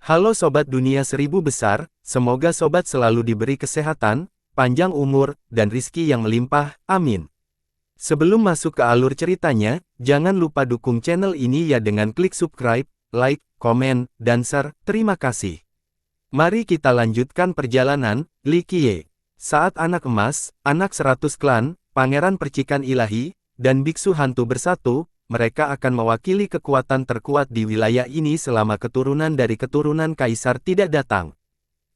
Halo Sobat Dunia Seribu Besar, semoga Sobat selalu diberi kesehatan, panjang umur, dan rizki yang melimpah, amin. Sebelum masuk ke alur ceritanya, jangan lupa dukung channel ini ya dengan klik subscribe, like, komen, dan share, terima kasih. Mari kita lanjutkan perjalanan, Li Qiye. Saat anak emas, anak 100 klan, pangeran percikan ilahi, dan biksu hantu bersatu, mereka akan mewakili kekuatan terkuat di wilayah ini selama keturunan dari keturunan kaisar tidak datang.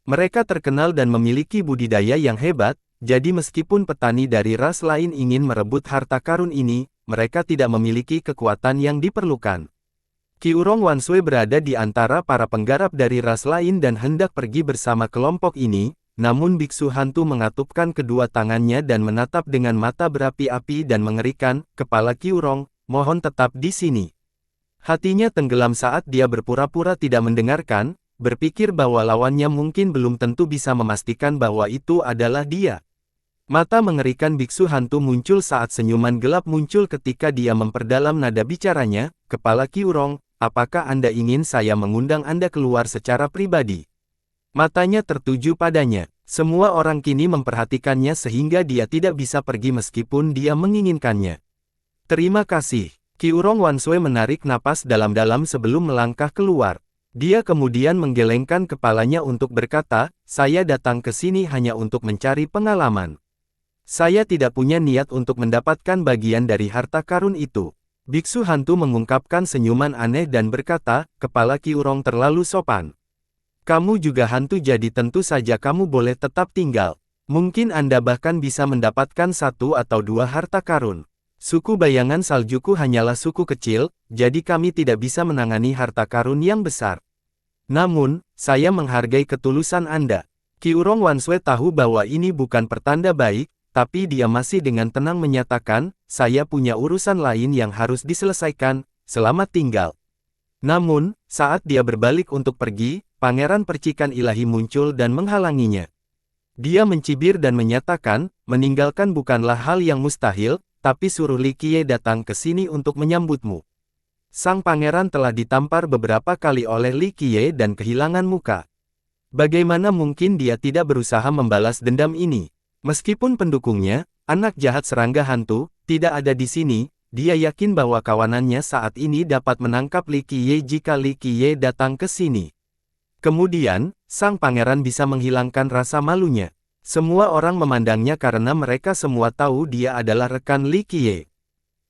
Mereka terkenal dan memiliki budidaya yang hebat, jadi meskipun petani dari ras lain ingin merebut harta karun ini, mereka tidak memiliki kekuatan yang diperlukan. Qi Urong Wanshui berada di antara para penggarap dari ras lain dan hendak pergi bersama kelompok ini, namun biksu hantu mengatupkan kedua tangannya dan menatap dengan mata berapi-api dan mengerikan, "Kepala Qi Urong, mohon tetap di sini." Hatinya tenggelam saat dia berpura-pura tidak mendengarkan, berpikir bahwa lawannya mungkin belum tentu bisa memastikan bahwa itu adalah dia. Mata mengerikan biksu hantu muncul saat senyuman gelap muncul ketika dia memperdalam nada bicaranya, "Kepala Qi Urong, apakah Anda ingin saya mengundang Anda keluar secara pribadi?" Matanya tertuju padanya. Semua orang kini memperhatikannya sehingga dia tidak bisa pergi meskipun dia menginginkannya. "Terima kasih." Qi Urong Wanshui menarik napas dalam-dalam sebelum melangkah keluar. Dia kemudian menggelengkan kepalanya untuk berkata, "Saya datang ke sini hanya untuk mencari pengalaman. Saya tidak punya niat untuk mendapatkan bagian dari harta karun itu." Biksu hantu mengungkapkan senyuman aneh dan berkata, "Kepala Qi Urong terlalu sopan. Kamu juga hantu jadi tentu saja kamu boleh tetap tinggal. Mungkin Anda bahkan bisa mendapatkan satu atau dua harta karun. Suku bayangan saljuku hanyalah suku kecil, jadi kami tidak bisa menangani harta karun yang besar. Namun, saya menghargai ketulusan Anda." Qi Urong Wanshui tahu bahwa ini bukan pertanda baik, tapi dia masih dengan tenang menyatakan, "Saya punya urusan lain yang harus diselesaikan, selamat tinggal." Namun, saat dia berbalik untuk pergi, pangeran percikan ilahi muncul dan menghalanginya. Dia mencibir dan menyatakan, "Meninggalkan bukanlah hal yang mustahil, tapi suruh Li Qiye datang ke sini untuk menyambutmu." Sang pangeran telah ditampar beberapa kali oleh Li Qiye dan kehilangan muka. Bagaimana mungkin dia tidak berusaha membalas dendam ini? Meskipun pendukungnya, anak jahat serangga hantu, tidak ada di sini, dia yakin bahwa kawanannya saat ini dapat menangkap Li Qiye jika Li Qiye datang ke sini. Kemudian, sang pangeran bisa menghilangkan rasa malunya. Semua orang memandangnya karena mereka semua tahu dia adalah rekan Li Qiye.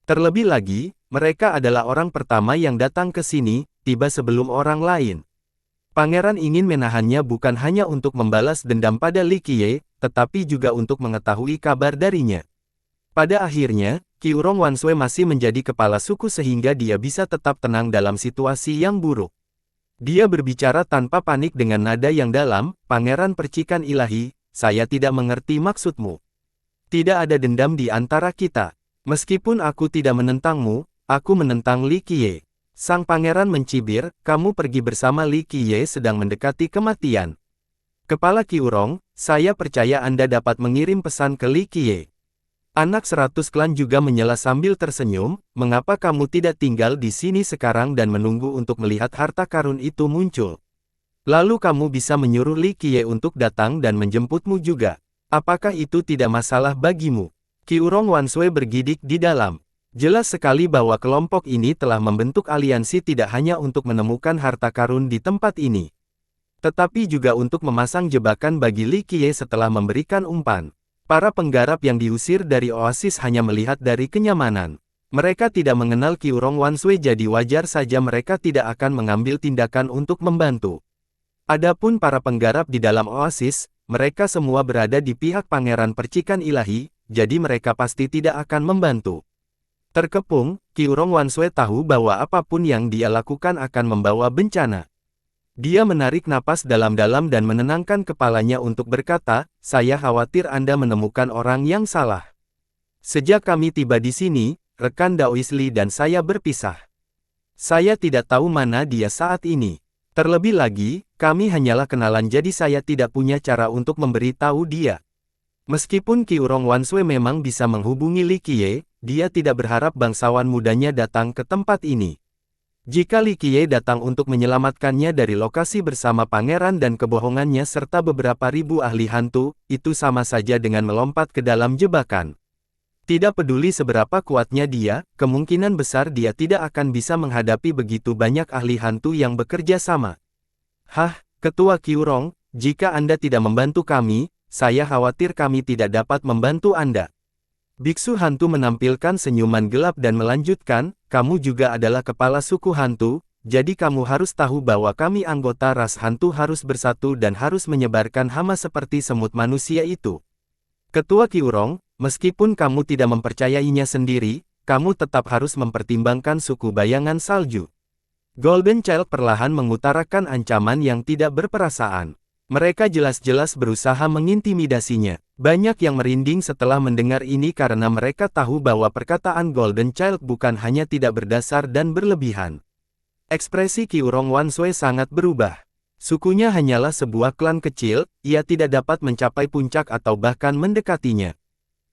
Terlebih lagi, mereka adalah orang pertama yang datang ke sini, tiba sebelum orang lain. Pangeran ingin menahannya bukan hanya untuk membalas dendam pada Li Qiye, tetapi juga untuk mengetahui kabar darinya. Pada akhirnya, Qi Urong Wanshui masih menjadi kepala suku sehingga dia bisa tetap tenang dalam situasi yang buruk. Dia berbicara tanpa panik dengan nada yang dalam, "Pangeran percikan ilahi, saya tidak mengerti maksudmu. Tidak ada dendam di antara kita. Meskipun aku tidak menentangmu, aku menentang Li Qiye." Sang pangeran mencibir, "Kamu pergi bersama Li Qiye sedang mendekati kematian. Kepala Qi Urong, saya percaya Anda dapat mengirim pesan ke Li Qiye." Anak 100 klan juga menyela sambil tersenyum, "Mengapa kamu tidak tinggal di sini sekarang dan menunggu untuk melihat harta karun itu muncul? Lalu kamu bisa menyuruh Li Qiye untuk datang dan menjemputmu juga. Apakah itu tidak masalah bagimu?" Qi Urong Wanshui bergidik di dalam. Jelas sekali bahwa kelompok ini telah membentuk aliansi tidak hanya untuk menemukan harta karun di tempat ini, tetapi juga untuk memasang jebakan bagi Li Qiye setelah memberikan umpan. Para penggarap yang diusir dari oasis hanya melihat dari kenyamanan. Mereka tidak mengenal Qi Urong Wanshui jadi wajar saja mereka tidak akan mengambil tindakan untuk membantu. Adapun para penggarap di dalam oasis, mereka semua berada di pihak pangeran percikan ilahi, jadi mereka pasti tidak akan membantu. Terkepung, Qi Urong Wanshui tahu bahwa apapun yang dia lakukan akan membawa bencana. Dia menarik napas dalam-dalam dan menenangkan kepalanya untuk berkata, "Saya khawatir Anda menemukan orang yang salah. Sejak kami tiba di sini, rekan Daois Li dan saya berpisah. Saya tidak tahu mana dia saat ini. Terlebih lagi, kami hanyalah kenalan jadi saya tidak punya cara untuk memberi tahu dia." Meskipun Qi Urong Wanshui memang bisa menghubungi Li Qiye, dia tidak berharap bangsawan mudanya datang ke tempat ini. Jika Li Qiye datang untuk menyelamatkannya dari lokasi bersama pangeran dan kebohongannya serta beberapa ribu ahli hantu, itu sama saja dengan melompat ke dalam jebakan. Tidak peduli seberapa kuatnya dia, kemungkinan besar dia tidak akan bisa menghadapi begitu banyak ahli hantu yang bekerja sama. Hah, Ketua Qiurong, jika Anda tidak membantu kami, saya khawatir kami tidak dapat membantu Anda. Biksu hantu menampilkan senyuman gelap dan melanjutkan, kamu juga adalah kepala suku hantu, jadi kamu harus tahu bahwa kami anggota ras hantu harus bersatu dan harus menyebarkan hama seperti semut manusia itu. Ketua Qiurong, meskipun kamu tidak mempercayainya sendiri, kamu tetap harus mempertimbangkan suku bayangan salju. Golden Child perlahan mengutarakan ancaman yang tidak berperasaan. Mereka jelas-jelas berusaha mengintimidasinya. Banyak yang merinding setelah mendengar ini karena mereka tahu bahwa perkataan Golden Child bukan hanya tidak berdasar dan berlebihan. Ekspresi Qiurong Wanshui sangat berubah. Sukunya hanyalah sebuah klan kecil, ia tidak dapat mencapai puncak atau bahkan mendekatinya.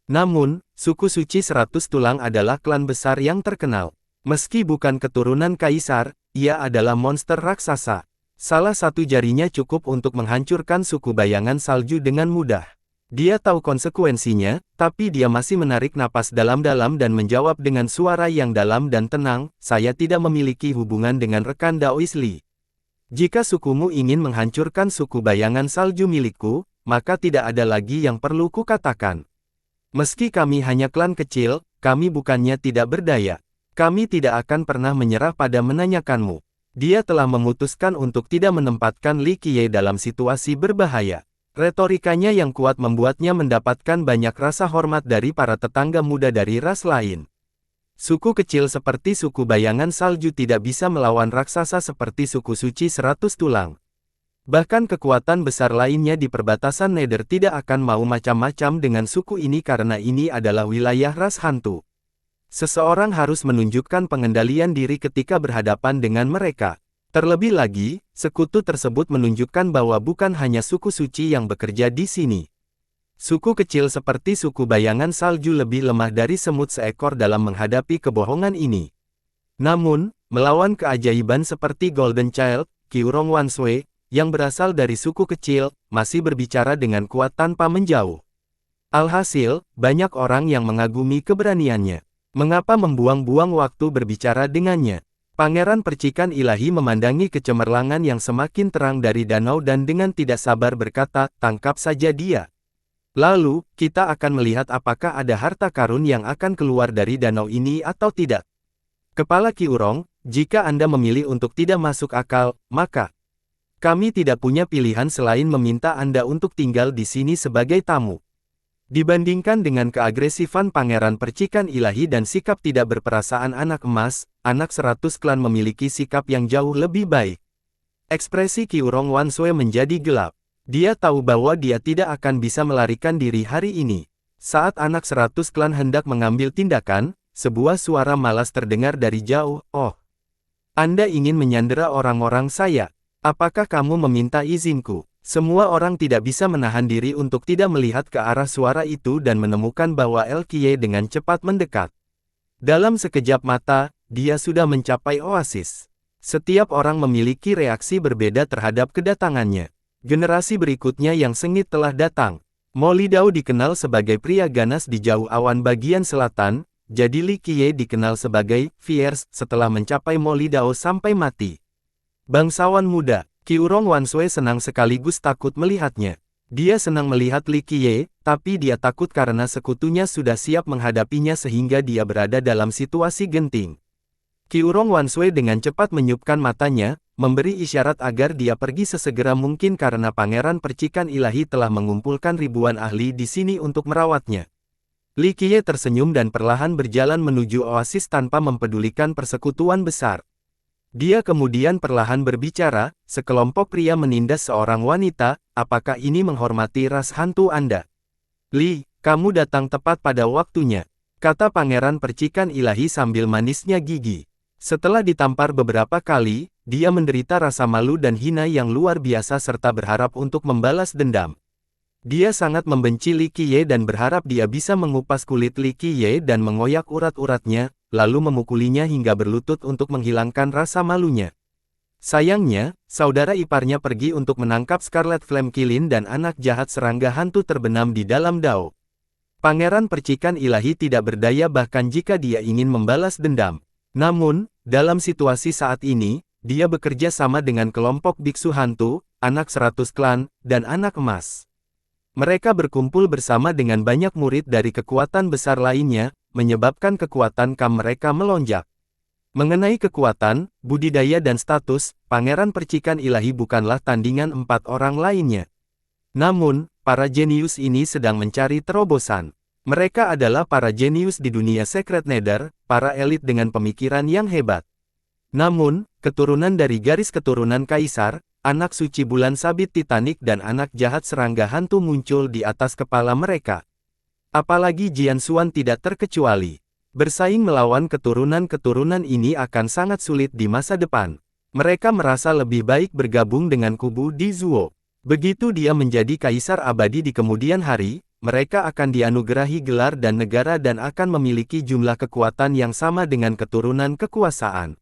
Namun, suku suci 100 tulang adalah klan besar yang terkenal. Meski bukan keturunan kaisar, ia adalah monster raksasa. Salah satu jarinya cukup untuk menghancurkan suku bayangan salju dengan mudah. Dia tahu konsekuensinya, tapi dia masih menarik napas dalam-dalam dan menjawab dengan suara yang dalam dan tenang, saya tidak memiliki hubungan dengan rekan Daois Li. Jika sukumu ingin menghancurkan suku bayangan salju milikku, maka tidak ada lagi yang perlu kukatakan. Meski kami hanya klan kecil, kami bukannya tidak berdaya. Kami tidak akan pernah menyerah pada menanyakanmu. Dia telah memutuskan untuk tidak menempatkan Li Qiye dalam situasi berbahaya. Retorikanya yang kuat membuatnya mendapatkan banyak rasa hormat dari para tetangga muda dari ras lain. Suku kecil seperti suku bayangan salju tidak bisa melawan raksasa seperti suku suci 100 tulang. Bahkan kekuatan besar lainnya di perbatasan Nether tidak akan mau macam-macam dengan suku ini karena ini adalah wilayah ras hantu. Seseorang harus menunjukkan pengendalian diri ketika berhadapan dengan mereka. Terlebih lagi, sekutu tersebut menunjukkan bahwa bukan hanya suku suci yang bekerja di sini. Suku kecil seperti suku bayangan salju lebih lemah dari semut seekor dalam menghadapi kebohongan ini. Namun, melawan keajaiban seperti Golden Child, Qiurong Wanshui, yang berasal dari suku kecil, masih berbicara dengan kuat tanpa menjauh. Alhasil, banyak orang yang mengagumi keberaniannya. Mengapa membuang-buang waktu berbicara dengannya? Pangeran Percikan Ilahi memandangi kecemerlangan yang semakin terang dari danau dan dengan tidak sabar berkata, tangkap saja dia. Lalu, kita akan melihat apakah ada harta karun yang akan keluar dari danau ini atau tidak. Kepala Qiurong, jika Anda memilih untuk tidak masuk akal, maka kami tidak punya pilihan selain meminta Anda untuk tinggal di sini sebagai tamu. Dibandingkan dengan keagresifan Pangeran Percikan Ilahi dan sikap tidak berperasaan anak emas, anak 100 klan memiliki sikap yang jauh lebih baik. Ekspresi Qiurong Wanshui menjadi gelap. Dia tahu bahwa dia tidak akan bisa melarikan diri hari ini. Saat anak 100 klan hendak mengambil tindakan, sebuah suara malas terdengar dari jauh, oh. Anda ingin menyandera orang-orang saya. Apakah kamu meminta izinku? Semua orang tidak bisa menahan diri untuk tidak melihat ke arah suara itu dan menemukan bahwa Li Qiye dengan cepat mendekat. Dalam sekejap mata, dia sudah mencapai oasis. Setiap orang memiliki reaksi berbeda terhadap kedatangannya. Generasi berikutnya yang sengit telah datang. Mo Lidao dikenal sebagai pria ganas di jauh awan bagian selatan, jadi Li Qiye dikenal sebagai fierce setelah mencapai Mo Lidao sampai mati. Bangsawan muda, Qiurong Wanshui senang sekaligus takut melihatnya. Dia senang melihat Li Qiye, tapi dia takut karena sekutunya sudah siap menghadapinya sehingga dia berada dalam situasi genting. Qiurong Wanshui dengan cepat menyipkan matanya, memberi isyarat agar dia pergi sesegera mungkin karena Pangeran Percikan Ilahi telah mengumpulkan ribuan ahli di sini untuk merawatnya. Li Qiye tersenyum dan perlahan berjalan menuju oasis tanpa mempedulikan persekutuan besar. Dia kemudian perlahan berbicara, sekelompok pria menindas seorang wanita, apakah ini menghormati ras hantu Anda? Li, kamu datang tepat pada waktunya, kata Pangeran Percikan Ilahi sambil manisnya gigi. Setelah ditampar beberapa kali, dia menderita rasa malu dan hina yang luar biasa serta berharap untuk membalas dendam. Dia sangat membenci Li Qiye dan berharap dia bisa mengupas kulit Li Qiye dan mengoyak urat-uratnya, lalu memukulinya hingga berlutut untuk menghilangkan rasa malunya. Sayangnya, saudara iparnya pergi untuk menangkap Scarlet Flame Kilin dan anak jahat serangga hantu terbenam di dalam Dao. Pangeran Percikan Ilahi tidak berdaya bahkan jika dia ingin membalas dendam. Namun, dalam situasi saat ini, dia bekerja sama dengan kelompok biksu hantu, anak 100 klan, dan anak emas. Mereka berkumpul bersama dengan banyak murid dari kekuatan besar lainnya, menyebabkan kekuatan KAM mereka melonjak. Mengenai kekuatan, budidaya dan status, Pangeran Percikan Ilahi bukanlah tandingan 4 orang lainnya. Namun, para jenius ini sedang mencari terobosan. Mereka adalah para jenius di dunia Secret Nether, para elit dengan pemikiran yang hebat. Namun, keturunan dari garis keturunan Kaisar, anak suci bulan sabit Titanic dan anak jahat serangga hantu muncul di atas kepala mereka. Apalagi Jian Xuan tidak terkecuali. Bersaing melawan keturunan-keturunan ini akan sangat sulit di masa depan. Mereka merasa lebih baik bergabung dengan kubu Di Zuo. Begitu dia menjadi kaisar abadi di kemudian hari, mereka akan dianugerahi gelar dan negara dan akan memiliki jumlah kekuatan yang sama dengan keturunan kekuasaan.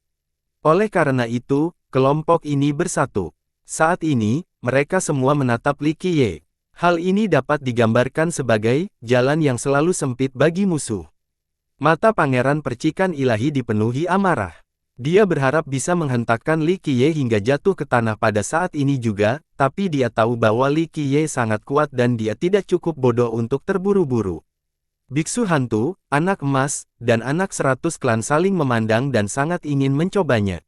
Oleh karena itu, kelompok ini bersatu. Saat ini, mereka semua menatap Li Qiye. Hal ini dapat digambarkan sebagai jalan yang selalu sempit bagi musuh. Mata Pangeran Percikan Ilahi dipenuhi amarah. Dia berharap bisa menghentakkan Li Qiye hingga jatuh ke tanah pada saat ini juga, tapi dia tahu bahwa Li Qiye sangat kuat dan dia tidak cukup bodoh untuk terburu-buru. Biksu hantu, anak emas, dan anak 100 klan saling memandang dan sangat ingin mencobanya.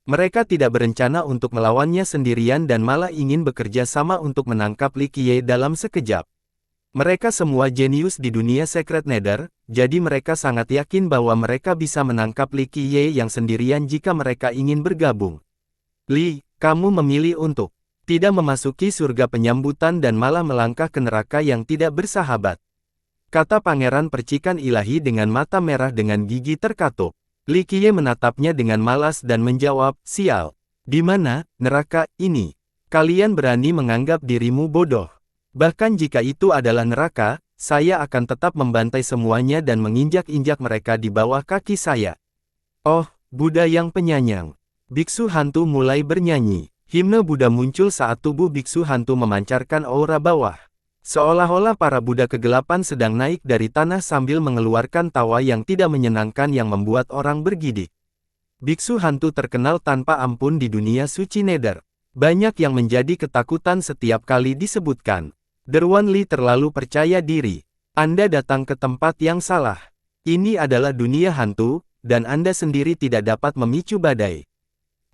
Mereka tidak berencana untuk melawannya sendirian dan malah ingin bekerja sama untuk menangkap Li Qiye dalam sekejap. Mereka semua jenius di dunia Secret Nether, jadi mereka sangat yakin bahwa mereka bisa menangkap Li Qiye yang sendirian jika mereka ingin bergabung. Li, kamu memilih untuk tidak memasuki surga penyambutan dan malah melangkah ke neraka yang tidak bersahabat. Kata Pangeran Percikan Ilahi dengan mata merah dengan gigi terkatup. Li Qiye menatapnya dengan malas dan menjawab, sial. Di mana, neraka, ini? Kalian berani menganggap dirimu bodoh. Bahkan jika itu adalah neraka, saya akan tetap membantai semuanya dan menginjak-injak mereka di bawah kaki saya. Oh, Buddha yang penyayang. Biksu hantu mulai bernyanyi. Himne Buddha muncul saat tubuh biksu hantu memancarkan aura bawah. Seolah-olah para Buddha kegelapan sedang naik dari tanah sambil mengeluarkan tawa yang tidak menyenangkan yang membuat orang bergidik. Biksu hantu terkenal tanpa ampun di dunia suci Nether. Banyak yang menjadi ketakutan setiap kali disebutkan. Derwan Li terlalu percaya diri. Anda datang ke tempat yang salah. Ini adalah dunia hantu, dan Anda sendiri tidak dapat memicu badai.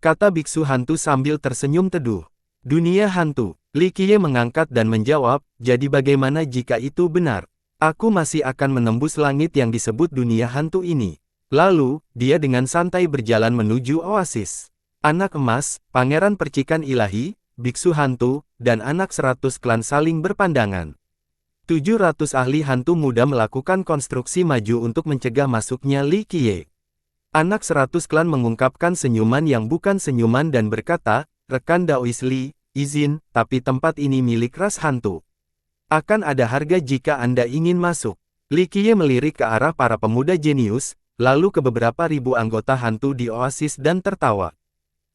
Kata biksu hantu sambil tersenyum teduh. Dunia hantu. Li Qiye mengangkat dan menjawab, jadi bagaimana jika itu benar? Aku masih akan menembus langit yang disebut dunia hantu ini. Lalu, dia dengan santai berjalan menuju oasis. Anak emas, Pangeran Percikan Ilahi, biksu hantu, dan anak 100 klan saling berpandangan. 700 ahli hantu muda melakukan konstruksi maju untuk mencegah masuknya Li Qiye. Anak 100 klan mengungkapkan senyuman yang bukan senyuman dan berkata, rekan Daois Li, izin, tapi tempat ini milik ras hantu. Akan ada harga jika Anda ingin masuk. Li Qiye melirik ke arah para pemuda jenius, lalu ke beberapa ribu anggota hantu di oasis dan tertawa.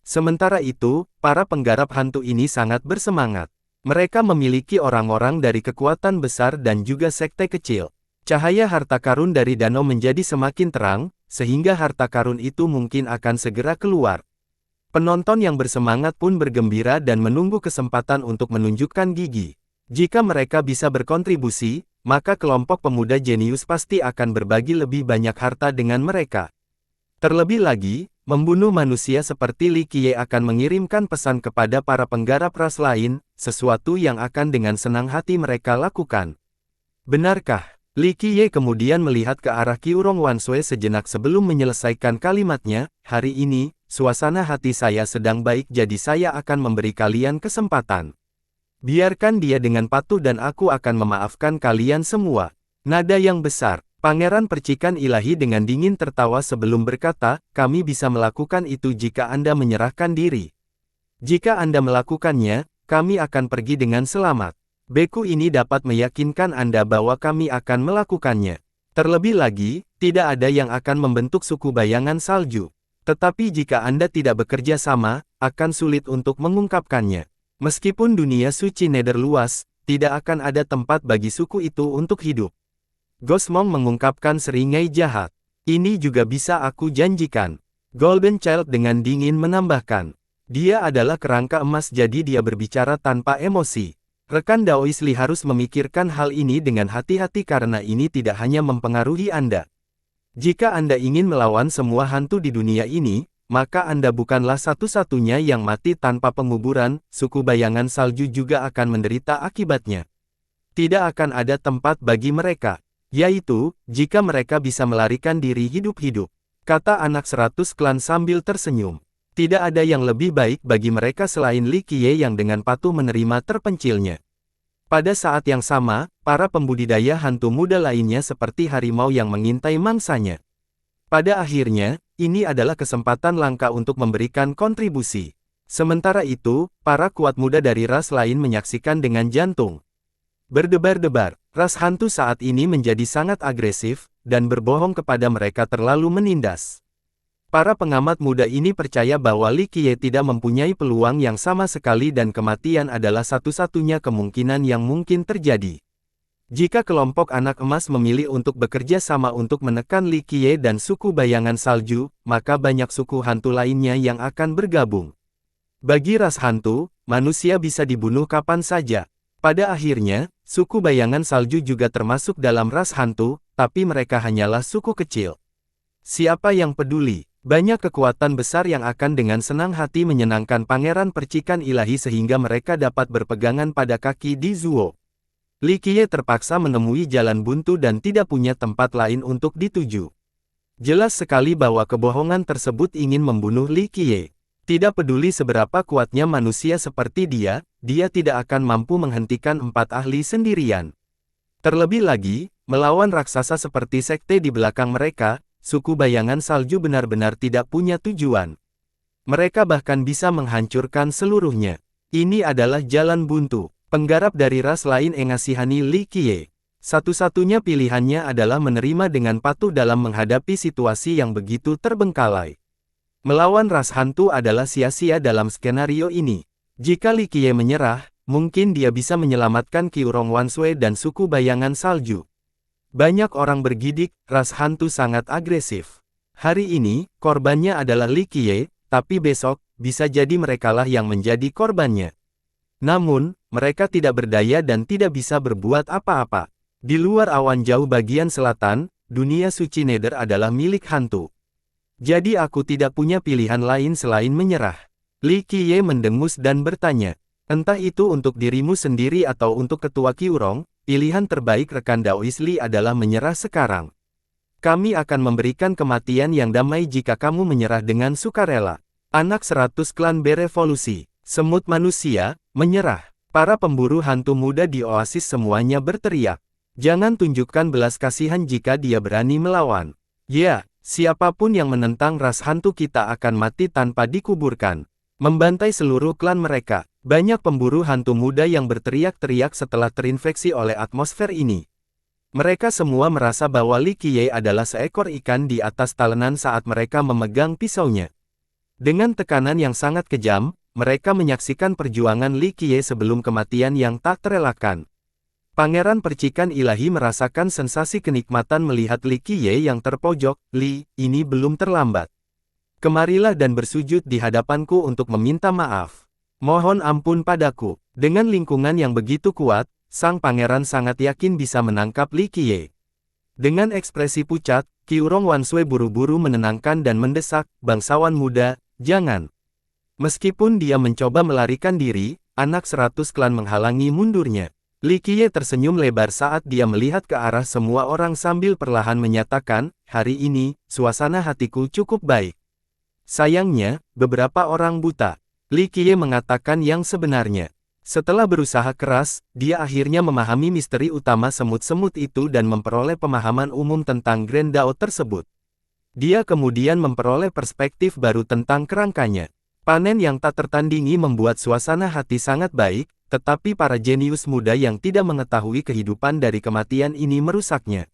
Sementara itu, para penggarap hantu ini sangat bersemangat. Mereka memiliki orang-orang dari kekuatan besar dan juga sekte kecil. Cahaya harta karun dari danau menjadi semakin terang, sehingga harta karun itu mungkin akan segera keluar. Penonton yang bersemangat pun bergembira dan menunggu kesempatan untuk menunjukkan gigi. Jika mereka bisa berkontribusi, maka kelompok pemuda jenius pasti akan berbagi lebih banyak harta dengan mereka. Terlebih lagi, membunuh manusia seperti Li Qiye akan mengirimkan pesan kepada para penggarap ras lain, sesuatu yang akan dengan senang hati mereka lakukan. Benarkah? Li Qiye kemudian melihat ke arah Qiurong Wanshui sejenak sebelum menyelesaikan kalimatnya, hari ini, suasana hati saya sedang baik jadi saya akan memberi kalian kesempatan. Biarkan dia dengan patuh dan aku akan memaafkan kalian semua. Nada yang besar. Pangeran Percikan Ilahi dengan dingin tertawa sebelum berkata, kami bisa melakukan itu jika Anda menyerahkan diri. Jika Anda melakukannya, kami akan pergi dengan selamat. Beku ini dapat meyakinkan Anda bahwa kami akan melakukannya. Terlebih lagi, tidak ada yang akan membentuk suku bayangan salju. Tetapi jika Anda tidak bekerja sama, akan sulit untuk mengungkapkannya. Meskipun dunia suci Nether luas, tidak akan ada tempat bagi suku itu untuk hidup. Gosmong mengungkapkan seringai jahat. Ini juga bisa aku janjikan. Golden Child dengan dingin menambahkan. Dia adalah kerangka emas jadi dia berbicara tanpa emosi. Rekan Daois Lee harus memikirkan hal ini dengan hati-hati karena ini tidak hanya mempengaruhi Anda. Jika Anda ingin melawan semua hantu di dunia ini, maka Anda bukanlah satu-satunya yang mati tanpa penguburan, suku bayangan salju juga akan menderita akibatnya. Tidak akan ada tempat bagi mereka, yaitu, jika mereka bisa melarikan diri hidup-hidup, kata anak 100 klan sambil tersenyum. Tidak ada yang lebih baik bagi mereka selain Li Qiye yang dengan patuh menerima terpencilnya. Pada saat yang sama, para pembudidaya hantu muda lainnya seperti harimau yang mengintai mangsanya. Pada akhirnya, ini adalah kesempatan langka untuk memberikan kontribusi. Sementara itu, para kuat muda dari ras lain menyaksikan dengan jantung berdebar-debar. Ras hantu saat ini menjadi sangat agresif, dan berbohong kepada mereka terlalu menindas. Para pengamat muda ini percaya bahwa Li Qiye tidak mempunyai peluang yang sama sekali dan kematian adalah satu-satunya kemungkinan yang mungkin terjadi. Jika kelompok anak emas memilih untuk bekerja sama untuk menekan Li Qiye dan suku bayangan salju, maka banyak suku hantu lainnya yang akan bergabung. Bagi ras hantu, manusia bisa dibunuh kapan saja. Pada akhirnya, suku bayangan salju juga termasuk dalam ras hantu, tapi mereka hanyalah suku kecil. Siapa yang peduli? Banyak kekuatan besar yang akan dengan senang hati menyenangkan pangeran percikan ilahi sehingga mereka dapat berpegangan pada kaki di Zuo. Li Qiye terpaksa menemui jalan buntu dan tidak punya tempat lain untuk dituju. Jelas sekali bahwa kebohongan tersebut ingin membunuh Li Qiye. Tidak peduli seberapa kuatnya manusia seperti dia tidak akan mampu menghentikan 4 ahli sendirian. Terlebih lagi, melawan raksasa seperti sekte di belakang mereka, suku bayangan salju benar-benar tidak punya tujuan. Mereka bahkan bisa menghancurkan seluruhnya. Ini adalah jalan buntu. Penggarap dari ras lain mengasihani Li Qiye. Satu-satunya pilihannya adalah menerima dengan patuh dalam menghadapi situasi yang begitu terbengkalai. Melawan ras hantu adalah sia-sia dalam skenario ini. Jika Li Qiye menyerah, mungkin dia bisa menyelamatkan Qiurong Wanshui dan suku bayangan salju. Banyak orang bergidik, ras hantu sangat agresif. Hari ini, korbannya adalah Li Qiye, tapi besok, bisa jadi merekalah yang menjadi korbannya. Namun, mereka tidak berdaya dan tidak bisa berbuat apa-apa. Di luar awan jauh bagian selatan, dunia suci Nether adalah milik hantu. Jadi aku tidak punya pilihan lain selain menyerah. Li Qiye mendengus dan bertanya, entah itu untuk dirimu sendiri atau untuk ketua Qiurong, pilihan terbaik rekan Daois Lee adalah menyerah sekarang. Kami akan memberikan kematian yang damai jika kamu menyerah dengan sukarela. Anak 100 klan berevolusi, semut manusia, menyerah. Para pemburu hantu muda di oasis semuanya berteriak. Jangan tunjukkan belas kasihan jika dia berani melawan. Ya, siapapun yang menentang ras hantu kita akan mati tanpa dikuburkan. Membantai seluruh klan mereka. Banyak pemburu hantu muda yang berteriak-teriak setelah terinfeksi oleh atmosfer ini. Mereka semua merasa bahwa Li Qiye adalah seekor ikan di atas talenan saat mereka memegang pisaunya. Dengan tekanan yang sangat kejam, mereka menyaksikan perjuangan Li Qiye sebelum kematian yang tak terelakkan. Pangeran percikan ilahi merasakan sensasi kenikmatan melihat Li Qiye yang terpojok. Li, ini belum terlambat. Kemarilah dan bersujud di hadapanku untuk meminta maaf. Mohon ampun padaku. Dengan lingkungan yang begitu kuat, sang pangeran sangat yakin bisa menangkap Li Qiye. Dengan ekspresi pucat, Qiurong Wanshui buru-buru menenangkan dan mendesak, bangsawan muda, jangan. Meskipun dia mencoba melarikan diri, anak 100 klan menghalangi mundurnya. Li Qiye tersenyum lebar saat dia melihat ke arah semua orang sambil perlahan menyatakan, hari ini, suasana hatiku cukup baik. Sayangnya, beberapa orang buta. Li Qiye mengatakan yang sebenarnya. Setelah berusaha keras, dia akhirnya memahami misteri utama semut-semut itu dan memperoleh pemahaman umum tentang Grand Dao tersebut. Dia kemudian memperoleh perspektif baru tentang kerangkanya. Panen yang tak tertandingi membuat suasana hati sangat baik, tetapi para jenius muda yang tidak mengetahui kehidupan dari kematian ini merusaknya.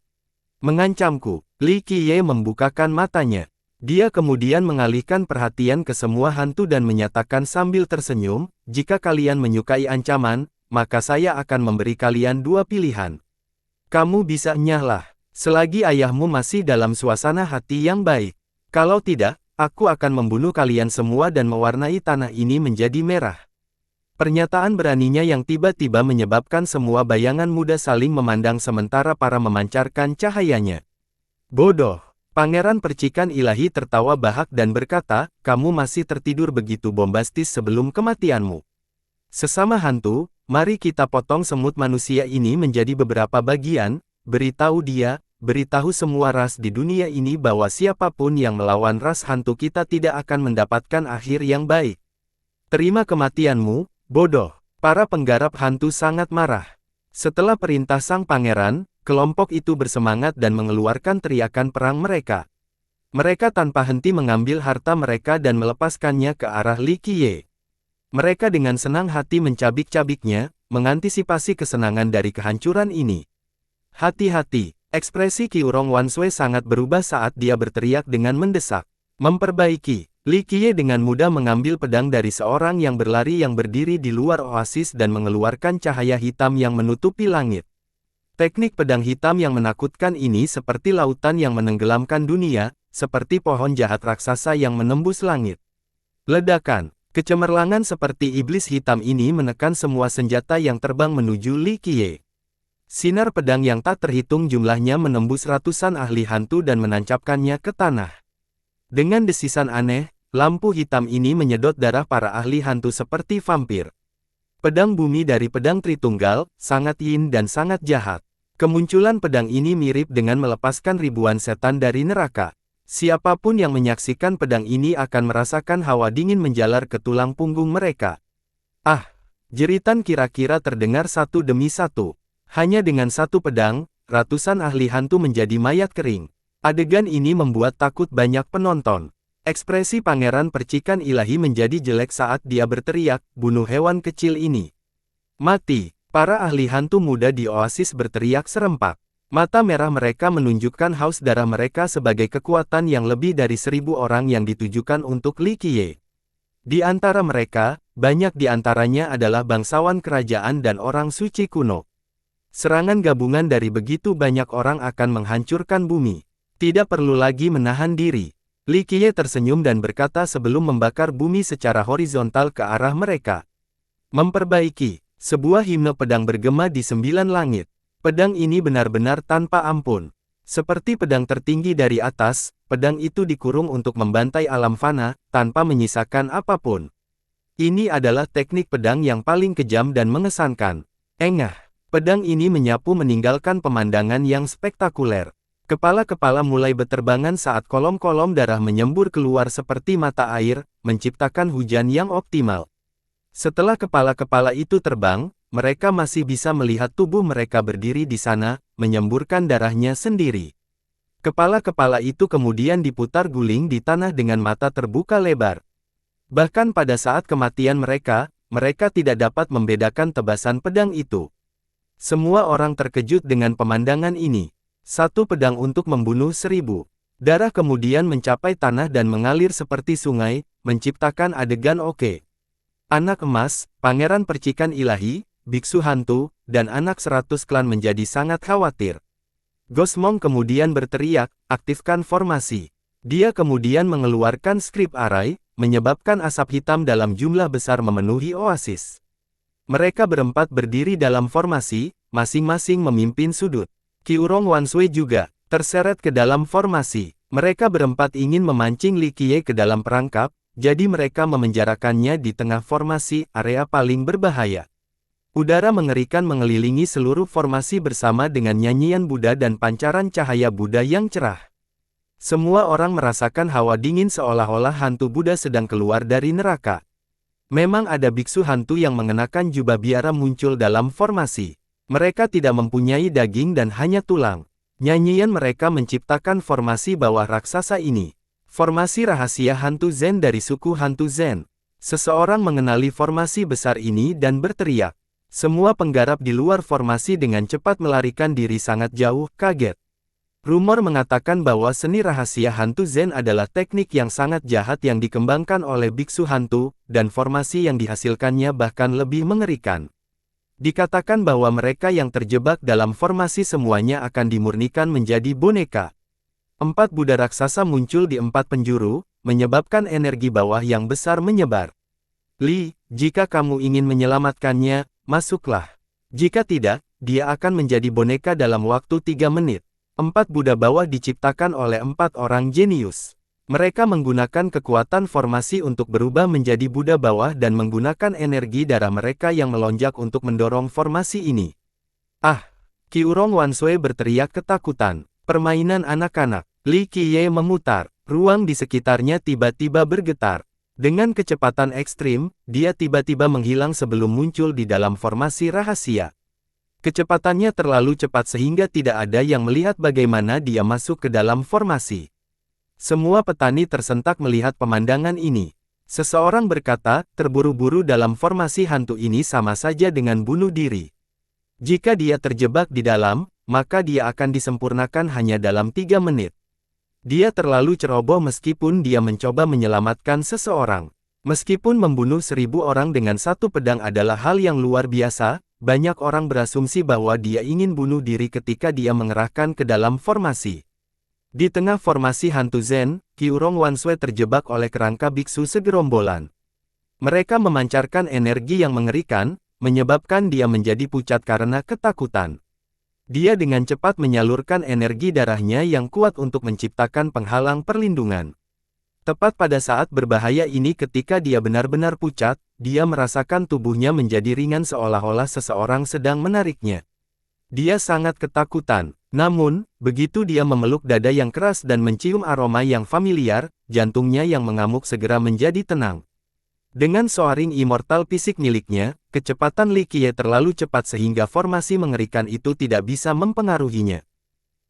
Mengancamku. Li Qiye membukakan matanya. Dia kemudian mengalihkan perhatian ke semua hantu dan menyatakan sambil tersenyum, jika kalian menyukai ancaman, maka saya akan memberi kalian dua pilihan. Kamu bisa nyahlah, selagi ayahmu masih dalam suasana hati yang baik. Kalau tidak, aku akan membunuh kalian semua dan mewarnai tanah ini menjadi merah. Pernyataan beraninya yang tiba-tiba menyebabkan semua bayangan muda saling memandang sementara para memancarkan cahayanya. Bodoh. Pangeran Percikan Ilahi tertawa bahak dan berkata, kamu masih tertidur begitu bombastis sebelum kematianmu. Sesama hantu, mari kita potong semut manusia ini menjadi beberapa bagian, beritahu semua ras di dunia ini bahwa siapapun yang melawan ras hantu kita tidak akan mendapatkan akhir yang baik. Terima kematianmu, bodoh. Para penggarap hantu sangat marah. Setelah perintah sang pangeran, kelompok itu bersemangat dan mengeluarkan teriakan perang mereka. Mereka tanpa henti mengambil harta mereka dan melepaskannya ke arah Li Qiye. Mereka dengan senang hati mencabik-cabiknya, mengantisipasi kesenangan dari kehancuran ini. Hati-hati, ekspresi Qiurong Wanshui sangat berubah saat dia berteriak dengan mendesak. Memperbaiki. Li Qiye dengan mudah mengambil pedang dari seorang yang berlari yang berdiri di luar oasis dan mengeluarkan cahaya hitam yang menutupi langit. Teknik pedang hitam yang menakutkan ini seperti lautan yang menenggelamkan dunia, seperti pohon jahat raksasa yang menembus langit. Ledakan, kecemerlangan seperti iblis hitam ini menekan semua senjata yang terbang menuju Li Qiye. Sinar pedang yang tak terhitung jumlahnya menembus ratusan ahli hantu dan menancapkannya ke tanah. Dengan desisan aneh, lampu hitam ini menyedot darah para ahli hantu seperti vampir. Pedang bumi dari pedang Tritunggal, sangat yin dan sangat jahat. Kemunculan pedang ini mirip dengan melepaskan ribuan setan dari neraka. Siapapun yang menyaksikan pedang ini akan merasakan hawa dingin menjalar ke tulang punggung mereka. Ah! Jeritan kira-kira terdengar satu demi satu. Hanya dengan satu pedang, ratusan ahli hantu menjadi mayat kering. Adegan ini membuat takut banyak penonton. Ekspresi Pangeran Percikan Ilahi menjadi jelek saat dia berteriak, bunuh hewan kecil ini. Mati! Para ahli hantu muda di oasis berteriak serempak. Mata merah mereka menunjukkan haus darah mereka sebagai kekuatan yang lebih dari 1000 orang yang ditujukan untuk Li Qiye. Di antara mereka, banyak di antaranya adalah bangsawan kerajaan dan orang suci kuno. Serangan gabungan dari begitu banyak orang akan menghancurkan bumi. Tidak perlu lagi menahan diri. Li Qiye tersenyum dan berkata sebelum membakar bumi secara horizontal ke arah mereka. Memperbaiki. Sebuah himne pedang bergema di 9 langit. Pedang ini benar-benar tanpa ampun. Seperti pedang tertinggi dari atas, pedang itu dikurung untuk membantai alam fana, tanpa menyisakan apapun. Ini adalah teknik pedang yang paling kejam dan mengesankan. Engah. Pedang ini menyapu meninggalkan pemandangan yang spektakuler. Kepala-kepala mulai beterbangan saat kolom-kolom darah menyembur keluar seperti mata air, menciptakan hujan yang optimal. Setelah kepala-kepala itu terbang, mereka masih bisa melihat tubuh mereka berdiri di sana, menyemburkan darahnya sendiri. Kepala-kepala itu kemudian diputar guling di tanah dengan mata terbuka lebar. Bahkan pada saat kematian mereka, mereka tidak dapat membedakan tebasan pedang itu. Semua orang terkejut dengan pemandangan ini. Satu pedang untuk membunuh 1000. Darah kemudian mencapai tanah dan mengalir seperti sungai, menciptakan adegan oke. Anak emas, Pangeran Percikan Ilahi, Biksu Hantu, dan anak 100 klan menjadi sangat khawatir. Gosmong kemudian berteriak, aktifkan formasi. Dia kemudian mengeluarkan skrip arai, menyebabkan asap hitam dalam jumlah besar memenuhi oasis. Mereka berempat berdiri dalam formasi, masing-masing memimpin sudut. Qiurong Wanshui juga terseret ke dalam formasi. Mereka berempat ingin memancing Li Qiye ke dalam perangkap, jadi mereka memenjarakannya di tengah formasi, area paling berbahaya. Udara mengerikan mengelilingi seluruh formasi bersama dengan nyanyian Buddha dan pancaran cahaya Buddha yang cerah. Semua orang merasakan hawa dingin seolah-olah hantu Buddha sedang keluar dari neraka. Memang ada biksu hantu yang mengenakan jubah biara muncul dalam formasi. Mereka tidak mempunyai daging dan hanya tulang. Nyanyian mereka menciptakan formasi bawah raksasa ini. Formasi rahasia hantu Zen dari suku hantu Zen. Seseorang mengenali formasi besar ini dan berteriak. Semua penggarap di luar formasi dengan cepat melarikan diri sangat jauh, kaget. Rumor mengatakan bahwa seni rahasia hantu Zen adalah teknik yang sangat jahat yang dikembangkan oleh biksu hantu, dan formasi yang dihasilkannya bahkan lebih mengerikan. Dikatakan bahwa mereka yang terjebak dalam formasi semuanya akan dimurnikan menjadi boneka. 4 Buddha raksasa muncul di 4 penjuru, menyebabkan energi bawah yang besar menyebar. Li, jika kamu ingin menyelamatkannya, masuklah. Jika tidak, dia akan menjadi boneka dalam waktu 3 menit. 4 Buddha bawah diciptakan oleh 4 orang jenius. Mereka menggunakan kekuatan formasi untuk berubah menjadi Buddha bawah dan menggunakan energi darah mereka yang melonjak untuk mendorong formasi ini. Ah! Qiurong Wanshui berteriak ketakutan. Permainan anak-anak. Li Qiye memutar. Ruang di sekitarnya tiba-tiba bergetar. Dengan kecepatan ekstrim, dia tiba-tiba menghilang sebelum muncul di dalam formasi rahasia. Kecepatannya terlalu cepat sehingga tidak ada yang melihat bagaimana dia masuk ke dalam formasi. Semua petani tersentak melihat pemandangan ini. Seseorang berkata, terburu-buru dalam formasi hantu ini sama saja dengan bunuh diri. Jika dia terjebak di dalam, maka dia akan disempurnakan hanya dalam 3 menit. Dia terlalu ceroboh meskipun dia mencoba menyelamatkan seseorang. Meskipun membunuh 1000 orang dengan satu pedang adalah hal yang luar biasa, banyak orang berasumsi bahwa dia ingin bunuh diri ketika dia mengerahkan ke dalam formasi. Di tengah formasi hantu Zen, Qiurong Wanshui terjebak oleh kerangka biksu segerombolan. Mereka memancarkan energi yang mengerikan, menyebabkan dia menjadi pucat karena ketakutan. Dia dengan cepat menyalurkan energi darahnya yang kuat untuk menciptakan penghalang perlindungan. Tepat pada saat berbahaya ini ketika dia benar-benar pucat, dia merasakan tubuhnya menjadi ringan seolah-olah seseorang sedang menariknya. Dia sangat ketakutan. Namun, begitu dia memeluk dada yang keras dan mencium aroma yang familiar, jantungnya yang mengamuk segera menjadi tenang. Dengan soaring immortal fisik miliknya, kecepatan Li Qiye terlalu cepat sehingga formasi mengerikan itu tidak bisa mempengaruhinya.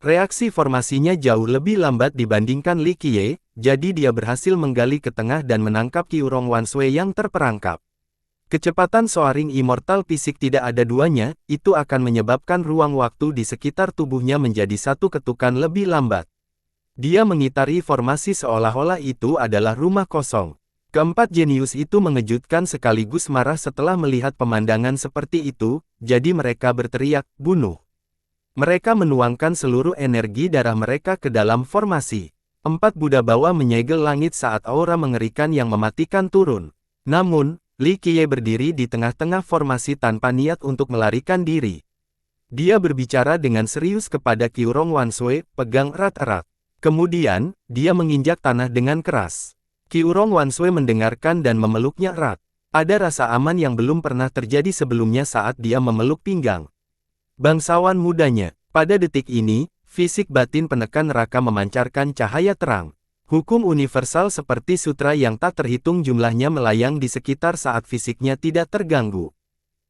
Reaksi formasinya jauh lebih lambat dibandingkan Li Qiye, jadi dia berhasil menggali ke tengah dan menangkap Qiurong Wanshui yang terperangkap. Kecepatan soaring immortal fisik tidak ada duanya, itu akan menyebabkan ruang waktu di sekitar tubuhnya menjadi satu ketukan lebih lambat. Dia mengitari formasi seolah-olah itu adalah rumah kosong. Keempat jenius itu mengejutkan sekaligus marah setelah melihat pemandangan seperti itu, jadi mereka berteriak, bunuh. Mereka menuangkan seluruh energi darah mereka ke dalam formasi. 4 Buddha bawah menyegel langit saat aura mengerikan yang mematikan turun. Namun, Li Qiye berdiri di tengah-tengah formasi tanpa niat untuk melarikan diri. Dia berbicara dengan serius kepada Qiurong Wanshui, pegang erat-erat. Kemudian, dia menginjak tanah dengan keras. Qiurong Wanshui mendengarkan dan memeluknya erat. Ada rasa aman yang belum pernah terjadi sebelumnya saat dia memeluk pinggang bangsawan mudanya. Pada detik ini, fisik batin penekan neraka memancarkan cahaya terang. Hukum universal seperti sutra yang tak terhitung jumlahnya melayang di sekitar saat fisiknya tidak terganggu.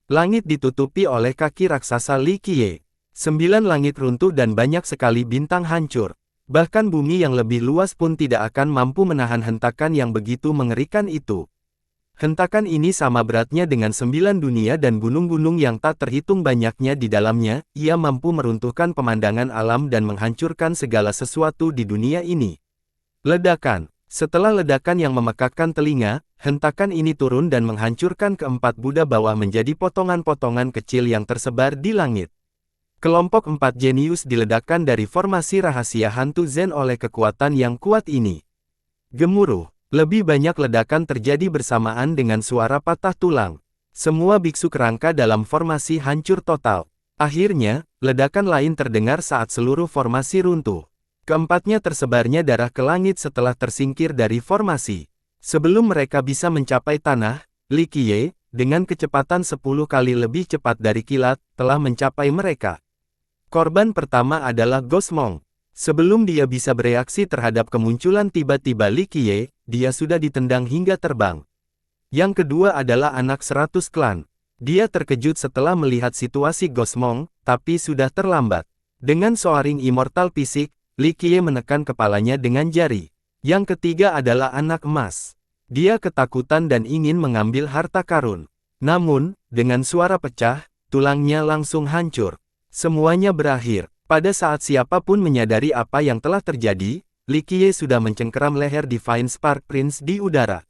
Langit ditutupi oleh kaki raksasa Li Qiye. 9 langit runtuh dan banyak sekali bintang hancur. Bahkan bumi yang lebih luas pun tidak akan mampu menahan hentakan yang begitu mengerikan itu. Hentakan ini sama beratnya dengan 9 dunia dan gunung-gunung yang tak terhitung banyaknya di dalamnya, ia mampu meruntuhkan pemandangan alam dan menghancurkan segala sesuatu di dunia ini. Ledakan. Setelah ledakan yang memekakkan telinga, hentakan ini turun dan menghancurkan keempat Buddha bawah menjadi potongan-potongan kecil yang tersebar di langit. Kelompok 4 jenius diledakkan dari formasi rahasia hantu Zen oleh kekuatan yang kuat ini. Gemuruh. Lebih banyak ledakan terjadi bersamaan dengan suara patah tulang. Semua biksu kerangka dalam formasi hancur total. Akhirnya, ledakan lain terdengar saat seluruh formasi runtuh. Keempatnya tersebarnya darah ke langit setelah tersingkir dari formasi. Sebelum mereka bisa mencapai tanah, Li Qiye, dengan kecepatan 10 kali lebih cepat dari kilat, telah mencapai mereka. Korban pertama adalah Ghost Monk. Sebelum dia bisa bereaksi terhadap kemunculan tiba-tiba Li Qiye, dia sudah ditendang hingga terbang. Yang kedua adalah anak 100 klan. Dia terkejut setelah melihat situasi Ghost Monk, tapi sudah terlambat. Dengan soaring immortal fisik, Li Qiye menekan kepalanya dengan jari. Yang ketiga adalah anak emas. Dia ketakutan dan ingin mengambil harta karun. Namun, dengan suara pecah, tulangnya langsung hancur. Semuanya berakhir. Pada saat siapapun menyadari apa yang telah terjadi, Li Qiye sudah mencengkeram leher Divine Spark Prince di udara.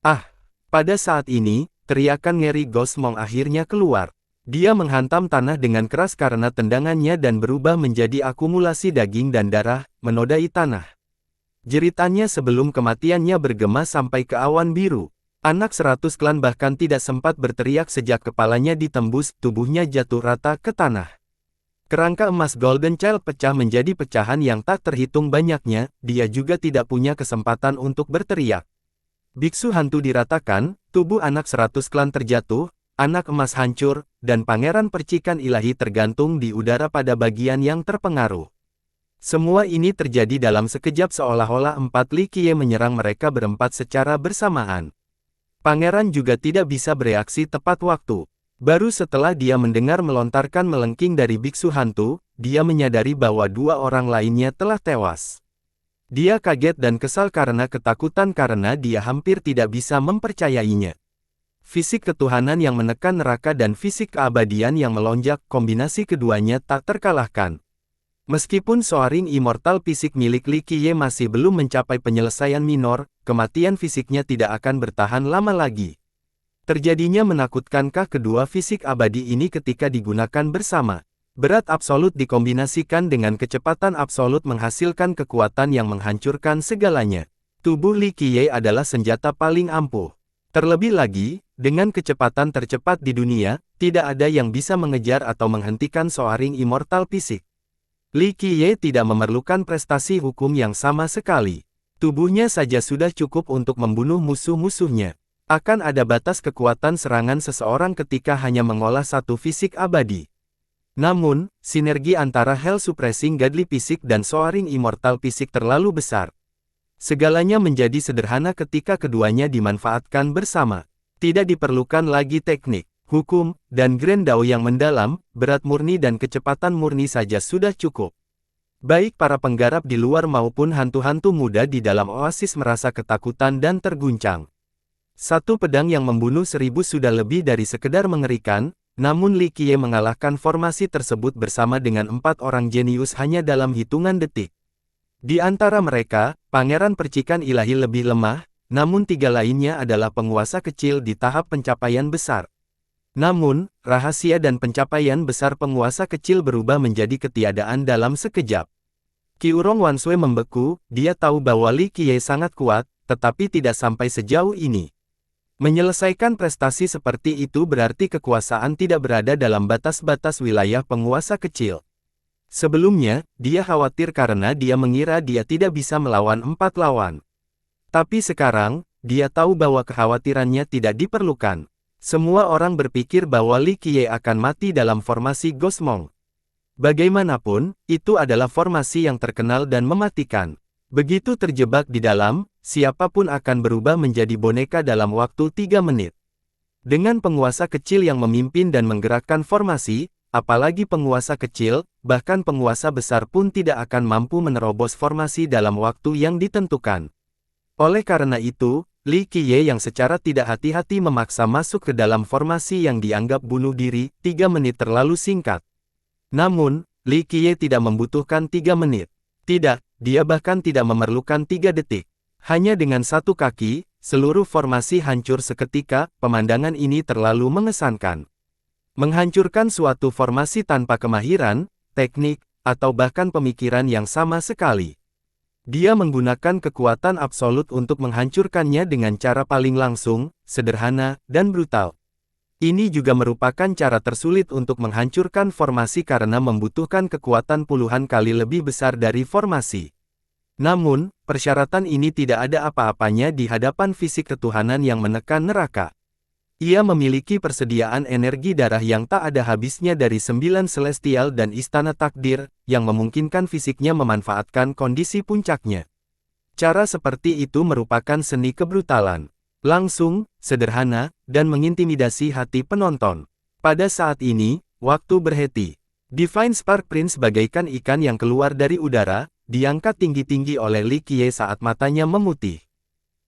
Ah! Pada saat ini, teriakan ngeri Gosmong akhirnya keluar. Dia menghantam tanah dengan keras karena tendangannya dan berubah menjadi akumulasi daging dan darah, menodai tanah. Jeritannya sebelum kematiannya bergema sampai ke awan biru. Anak 100 klan bahkan tidak sempat berteriak sejak kepalanya ditembus, tubuhnya jatuh rata ke tanah. Kerangka emas Golden Child pecah menjadi pecahan yang tak terhitung banyaknya, dia juga tidak punya kesempatan untuk berteriak. Biksu hantu diratakan, tubuh anak 100 klan terjatuh, anak emas hancur, dan pangeran percikan ilahi tergantung di udara pada bagian yang terpengaruh. Semua ini terjadi dalam sekejap seolah-olah empat Li Qiye menyerang mereka berempat secara bersamaan. Pangeran juga tidak bisa bereaksi tepat waktu. Baru setelah dia mendengar melontarkan melengking dari biksu hantu, dia menyadari bahwa dua orang lainnya telah tewas. Dia kaget dan kesal karena ketakutan karena dia hampir tidak bisa mempercayainya. Fisik ketuhanan yang menekan neraka dan fisik keabadian yang melonjak, kombinasi keduanya tak terkalahkan. Meskipun soaring immortal fisik milik Li Qiye masih belum mencapai penyelesaian minor, kematian fisiknya tidak akan bertahan lama lagi. Terjadinya menakutkankah kedua fisik abadi ini ketika digunakan bersama? Berat absolut dikombinasikan dengan kecepatan absolut menghasilkan kekuatan yang menghancurkan segalanya. Tubuh Li Qiye adalah senjata paling ampuh. Terlebih lagi, dengan kecepatan tercepat di dunia, tidak ada yang bisa mengejar atau menghentikan soaring immortal fisik. Li Qiye tidak memerlukan prestasi hukum yang sama sekali. Tubuhnya saja sudah cukup untuk membunuh musuh-musuhnya. Akan ada batas kekuatan serangan seseorang ketika hanya mengolah satu fisik abadi. Namun, sinergi antara Hell Suppressing Godly Fisik dan Soaring Immortal Fisik terlalu besar. Segalanya menjadi sederhana ketika keduanya dimanfaatkan bersama. Tidak diperlukan lagi teknik, hukum, dan Grand Dao yang mendalam, berat murni dan kecepatan murni saja sudah cukup. Baik para penggarap di luar maupun hantu-hantu muda di dalam oasis merasa ketakutan dan terguncang. Satu pedang yang membunuh 1000 sudah lebih dari sekedar mengerikan, namun Li Qiye mengalahkan formasi tersebut bersama dengan 4 orang jenius hanya dalam hitungan detik. Di antara mereka, Pangeran Percikan Ilahi lebih lemah, namun 3 lainnya adalah penguasa kecil di tahap pencapaian besar. Namun, rahasia dan pencapaian besar penguasa kecil berubah menjadi ketiadaan dalam sekejap. Qiurong Wanshui membeku, dia tahu bahwa Li Qiye sangat kuat, tetapi tidak sampai sejauh ini. Menyelesaikan prestasi seperti itu berarti kekuasaan tidak berada dalam batas-batas wilayah penguasa kecil. Sebelumnya, dia khawatir karena dia mengira dia tidak bisa melawan 4 lawan. Tapi sekarang, dia tahu bahwa kekhawatirannya tidak diperlukan. Semua orang berpikir bahwa Li Qiye akan mati dalam formasi Gosmong. Bagaimanapun, itu adalah formasi yang terkenal dan mematikan. Begitu terjebak di dalam, siapapun akan berubah menjadi boneka dalam waktu 3 menit. Dengan penguasa kecil yang memimpin dan menggerakkan formasi, apalagi penguasa kecil, bahkan penguasa besar pun tidak akan mampu menerobos formasi dalam waktu yang ditentukan. Oleh karena itu, Li Qiye yang secara tidak hati-hati memaksa masuk ke dalam formasi yang dianggap bunuh diri, 3 menit terlalu singkat. Namun, Li Qiye tidak membutuhkan 3 menit. Tidak, dia bahkan tidak memerlukan 3 detik. Hanya dengan satu kaki, seluruh formasi hancur seketika, pemandangan ini terlalu mengesankan. Menghancurkan suatu formasi tanpa kemahiran, teknik, atau bahkan pemikiran yang sama sekali. Dia menggunakan kekuatan absolut untuk menghancurkannya dengan cara paling langsung, sederhana, dan brutal. Ini juga merupakan cara tersulit untuk menghancurkan formasi karena membutuhkan kekuatan puluhan kali lebih besar dari formasi. Namun, persyaratan ini tidak ada apa-apanya di hadapan fisik ketuhanan yang menekan neraka. Ia memiliki persediaan energi darah yang tak ada habisnya dari 9 celestial dan istana takdir, yang memungkinkan fisiknya memanfaatkan kondisi puncaknya. Cara seperti itu merupakan seni kebrutalan. Langsung, sederhana, dan mengintimidasi hati penonton. Pada saat ini, waktu berhenti. Divine Spark Prince bagaikan ikan yang keluar dari udara, diangkat tinggi-tinggi oleh Li Qiye saat matanya memutih.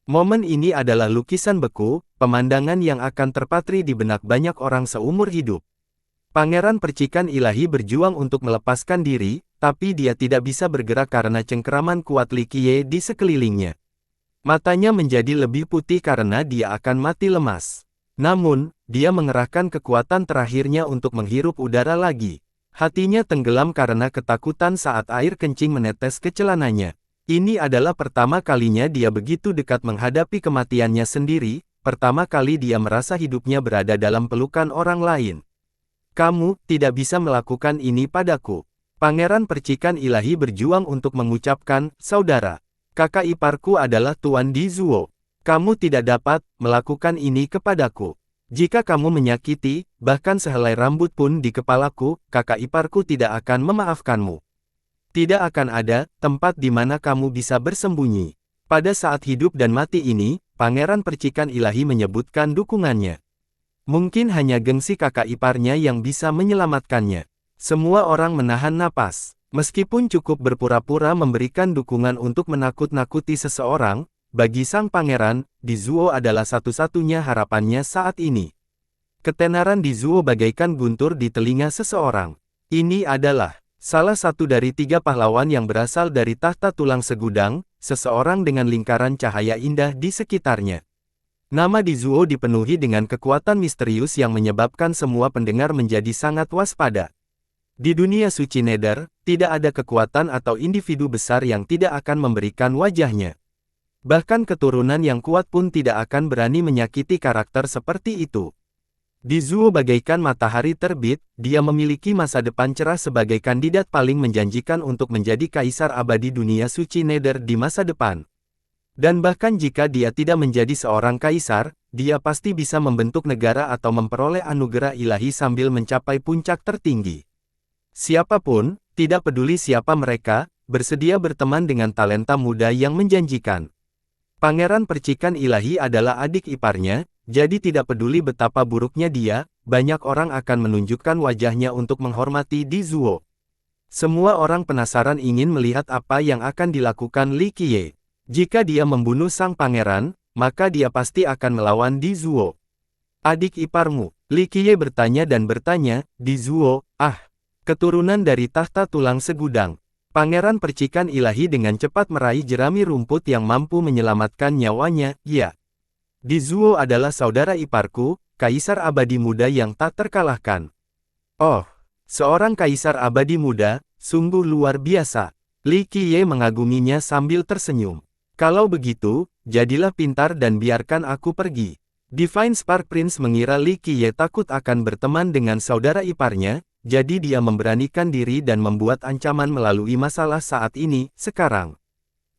Momen ini adalah lukisan beku, pemandangan yang akan terpatri di benak banyak orang seumur hidup. Pangeran Percikan Ilahi berjuang untuk melepaskan diri, tapi dia tidak bisa bergerak karena cengkeraman kuat Li Qiye di sekelilingnya. Matanya menjadi lebih putih karena dia akan mati lemas. Namun, dia mengerahkan kekuatan terakhirnya untuk menghirup udara lagi. Hatinya tenggelam karena ketakutan saat air kencing menetes ke celananya. Ini adalah pertama kalinya dia begitu dekat menghadapi kematiannya sendiri, pertama kali dia merasa hidupnya berada dalam pelukan orang lain. Kamu tidak bisa melakukan ini padaku. Pangeran Percikan Ilahi berjuang untuk mengucapkan, saudara. Kakak iparku adalah Tuan Di Zuo. Kamu tidak dapat melakukan ini kepadaku. Jika kamu menyakiti, bahkan sehelai rambut pun di kepalaku, kakak iparku tidak akan memaafkanmu. Tidak akan ada tempat di mana kamu bisa bersembunyi. Pada saat hidup dan mati ini, Pangeran Percikan Ilahi menyebutkan dukungannya. Mungkin hanya gengsi kakak iparnya yang bisa menyelamatkannya. Semua orang menahan napas. Meskipun cukup berpura-pura memberikan dukungan untuk menakut-nakuti seseorang, bagi sang pangeran, Di Zuo adalah satu-satunya harapannya saat ini. Ketenaran Di Zuo bagaikan guntur di telinga seseorang. Ini adalah salah satu dari 3 pahlawan yang berasal dari tahta tulang segudang, seseorang dengan lingkaran cahaya indah di sekitarnya. Nama Di Zuo dipenuhi dengan kekuatan misterius yang menyebabkan semua pendengar menjadi sangat waspada. Di dunia suci Nether, tidak ada kekuatan atau individu besar yang tidak akan memberikan wajahnya. Bahkan keturunan yang kuat pun tidak akan berani menyakiti karakter seperti itu. Di Zuo bagaikan matahari terbit, dia memiliki masa depan cerah sebagai kandidat paling menjanjikan untuk menjadi kaisar abadi dunia suci Nether di masa depan. Dan bahkan jika dia tidak menjadi seorang kaisar, dia pasti bisa membentuk negara atau memperoleh anugerah ilahi sambil mencapai puncak tertinggi. Siapapun, tidak peduli siapa mereka, bersedia berteman dengan talenta muda yang menjanjikan. Pangeran Percikan Ilahi adalah adik iparnya, jadi tidak peduli betapa buruknya dia, banyak orang akan menunjukkan wajahnya untuk menghormati Di Zuo. Semua orang penasaran ingin melihat apa yang akan dilakukan Li Qiye. Jika dia membunuh sang pangeran, maka dia pasti akan melawan Di Zuo. Adik iparmu, Li Qiye bertanya dan bertanya, Di Zuo, keturunan dari tahta tulang segudang. Pangeran Percikan Ilahi dengan cepat meraih jerami rumput yang mampu menyelamatkan nyawanya, ya. Di Zuo adalah saudara iparku, kaisar abadi muda yang tak terkalahkan. Oh, seorang kaisar abadi muda, sungguh luar biasa. Li Qiye mengaguminya sambil tersenyum. Kalau begitu, jadilah pintar dan biarkan aku pergi. Divine Spark Prince mengira Li Qiye takut akan berteman dengan saudara iparnya, jadi dia memberanikan diri dan membuat ancaman melalui masalah saat ini, sekarang.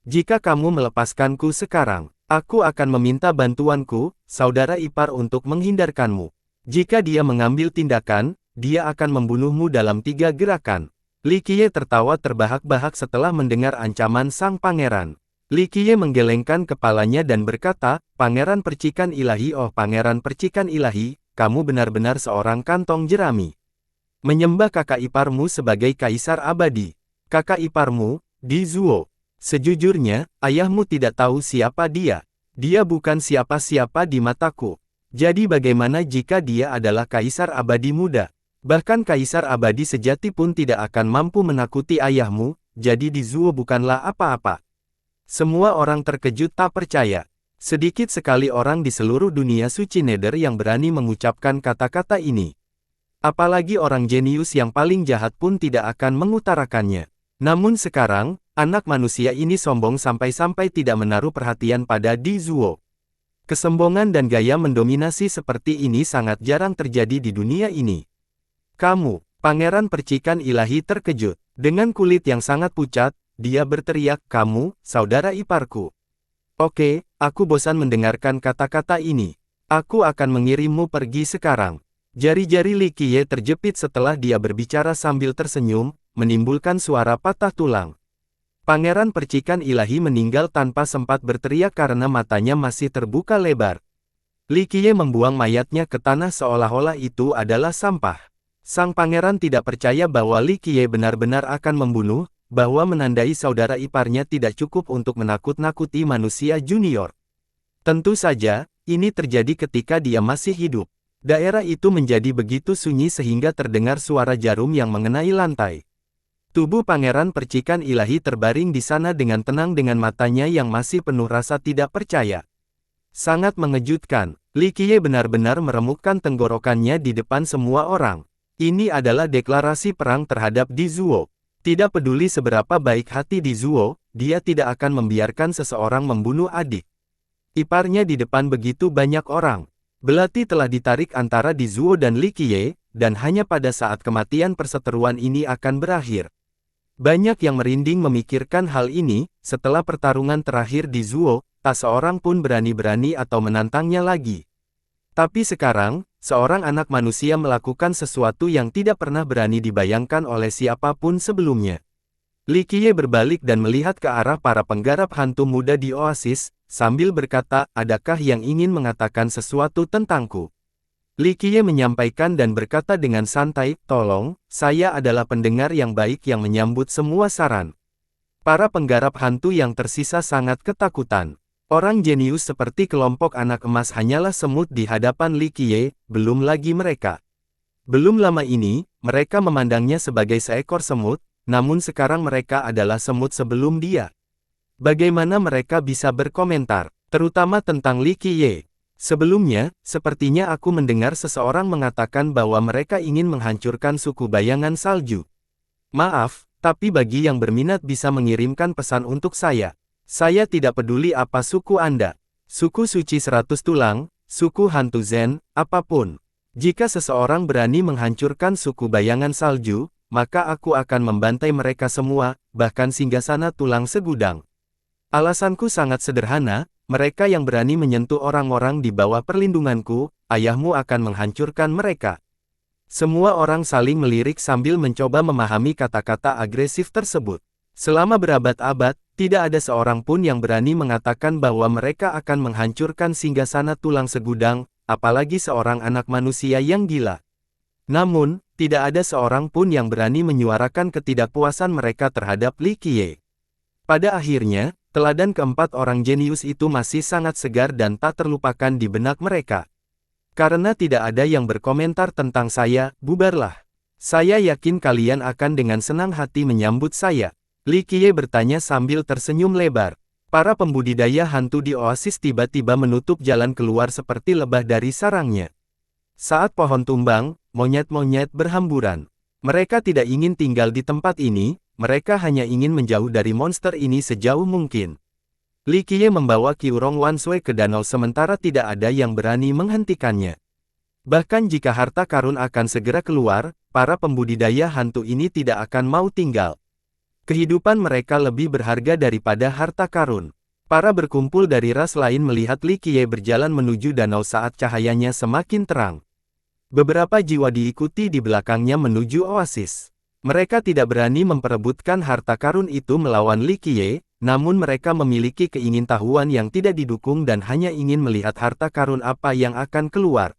Jika kamu melepaskanku sekarang, aku akan meminta bantuanku, saudara ipar untuk menghindarkanmu. Jika dia mengambil tindakan, dia akan membunuhmu dalam 3 gerakan. Li Qiye tertawa terbahak-bahak setelah mendengar ancaman sang pangeran. Li Qiye menggelengkan kepalanya dan berkata, Pangeran Percikan Ilahi, oh Pangeran Percikan Ilahi, kamu benar-benar seorang kantong jerami. Menyembah kakak iparmu sebagai kaisar abadi. Kakak iparmu, Di Zuo. Sejujurnya, ayahmu tidak tahu siapa dia. Dia bukan siapa-siapa di mataku. Jadi bagaimana jika dia adalah kaisar abadi muda? Bahkan kaisar abadi sejati pun tidak akan mampu menakuti ayahmu, jadi Di Zuo bukanlah apa-apa. Semua orang terkejut tak percaya. Sedikit sekali orang di seluruh dunia suci Nether yang berani mengucapkan kata-kata ini. Apalagi orang jenius yang paling jahat pun tidak akan mengutarakannya. Namun sekarang, anak manusia ini sombong sampai-sampai tidak menaruh perhatian pada Di Zuo. Kesombongan dan gaya mendominasi seperti ini sangat jarang terjadi di dunia ini. Kamu, Pangeran Percikan Ilahi terkejut. Dengan kulit yang sangat pucat, dia berteriak, kamu, saudara iparku. Oke, aku bosan mendengarkan kata-kata ini. Aku akan mengirimmu pergi sekarang. Jari-jari Li Qiye terjepit setelah dia berbicara sambil tersenyum, menimbulkan suara patah tulang. Pangeran Percikan Ilahi meninggal tanpa sempat berteriak karena matanya masih terbuka lebar. Li Qiye membuang mayatnya ke tanah seolah-olah itu adalah sampah. Sang pangeran tidak percaya bahwa Li Qiye benar-benar akan membunuh, bahwa menandai saudara iparnya tidak cukup untuk menakut-nakuti manusia junior. Tentu saja, ini terjadi ketika dia masih hidup. Daerah itu menjadi begitu sunyi sehingga terdengar suara jarum yang mengenai lantai. Tubuh Pangeran Percikan Ilahi terbaring di sana dengan tenang dengan matanya yang masih penuh rasa tidak percaya. Sangat mengejutkan, Li Qiye benar-benar meremukkan tenggorokannya di depan semua orang. Ini adalah deklarasi perang terhadap Di Zuo. Tidak peduli seberapa baik hati Di Zuo, dia tidak akan membiarkan seseorang membunuh adik iparnya di depan begitu banyak orang. Belati telah ditarik antara Di Zuo dan Li Qiye, dan hanya pada saat kematian perseteruan ini akan berakhir. Banyak yang merinding memikirkan hal ini, setelah pertarungan terakhir Di Zuo, tak seorang pun berani-berani atau menantangnya lagi. Tapi sekarang, seorang anak manusia melakukan sesuatu yang tidak pernah berani dibayangkan oleh siapapun sebelumnya. Li Qiye berbalik dan melihat ke arah para penggarap hantu muda di oasis, sambil berkata, adakah yang ingin mengatakan sesuatu tentangku? Li Qiye menyampaikan dan berkata dengan santai, tolong, saya adalah pendengar yang baik yang menyambut semua saran. Para penggarap hantu yang tersisa sangat ketakutan. Orang jenius seperti kelompok anak emas hanyalah semut di hadapan Li Qiye, belum lagi mereka. Belum lama ini, mereka memandangnya sebagai seekor semut, namun sekarang mereka adalah semut sebelum dia. Bagaimana mereka bisa berkomentar, terutama tentang Li Qiye? Sebelumnya, sepertinya aku mendengar seseorang mengatakan bahwa mereka ingin menghancurkan suku bayangan salju. Maaf, tapi bagi yang berminat bisa mengirimkan pesan untuk saya. Saya tidak peduli apa suku Anda. Suku suci 100 tulang, suku hantu Zen, apapun. Jika seseorang berani menghancurkan suku bayangan salju, maka aku akan membantai mereka semua, bahkan singgasana tulang segudang. Alasanku sangat sederhana. Mereka yang berani menyentuh orang-orang di bawah perlindunganku, ayahmu akan menghancurkan mereka. Semua orang saling melirik sambil mencoba memahami kata-kata agresif tersebut. Selama berabad-abad, tidak ada seorang pun yang berani mengatakan bahwa mereka akan menghancurkan singgasana tulang segudang, apalagi seorang anak manusia yang gila. Namun, tidak ada seorang pun yang berani menyuarakan ketidakpuasan mereka terhadap Li Qiye. Pada akhirnya, teladan keempat orang jenius itu masih sangat segar dan tak terlupakan di benak mereka. Karena tidak ada yang berkomentar tentang saya, bubarlah. Saya yakin kalian akan dengan senang hati menyambut saya. Li Qiye bertanya sambil tersenyum lebar. Para pembudidaya hantu di oasis tiba-tiba menutup jalan keluar seperti lebah dari sarangnya. Saat pohon tumbang, monyet-monyet berhamburan. Mereka tidak ingin tinggal di tempat ini. Mereka hanya ingin menjauh dari monster ini sejauh mungkin. Li Qiye membawa Qiurong Wanshui ke danau sementara tidak ada yang berani menghentikannya. Bahkan jika harta karun akan segera keluar, para pembudidaya hantu ini tidak akan mau tinggal. Kehidupan mereka lebih berharga daripada harta karun. Para berkumpul dari ras lain melihat Li Qiye berjalan menuju danau saat cahayanya semakin terang. Beberapa jiwa diikuti di belakangnya menuju oasis. Mereka tidak berani memperebutkan harta karun itu melawan Li Qiye, namun mereka memiliki keingintahuan yang tidak didukung dan hanya ingin melihat harta karun apa yang akan keluar.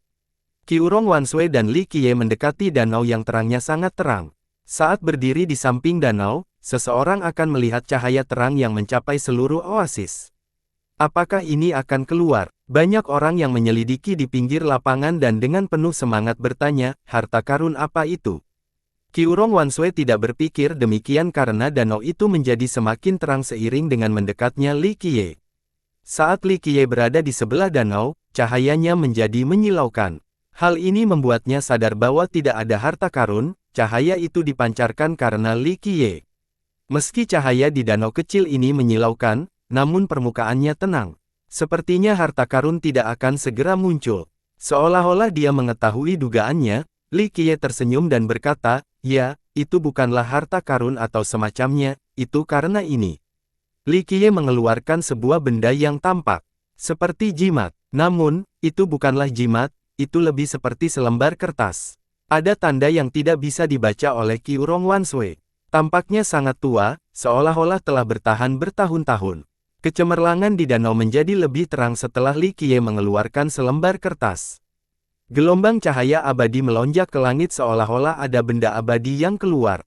Qiurong Wanshui dan Li Qiye mendekati danau yang terangnya sangat terang. Saat berdiri di samping danau, seseorang akan melihat cahaya terang yang mencapai seluruh oasis. Apakah ini akan keluar? Banyak orang yang menyelidiki di pinggir lapangan dan dengan penuh semangat bertanya, harta karun apa itu? Qiurong Wanshui tidak berpikir demikian karena danau itu menjadi semakin terang seiring dengan mendekatnya Li Qiye. Saat Li Qiye berada di sebelah danau, cahayanya menjadi menyilaukan. Hal ini membuatnya sadar bahwa tidak ada harta karun, cahaya itu dipancarkan karena Li Qiye. Meski cahaya di danau kecil ini menyilaukan, namun permukaannya tenang. Sepertinya harta karun tidak akan segera muncul. Seolah-olah dia mengetahui dugaannya, Li Qiye tersenyum dan berkata, ya, itu bukanlah harta karun atau semacamnya, itu karena ini. Li Qiye mengeluarkan sebuah benda yang tampak seperti jimat. Namun, itu bukanlah jimat, itu lebih seperti selembar kertas. Ada tanda yang tidak bisa dibaca oleh Qiurong Wanshui. Tampaknya sangat tua, seolah-olah telah bertahan bertahun-tahun. Kecemerlangan di danau menjadi lebih terang setelah Li Qiye mengeluarkan selembar kertas. Gelombang cahaya abadi melonjak ke langit seolah-olah ada benda abadi yang keluar.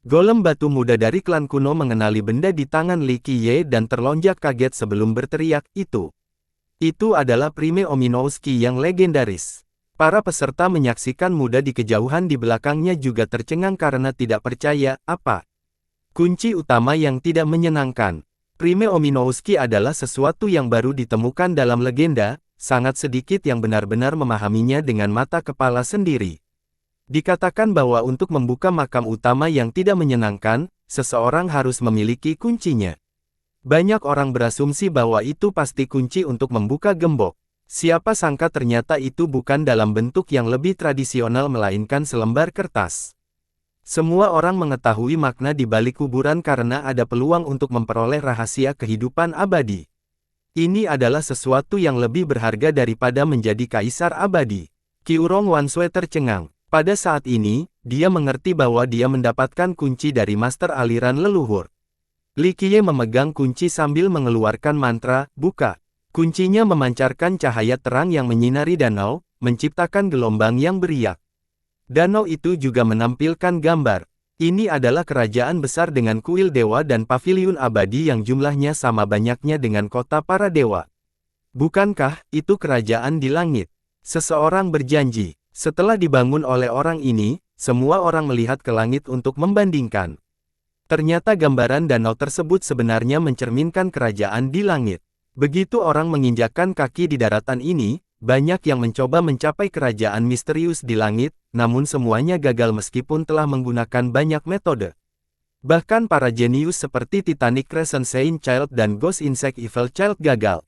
Golem batu muda dari klan kuno mengenali benda di tangan Li Qiye dan terlonjak kaget sebelum berteriak, itu. Itu adalah Prime Ominowski yang legendaris. Para peserta menyaksikan muda di kejauhan di belakangnya juga tercengang karena tidak percaya, apa? Kunci utama yang tidak menyenangkan. Prime Ominowski adalah sesuatu yang baru ditemukan dalam legenda, sangat sedikit yang benar-benar memahaminya dengan mata kepala sendiri. Dikatakan bahwa untuk membuka makam utama yang tidak menyenangkan, seseorang harus memiliki kuncinya. Banyak orang berasumsi bahwa itu pasti kunci untuk membuka gembok. Siapa sangka ternyata itu bukan dalam bentuk yang lebih tradisional melainkan selembar kertas. Semua orang mengetahui makna di balik kuburan karena ada peluang untuk memperoleh rahasia kehidupan abadi. Ini adalah sesuatu yang lebih berharga daripada menjadi kaisar abadi. Qiurong Wanshui tercengang. Pada saat ini, dia mengerti bahwa dia mendapatkan kunci dari master aliran leluhur. Li Qiye memegang kunci sambil mengeluarkan mantra, buka. Kuncinya memancarkan cahaya terang yang menyinari danau, menciptakan gelombang yang beriak. Danau itu juga menampilkan gambar. Ini adalah kerajaan besar dengan kuil dewa dan paviliun abadi yang jumlahnya sama banyaknya dengan kota para dewa. Bukankah itu kerajaan di langit? Seseorang berjanji, setelah dibangun oleh orang ini, semua orang melihat ke langit untuk membandingkan. Ternyata gambaran danau tersebut sebenarnya mencerminkan kerajaan di langit. Begitu orang menginjakkan kaki di daratan ini, banyak yang mencoba mencapai kerajaan misterius di langit, namun semuanya gagal meskipun telah menggunakan banyak metode. Bahkan para jenius seperti Titanic Crescent Saint Child dan Ghost Insect Evil Child gagal.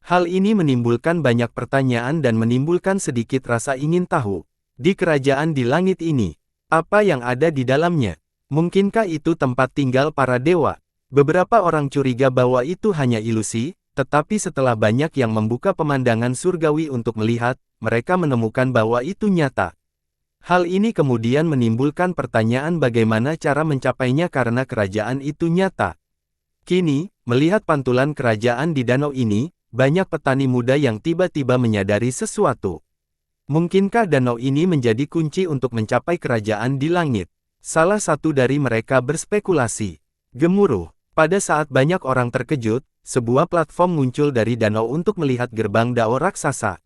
Hal ini menimbulkan banyak pertanyaan dan menimbulkan sedikit rasa ingin tahu. Di kerajaan di langit ini, apa yang ada di dalamnya? Mungkinkah itu tempat tinggal para dewa? Beberapa orang curiga bahwa itu hanya ilusi, tetapi setelah banyak yang membuka pemandangan surgawi untuk melihat, mereka menemukan bahwa itu nyata. Hal ini kemudian menimbulkan pertanyaan bagaimana cara mencapainya karena kerajaan itu nyata. Kini, melihat pantulan kerajaan di danau ini, banyak petani muda yang tiba-tiba menyadari sesuatu. Mungkinkah danau ini menjadi kunci untuk mencapai kerajaan di langit? Salah satu dari mereka berspekulasi. Gemuruh. Pada saat banyak orang terkejut, sebuah platform muncul dari danau untuk melihat gerbang Dao raksasa.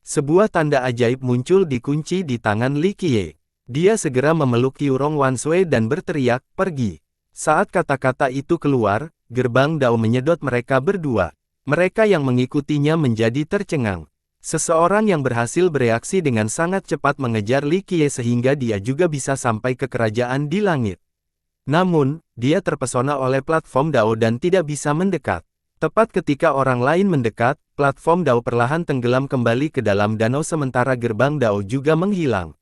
Sebuah tanda ajaib muncul di kunci di tangan Li Qiye. Dia segera memeluk Qiurong Wanshui dan berteriak, pergi. Saat kata-kata itu keluar, gerbang Dao menyedot mereka berdua. Mereka yang mengikutinya menjadi tercengang. Seseorang yang berhasil bereaksi dengan sangat cepat mengejar Li Qiye sehingga dia juga bisa sampai ke kerajaan di langit. Namun, dia terpesona oleh platform Dao dan tidak bisa mendekat. Tepat ketika orang lain mendekat, platform Dao perlahan tenggelam kembali ke dalam danau sementara gerbang Dao juga menghilang.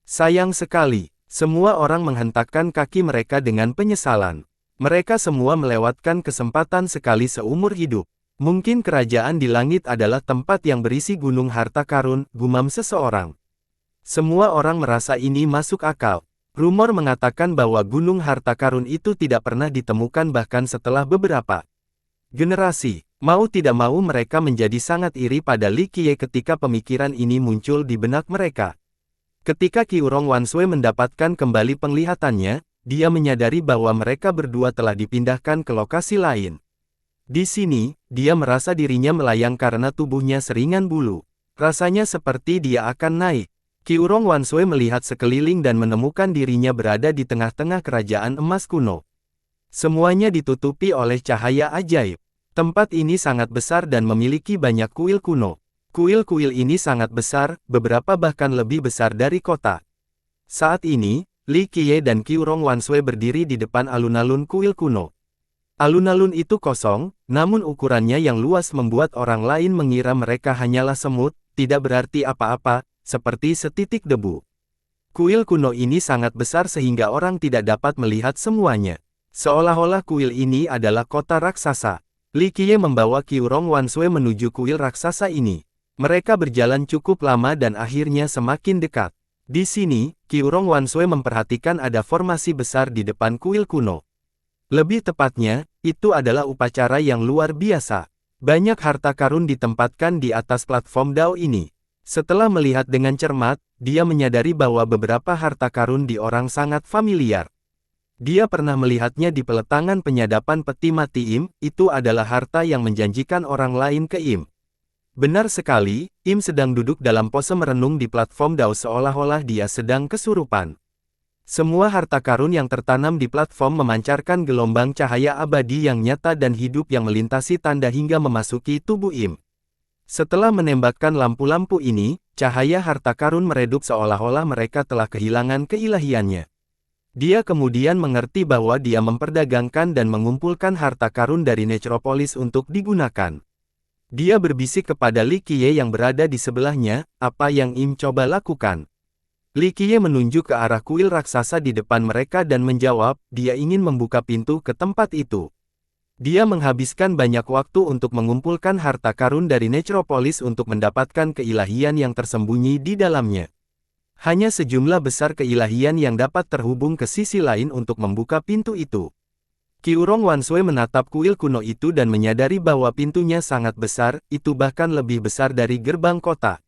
Sayang sekali, semua orang menghentakkan kaki mereka dengan penyesalan. Mereka semua melewatkan kesempatan sekali seumur hidup. Mungkin kerajaan di langit adalah tempat yang berisi gunung harta karun, gumam seseorang. Semua orang merasa ini masuk akal. Rumor mengatakan bahwa gunung harta karun itu tidak pernah ditemukan bahkan setelah beberapa generasi. Mau tidak mau mereka menjadi sangat iri pada Li Qiye ketika pemikiran ini muncul di benak mereka. Ketika Qiurong Wanshui mendapatkan kembali penglihatannya, dia menyadari bahwa mereka berdua telah dipindahkan ke lokasi lain. Di sini, dia merasa dirinya melayang karena tubuhnya seringan bulu. Rasanya seperti dia akan naik. Qiurong Wanshui melihat sekeliling dan menemukan dirinya berada di tengah-tengah kerajaan emas kuno. Semuanya ditutupi oleh cahaya ajaib. Tempat ini sangat besar dan memiliki banyak kuil kuno. Kuil-kuil ini sangat besar, beberapa bahkan lebih besar dari kota. Saat ini, Li Qiye dan Qiurong Wanshui berdiri di depan alun-alun kuil kuno. Alun-alun itu kosong, namun ukurannya yang luas membuat orang lain mengira mereka hanyalah semut, tidak berarti apa-apa, seperti setitik debu. Kuil kuno ini sangat besar sehingga orang tidak dapat melihat semuanya. Seolah-olah kuil ini adalah kota raksasa. Li Qiye membawa Qiurong Wanshui menuju kuil raksasa ini. Mereka berjalan cukup lama dan akhirnya semakin dekat. Di sini, Qiurong Wanshui memperhatikan ada formasi besar di depan kuil kuno. Lebih tepatnya, itu adalah upacara yang luar biasa. Banyak harta karun ditempatkan di atas platform Dao ini. Setelah melihat dengan cermat, dia menyadari bahwa beberapa harta karun di orang sangat familiar. Dia pernah melihatnya di peletangan penyadapan peti mati Im, itu adalah harta yang menjanjikan orang lain ke Im. Benar sekali, Im sedang duduk dalam pose merenung di platform Dao seolah-olah dia sedang kesurupan. Semua harta karun yang tertanam di platform memancarkan gelombang cahaya abadi yang nyata dan hidup yang melintasi tanda hingga memasuki tubuh Im. Setelah menembakkan lampu-lampu ini, cahaya harta karun meredup seolah-olah mereka telah kehilangan keilahiannya. Dia kemudian mengerti bahwa dia memperdagangkan dan mengumpulkan harta karun dari Necropolis untuk digunakan. Dia berbisik kepada Li Qiye yang berada di sebelahnya, apa yang Im coba lakukan. Li Qiye menunjuk ke arah kuil raksasa di depan mereka dan menjawab, dia ingin membuka pintu ke tempat itu. Dia menghabiskan banyak waktu untuk mengumpulkan harta karun dari Necropolis untuk mendapatkan keilahian yang tersembunyi di dalamnya. Hanya sejumlah besar keilahian yang dapat terhubung ke sisi lain untuk membuka pintu itu. Qi Urong Wanshui menatap kuil kuno itu dan menyadari bahwa pintunya sangat besar, itu bahkan lebih besar dari gerbang kota.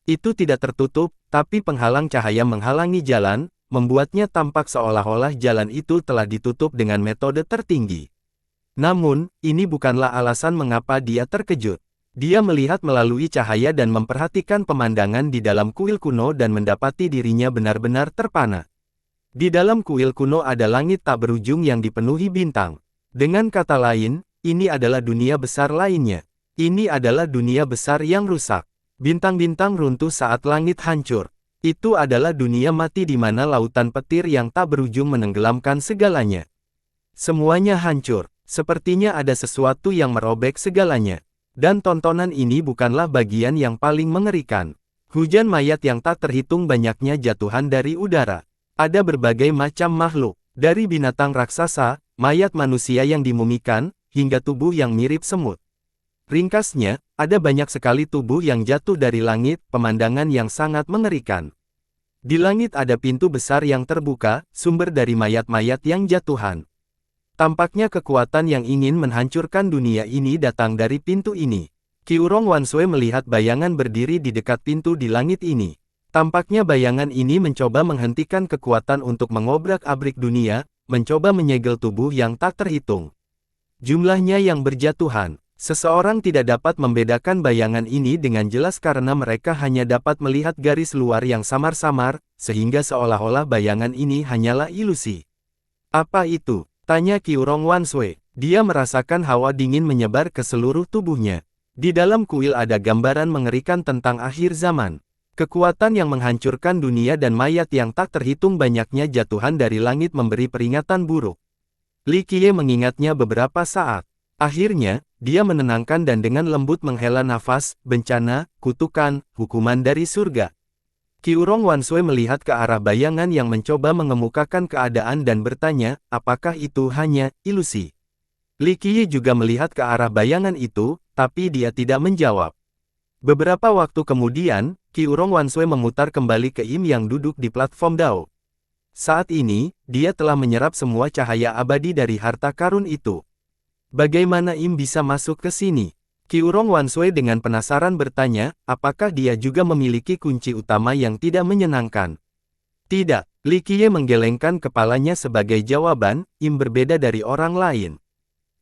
Itu tidak tertutup, tapi penghalang cahaya menghalangi jalan, membuatnya tampak seolah-olah jalan itu telah ditutup dengan metode tertinggi. Namun, ini bukanlah alasan mengapa dia terkejut. Dia melihat melalui cahaya dan memperhatikan pemandangan di dalam kuil kuno dan mendapati dirinya benar-benar terpana. Di dalam kuil kuno ada langit tak berujung yang dipenuhi bintang. Dengan kata lain, ini adalah dunia besar lainnya. Ini adalah dunia besar yang rusak. Bintang-bintang runtuh saat langit hancur. Itu adalah dunia mati di mana lautan petir yang tak berujung menenggelamkan segalanya. Semuanya hancur. Sepertinya ada sesuatu yang merobek segalanya. Dan tontonan ini bukanlah bagian yang paling mengerikan. Hujan mayat yang tak terhitung banyaknya jatuhan dari udara. Ada berbagai macam makhluk. Dari binatang raksasa, mayat manusia yang dimumikan, hingga tubuh yang mirip semut. Ringkasnya, ada banyak sekali tubuh yang jatuh dari langit, pemandangan yang sangat mengerikan. Di langit ada pintu besar yang terbuka, sumber dari mayat-mayat yang jatuhan. Tampaknya kekuatan yang ingin menghancurkan dunia ini datang dari pintu ini. Qi Urong Wanshui melihat bayangan berdiri di dekat pintu di langit ini. Tampaknya bayangan ini mencoba menghentikan kekuatan untuk mengobrak-abrik dunia, mencoba menyegel tubuh yang tak terhitung. Jumlahnya yang berjatuhan. Seseorang tidak dapat membedakan bayangan ini dengan jelas karena mereka hanya dapat melihat garis luar yang samar-samar, sehingga seolah-olah bayangan ini hanyalah ilusi. Apa itu? Tanya Qi Urong Wanshui. Dia merasakan hawa dingin menyebar ke seluruh tubuhnya. Di dalam kuil ada gambaran mengerikan tentang akhir zaman. Kekuatan yang menghancurkan dunia dan mayat yang tak terhitung banyaknya jatuhan dari langit memberi peringatan buruk. Li Qiye mengingatnya beberapa saat. Akhirnya, dia menenangkan dan dengan lembut menghela nafas, bencana, kutukan, hukuman dari surga. Qi Urong Wanshui melihat ke arah bayangan yang mencoba mengemukakan keadaan dan bertanya, apakah itu hanya ilusi? Li Qiye juga melihat ke arah bayangan itu, tapi dia tidak menjawab. Beberapa waktu kemudian, Qi Urong Wanshui memutar kembali ke Im yang duduk di platform Dao. Saat ini, dia telah menyerap semua cahaya abadi dari harta karun itu. Bagaimana Im bisa masuk ke sini? Qi Urong Wanshui dengan penasaran bertanya, apakah dia juga memiliki kunci utama yang tidak menyenangkan? Tidak, Li Qiye menggelengkan kepalanya sebagai jawaban, Im berbeda dari orang lain.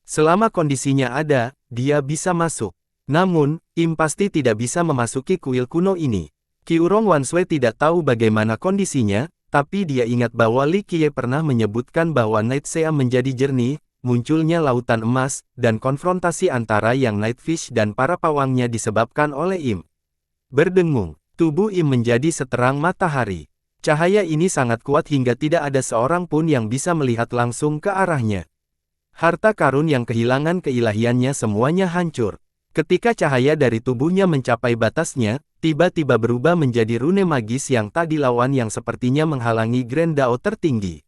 Selama kondisinya ada, dia bisa masuk. Namun, Im pasti tidak bisa memasuki kuil kuno ini. Qi Urong Wanshui tidak tahu bagaimana kondisinya, tapi dia ingat bahwa Li Qiye pernah menyebutkan bahwa Night Sea menjadi jernih, munculnya lautan emas, dan konfrontasi antara yang Nightfish dan para pawangnya disebabkan oleh Im. Berdengung, tubuh Im menjadi seterang matahari. Cahaya ini sangat kuat hingga tidak ada seorang pun yang bisa melihat langsung ke arahnya. Harta karun yang kehilangan keilahiannya semuanya hancur. Ketika cahaya dari tubuhnya mencapai batasnya, tiba-tiba berubah menjadi rune magis yang tak dilawan yang sepertinya menghalangi Grand Dao tertinggi.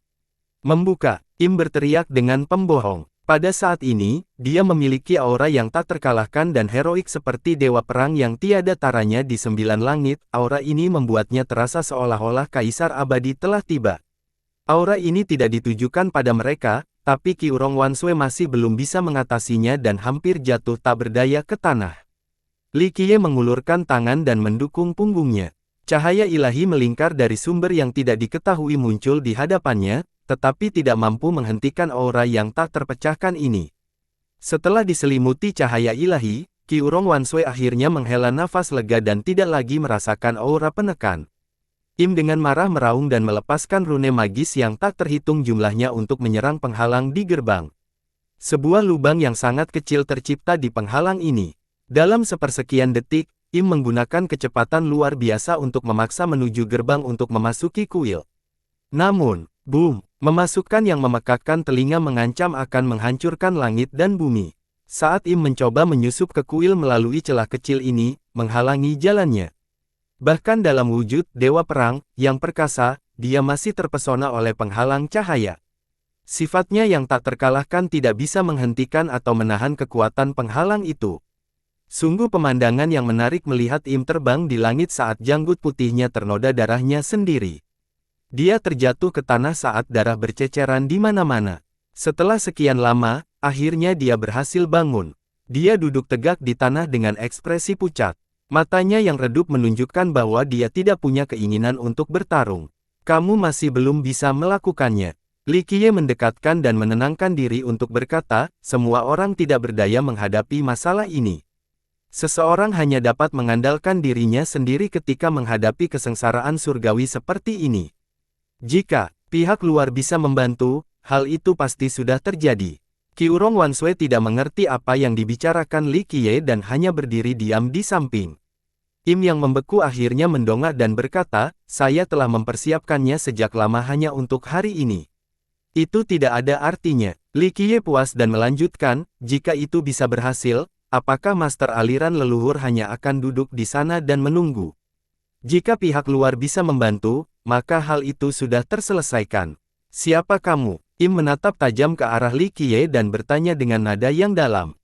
Membuka, Im berteriak dengan pembohong. Pada saat ini, dia memiliki aura yang tak terkalahkan dan heroik seperti dewa perang yang tiada taranya di 9 langit. Aura ini membuatnya terasa seolah-olah kaisar abadi telah tiba. Aura ini tidak ditujukan pada mereka, tapi Qi Urong Wanshui masih belum bisa mengatasinya dan hampir jatuh tak berdaya ke tanah. Li Qiye mengulurkan tangan dan mendukung punggungnya. Cahaya ilahi melingkar dari sumber yang tidak diketahui muncul di hadapannya, tetapi tidak mampu menghentikan aura yang tak terpecahkan ini. Setelah diselimuti cahaya ilahi, Qi Urong Wanshui akhirnya menghela nafas lega dan tidak lagi merasakan aura penekan. Im dengan marah meraung dan melepaskan rune magis yang tak terhitung jumlahnya untuk menyerang penghalang di gerbang. Sebuah lubang yang sangat kecil tercipta di penghalang ini. Dalam sepersekian detik, Im menggunakan kecepatan luar biasa untuk memaksa menuju gerbang untuk memasuki kuil. Namun, boom, memasukan yang memekakkan telinga mengancam akan menghancurkan langit dan bumi. Saat Im mencoba menyusup ke kuil melalui celah kecil ini, menghalangi jalannya. Bahkan dalam wujud Dewa Perang, yang perkasa, dia masih terpesona oleh penghalang cahaya. Sifatnya yang tak terkalahkan tidak bisa menghentikan atau menahan kekuatan penghalang itu. Sungguh pemandangan yang menarik melihat Im terbang di langit saat janggut putihnya ternoda darahnya sendiri. Dia terjatuh ke tanah saat darah berceceran di mana-mana. Setelah sekian lama, akhirnya dia berhasil bangun. Dia duduk tegak di tanah dengan ekspresi pucat. Matanya yang redup menunjukkan bahwa dia tidak punya keinginan untuk bertarung. Kamu masih belum bisa melakukannya. Li Qiye mendekatkan dan menenangkan diri untuk berkata, semua orang tidak berdaya menghadapi masalah ini. Seseorang hanya dapat mengandalkan dirinya sendiri ketika menghadapi kesengsaraan surgawi seperti ini. Jika pihak luar bisa membantu, hal itu pasti sudah terjadi. Qiurong Wanshui tidak mengerti apa yang dibicarakan Li Qiye dan hanya berdiri diam di samping. Im yang membeku akhirnya mendongak dan berkata, saya telah mempersiapkannya sejak lama hanya untuk hari ini. Itu tidak ada artinya. Li Qiye puas dan melanjutkan, jika itu bisa berhasil, apakah Master Aliran Leluhur hanya akan duduk di sana dan menunggu? Jika pihak luar bisa membantu, maka hal itu sudah terselesaikan. Siapa kamu? Im menatap tajam ke arah Li Qiye dan bertanya dengan nada yang dalam.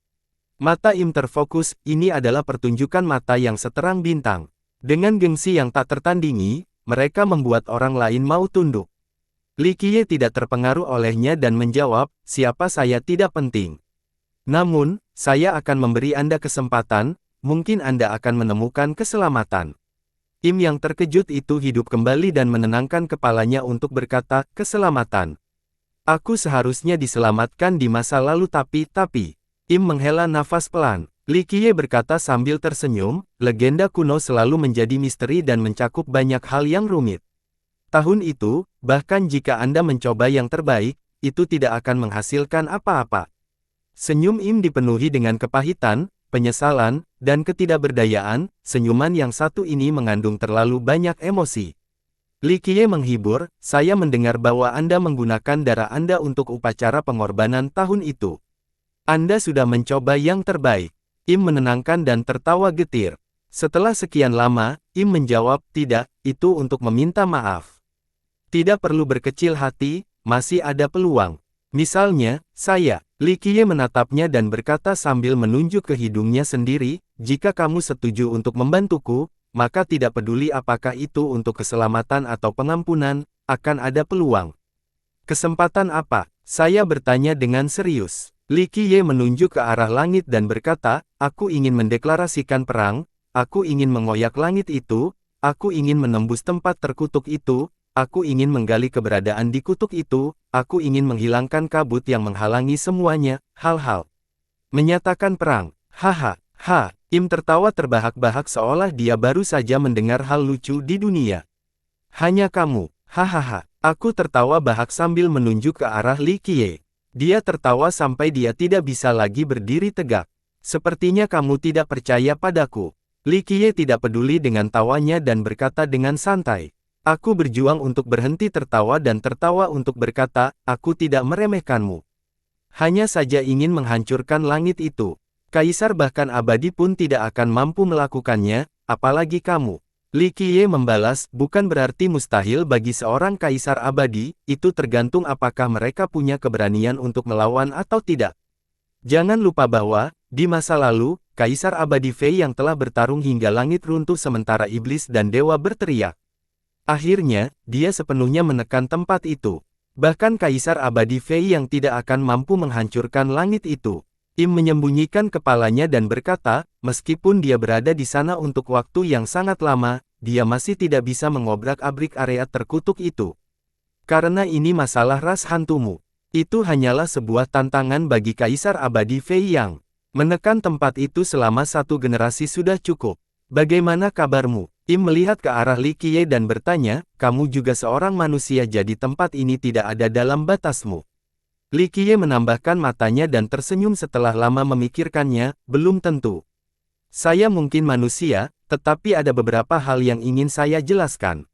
Mata Im terfokus, ini adalah pertunjukan mata yang seterang bintang. Dengan gengsi yang tak tertandingi, mereka membuat orang lain mau tunduk. Li Qiye tidak terpengaruh olehnya dan menjawab, siapa saya tidak penting. Namun, saya akan memberi Anda kesempatan, mungkin Anda akan menemukan keselamatan. Im yang terkejut itu hidup kembali dan menenangkan kepalanya untuk berkata, keselamatan. Aku seharusnya diselamatkan di masa lalu tapi. Im menghela nafas pelan. Li Qiye berkata sambil tersenyum, legenda kuno selalu menjadi misteri dan mencakup banyak hal yang rumit. Tahun itu, bahkan jika Anda mencoba yang terbaik, itu tidak akan menghasilkan apa-apa. Senyum Im dipenuhi dengan kepahitan, penyesalan, dan ketidakberdayaan. Senyuman yang satu ini mengandung terlalu banyak emosi. Li Qiye menghibur, saya mendengar bahwa Anda menggunakan darah Anda untuk upacara pengorbanan tahun itu. Anda sudah mencoba yang terbaik. Im menenangkan dan tertawa getir. Setelah sekian lama, Im menjawab, tidak, itu untuk meminta maaf. Tidak perlu berkecil hati, masih ada peluang. Misalnya, saya. Li Qiye menatapnya dan berkata sambil menunjuk ke hidungnya sendiri, jika kamu setuju untuk membantuku, maka tidak peduli apakah itu untuk keselamatan atau pengampunan, akan ada peluang. Kesempatan apa? Saya bertanya dengan serius. Li Qiye menunjuk ke arah langit dan berkata, aku ingin mendeklarasikan perang, aku ingin mengoyak langit itu, aku ingin menembus tempat terkutuk itu, aku ingin menggali keberadaan di kutuk itu, aku ingin menghilangkan kabut yang menghalangi semuanya, hal-hal. Menyatakan perang, haha, ha. Im tertawa terbahak-bahak seolah dia baru saja mendengar hal lucu di dunia. Hanya kamu, hahaha. Aku tertawa bahak sambil menunjuk ke arah Li Qiye. Dia tertawa sampai dia tidak bisa lagi berdiri tegak. Sepertinya kamu tidak percaya padaku. Li Qiye tidak peduli dengan tawanya dan berkata dengan santai. Aku berjuang untuk berhenti tertawa dan tertawa untuk berkata, aku tidak meremehkanmu. Hanya saja ingin menghancurkan langit itu. Kaisar bahkan abadi pun tidak akan mampu melakukannya, apalagi kamu. Li Qiye membalas, bukan berarti mustahil bagi seorang kaisar abadi, itu tergantung apakah mereka punya keberanian untuk melawan atau tidak. Jangan lupa bahwa, di masa lalu, kaisar abadi Fei yang telah bertarung hingga langit runtuh sementara iblis dan dewa berteriak. Akhirnya, dia sepenuhnya menekan tempat itu. Bahkan kaisar abadi Fei yang tidak akan mampu menghancurkan langit itu. Im menyembunyikan kepalanya dan berkata, meskipun dia berada di sana untuk waktu yang sangat lama, dia masih tidak bisa mengobrak-abrik area terkutuk itu. Karena ini masalah ras hantumu. Itu hanyalah sebuah tantangan bagi Kaisar Abadi Fei Yang. Menekan tempat itu selama satu generasi sudah cukup. Bagaimana kabarmu? Im melihat ke arah Li Qiye dan bertanya, kamu juga seorang manusia jadi tempat ini tidak ada dalam batasmu. Li Qiye menambahkan matanya dan tersenyum setelah lama memikirkannya, belum tentu. Saya mungkin manusia, tetapi ada beberapa hal yang ingin saya jelaskan.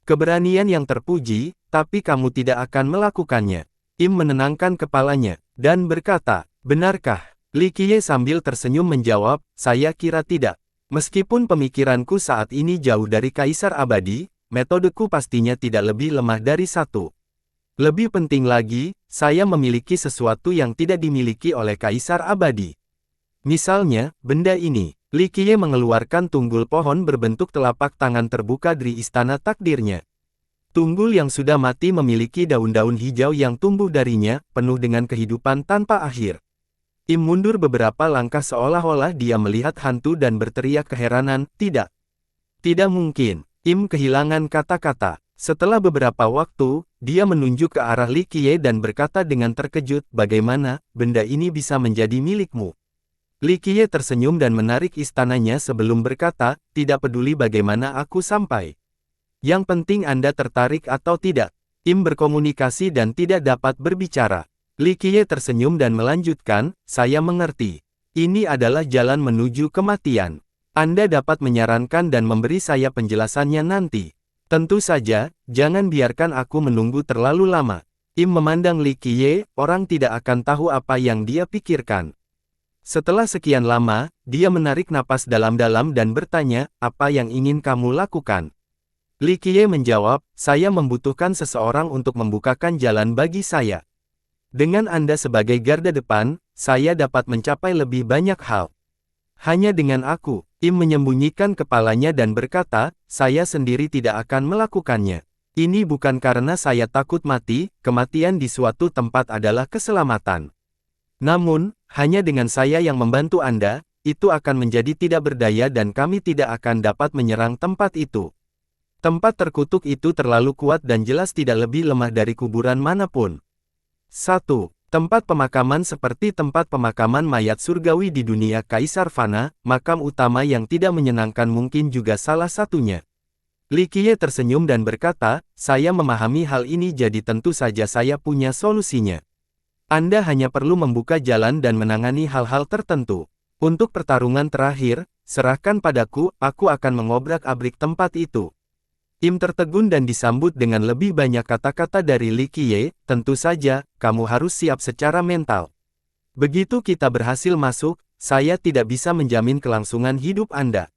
Keberanian yang terpuji, tapi kamu tidak akan melakukannya. Im menenangkan kepalanya, dan berkata, benarkah? Li Qiye sambil tersenyum menjawab, saya kira tidak. Meskipun pemikiranku saat ini jauh dari Kaisar Abadi, metodeku pastinya tidak lebih lemah dari satu. Lebih penting lagi, saya memiliki sesuatu yang tidak dimiliki oleh Kaisar Abadi. Misalnya, benda ini. Li Qiye mengeluarkan tunggul pohon berbentuk telapak tangan terbuka dari istana takdirnya. Tunggul yang sudah mati memiliki daun-daun hijau yang tumbuh darinya, penuh dengan kehidupan tanpa akhir. Im mundur beberapa langkah seolah-olah dia melihat hantu dan berteriak keheranan, tidak. Tidak mungkin. Im kehilangan kata-kata. Setelah beberapa waktu, dia menunjuk ke arah Li Qiye dan berkata dengan terkejut, bagaimana, benda ini bisa menjadi milikmu? Li Qiye tersenyum dan menarik istananya sebelum berkata, tidak peduli bagaimana aku sampai. Yang penting Anda tertarik atau tidak. Im berkomunikasi dan tidak dapat berbicara. Li Qiye tersenyum dan melanjutkan, saya mengerti. Ini adalah jalan menuju kematian. Anda dapat menyarankan dan memberi saya penjelasannya nanti. Tentu saja, jangan biarkan aku menunggu terlalu lama. Im memandang Li Qiye, orang tidak akan tahu apa yang dia pikirkan. Setelah sekian lama, dia menarik napas dalam-dalam dan bertanya, apa yang ingin kamu lakukan? Li Qiye menjawab, saya membutuhkan seseorang untuk membukakan jalan bagi saya. Dengan Anda sebagai garda depan, saya dapat mencapai lebih banyak hal. Hanya dengan aku, Im menyembunyikan kepalanya dan berkata, saya sendiri tidak akan melakukannya. Ini bukan karena saya takut mati, kematian di suatu tempat adalah keselamatan. Namun, hanya dengan saya yang membantu Anda, itu akan menjadi tidak berdaya dan kami tidak akan dapat menyerang tempat itu. Tempat terkutuk itu terlalu kuat dan jelas tidak lebih lemah dari kuburan manapun. 1. Tempat pemakaman seperti tempat pemakaman mayat surgawi di dunia Kaisar Fana, makam utama yang tidak menyenangkan mungkin juga salah satunya. Li Qiye tersenyum dan berkata, saya memahami hal ini jadi tentu saja saya punya solusinya. Anda hanya perlu membuka jalan dan menangani hal-hal tertentu. Untuk pertarungan terakhir, serahkan padaku, aku akan mengobrak-abrik tempat itu. Im tertegun dan disambut dengan lebih banyak kata-kata dari Li Qiye, tentu saja, kamu harus siap secara mental. Begitu kita berhasil masuk, saya tidak bisa menjamin kelangsungan hidup Anda.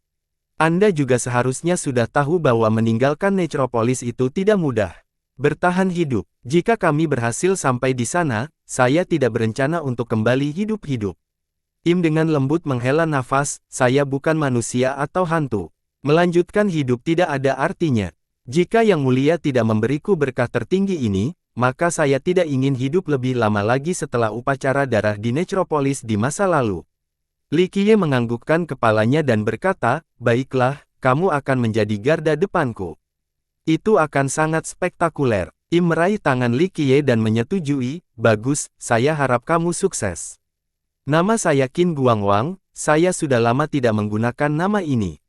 Anda juga seharusnya sudah tahu bahwa meninggalkan Necropolis itu tidak mudah. Bertahan hidup. Jika kami berhasil sampai di sana, saya tidak berencana untuk kembali hidup-hidup. Im dengan lembut menghela nafas, saya bukan manusia atau hantu. Melanjutkan hidup tidak ada artinya. Jika Yang Mulia tidak memberiku berkah tertinggi ini, maka saya tidak ingin hidup lebih lama lagi setelah upacara darah di Necropolis di masa lalu. Li Qiye menganggukkan kepalanya dan berkata, baiklah, kamu akan menjadi garda depanku. Itu akan sangat spektakuler. Im meraih tangan Li Qiye dan menyetujui, bagus, saya harap kamu sukses. Nama saya Qin Guangwang, saya sudah lama tidak menggunakan nama ini.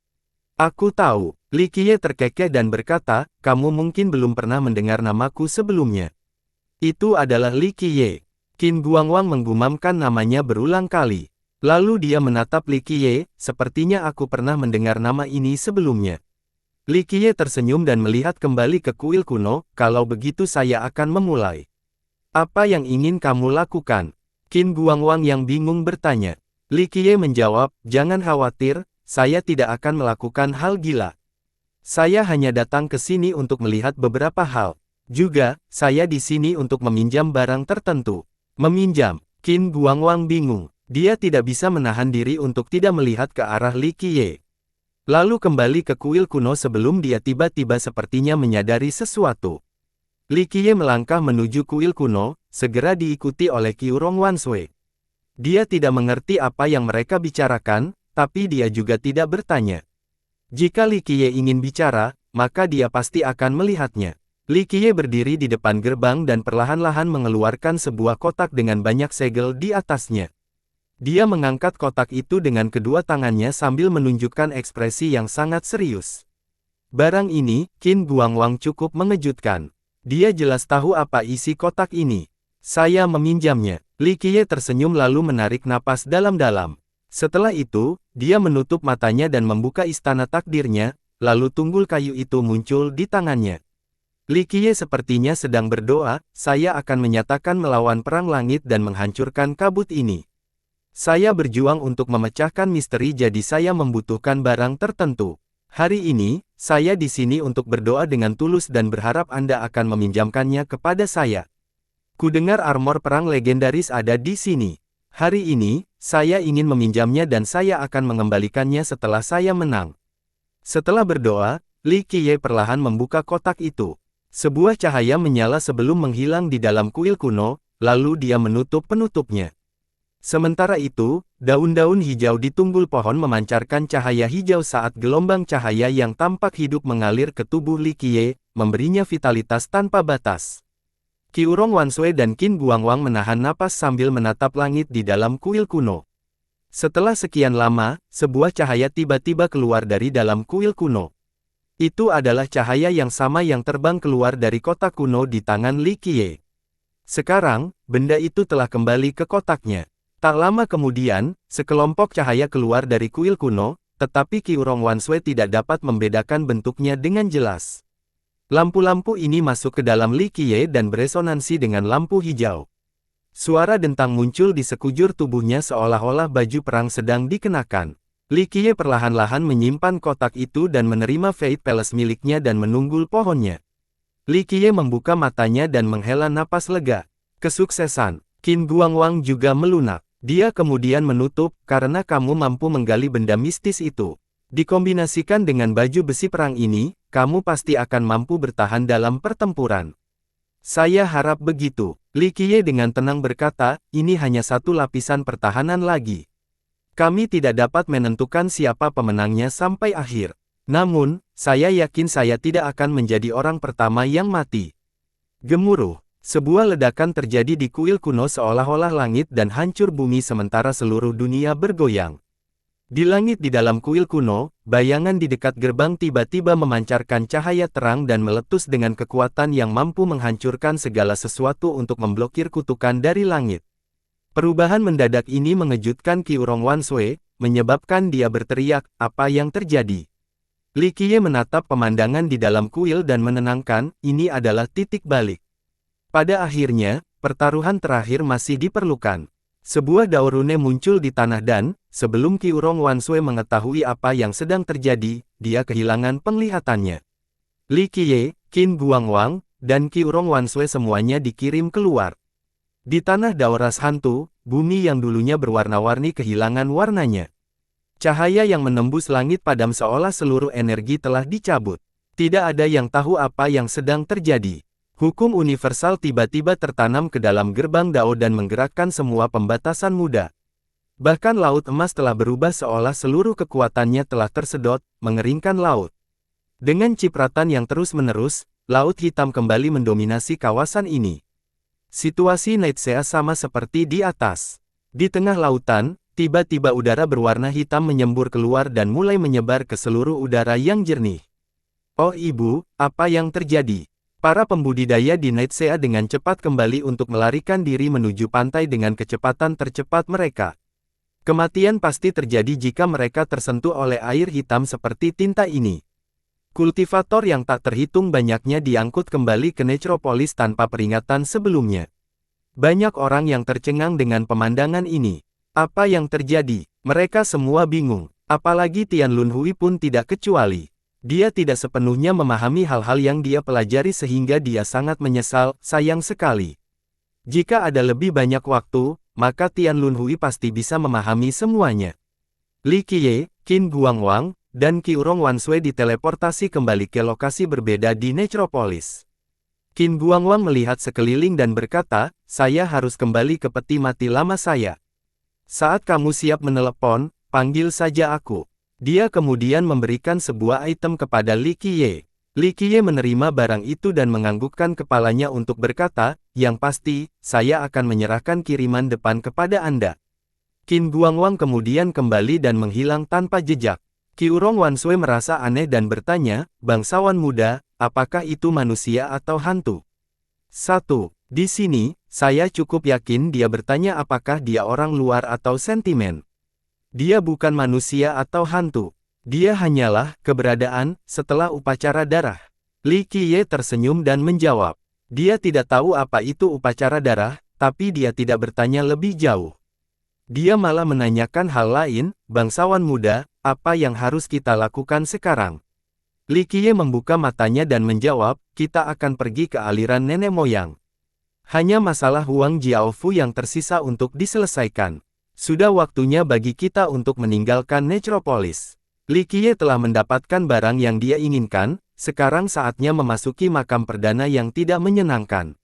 Aku tahu. Li Qiye terkekeh dan berkata, kamu mungkin belum pernah mendengar namaku sebelumnya. Itu adalah Li Qiye. Qin Guangwang menggumamkan namanya berulang kali. Lalu dia menatap Li Qiye, sepertinya aku pernah mendengar nama ini sebelumnya. Li Qiye tersenyum dan melihat kembali ke kuil kuno, kalau begitu saya akan memulai. Apa yang ingin kamu lakukan? Qin Guangwang yang bingung bertanya. Li Qiye menjawab, jangan khawatir, saya tidak akan melakukan hal gila. Saya hanya datang ke sini untuk melihat beberapa hal. Juga, saya di sini untuk meminjam barang tertentu. Meminjam. Qin Guangwang bingung. Dia tidak bisa menahan diri untuk tidak melihat ke arah Li Qiye. Lalu kembali ke kuil kuno sebelum dia tiba-tiba sepertinya menyadari sesuatu. Li Qiye melangkah menuju kuil kuno, segera diikuti oleh Qiurong Wanshui. Dia tidak mengerti apa yang mereka bicarakan, tapi dia juga tidak bertanya. Jika Li Qiye ingin bicara, maka dia pasti akan melihatnya. Li Qiye berdiri di depan gerbang dan perlahan-lahan mengeluarkan sebuah kotak dengan banyak segel di atasnya. Dia mengangkat kotak itu dengan kedua tangannya sambil menunjukkan ekspresi yang sangat serius. Barang ini, Qin Guangwang cukup mengejutkan. Dia jelas tahu apa isi kotak ini. Saya meminjamnya. Li Qiye tersenyum lalu menarik napas dalam-dalam. Setelah itu, dia menutup matanya dan membuka istana takdirnya, lalu tunggul kayu itu muncul di tangannya. Li Qiye sepertinya sedang berdoa, saya akan menyatakan melawan perang langit dan menghancurkan kabut ini. Saya berjuang untuk memecahkan misteri jadi saya membutuhkan barang tertentu. Hari ini, saya di sini untuk berdoa dengan tulus dan berharap Anda akan meminjamkannya kepada saya. Kudengar armor perang legendaris ada di sini. Hari ini, saya ingin meminjamnya dan saya akan mengembalikannya setelah saya menang. Setelah berdoa, Li Qiye perlahan membuka kotak itu. Sebuah cahaya menyala sebelum menghilang di dalam kuil kuno, lalu dia menutup penutupnya. Sementara itu, daun-daun hijau di tunggul pohon memancarkan cahaya hijau saat gelombang cahaya yang tampak hidup mengalir ke tubuh Li Qiye, memberinya vitalitas tanpa batas. Qiurong Wanshui dan Qin Guangwang menahan napas sambil menatap langit di dalam kuil kuno. Setelah sekian lama, sebuah cahaya tiba-tiba keluar dari dalam kuil kuno. Itu adalah cahaya yang sama yang terbang keluar dari kotak kuno di tangan Li Qiye. Sekarang, benda itu telah kembali ke kotaknya. Tak lama kemudian, sekelompok cahaya keluar dari kuil kuno, tetapi Qiurong Wanshui tidak dapat membedakan bentuknya dengan jelas. Lampu-lampu ini masuk ke dalam Li Qiye dan beresonansi dengan lampu hijau. Suara dentang muncul di sekujur tubuhnya seolah-olah baju perang sedang dikenakan. Li Qiye perlahan-lahan menyimpan kotak itu dan menerima Fate Palace miliknya dan menunggul pohonnya. Li Qiye membuka matanya dan menghela napas lega. Kesuksesan. Qin Guangwang juga melunak. Dia kemudian menutup, karena kamu mampu menggali benda mistis itu. Dikombinasikan dengan baju besi perang ini, kamu pasti akan mampu bertahan dalam pertempuran. Saya harap begitu. Li Qiye dengan tenang berkata, ini hanya satu lapisan pertahanan lagi. Kami tidak dapat menentukan siapa pemenangnya sampai akhir. Namun, saya yakin saya tidak akan menjadi orang pertama yang mati. Gemuruh. Sebuah ledakan terjadi di kuil kuno seolah-olah langit dan hancur bumi sementara seluruh dunia bergoyang. Di langit di dalam kuil kuno, bayangan di dekat gerbang tiba-tiba memancarkan cahaya terang dan meletus dengan kekuatan yang mampu menghancurkan segala sesuatu untuk memblokir kutukan dari langit. Perubahan mendadak ini mengejutkan Qiurong Wanshui, menyebabkan dia berteriak, apa yang terjadi? Li Qiye menatap pemandangan di dalam kuil dan menenangkan, ini adalah titik balik. Pada akhirnya, pertaruhan terakhir masih diperlukan. Sebuah daurune muncul di tanah dan, sebelum Qiurong Wanshui mengetahui apa yang sedang terjadi, dia kehilangan penglihatannya. Li Qiye, Qin Guangwang, dan Qiurong Wanshui semuanya dikirim keluar. Di tanah Dauras hantu, bumi yang dulunya berwarna-warni kehilangan warnanya. Cahaya yang menembus langit padam seolah seluruh energi telah dicabut. Tidak ada yang tahu apa yang sedang terjadi. Hukum universal tiba-tiba tertanam ke dalam gerbang Dao dan menggerakkan semua pembatasan muda. Bahkan laut emas telah berubah seolah seluruh kekuatannya telah tersedot, mengeringkan laut. Dengan cipratan yang terus-menerus, laut hitam kembali mendominasi kawasan ini. Situasi Nightsea sama seperti di atas. Di tengah lautan, tiba-tiba udara berwarna hitam menyembur keluar dan mulai menyebar ke seluruh udara yang jernih. Oh ibu, apa yang terjadi? Para pembudidaya di Nightsea dengan cepat kembali untuk melarikan diri menuju pantai dengan kecepatan tercepat mereka. Kematian pasti terjadi jika mereka tersentuh oleh air hitam seperti tinta ini. Kultivator yang tak terhitung banyaknya diangkut kembali ke Necropolis tanpa peringatan sebelumnya. Banyak orang yang tercengang dengan pemandangan ini. Apa yang terjadi? Mereka semua bingung. Apalagi Tian Lunhui pun tidak kecuali. Dia tidak sepenuhnya memahami hal-hal yang dia pelajari sehingga dia sangat menyesal, sayang sekali. Jika ada lebih banyak waktu, maka Tian Lunhui pasti bisa memahami semuanya. Li Qiye, Qin Guangwang, dan Qiurong Wanshui diteleportasi kembali ke lokasi berbeda di Necropolis. Qin Guangwang melihat sekeliling dan berkata, saya harus kembali ke peti mati lama saya. Saat kamu siap menelepon, panggil saja aku. Dia kemudian memberikan sebuah item kepada Li Qiye. Li Qiye menerima barang itu dan menganggukkan kepalanya untuk berkata, yang pasti, saya akan menyerahkan kiriman depan kepada Anda. Qin Guangwang kemudian kembali dan menghilang tanpa jejak. Qiurong Wanshui merasa aneh dan bertanya, bangsawan muda, apakah itu manusia atau hantu? 1. Di sini, saya cukup yakin dia bertanya apakah dia orang luar atau sentimen. Dia bukan manusia atau hantu. Dia hanyalah keberadaan setelah upacara darah. Li Qiye tersenyum dan menjawab. Dia tidak tahu apa itu upacara darah, tapi dia tidak bertanya lebih jauh. Dia malah menanyakan hal lain, bangsawan muda, apa yang harus kita lakukan sekarang? Li Qiye membuka matanya dan menjawab, kita akan pergi ke aliran nenek moyang. Hanya masalah Huang Jiaofu yang tersisa untuk diselesaikan. Sudah waktunya bagi kita untuk meninggalkan Necropolis. Li Qiye telah mendapatkan barang yang dia inginkan, sekarang saatnya memasuki makam perdana yang tidak menyenangkan.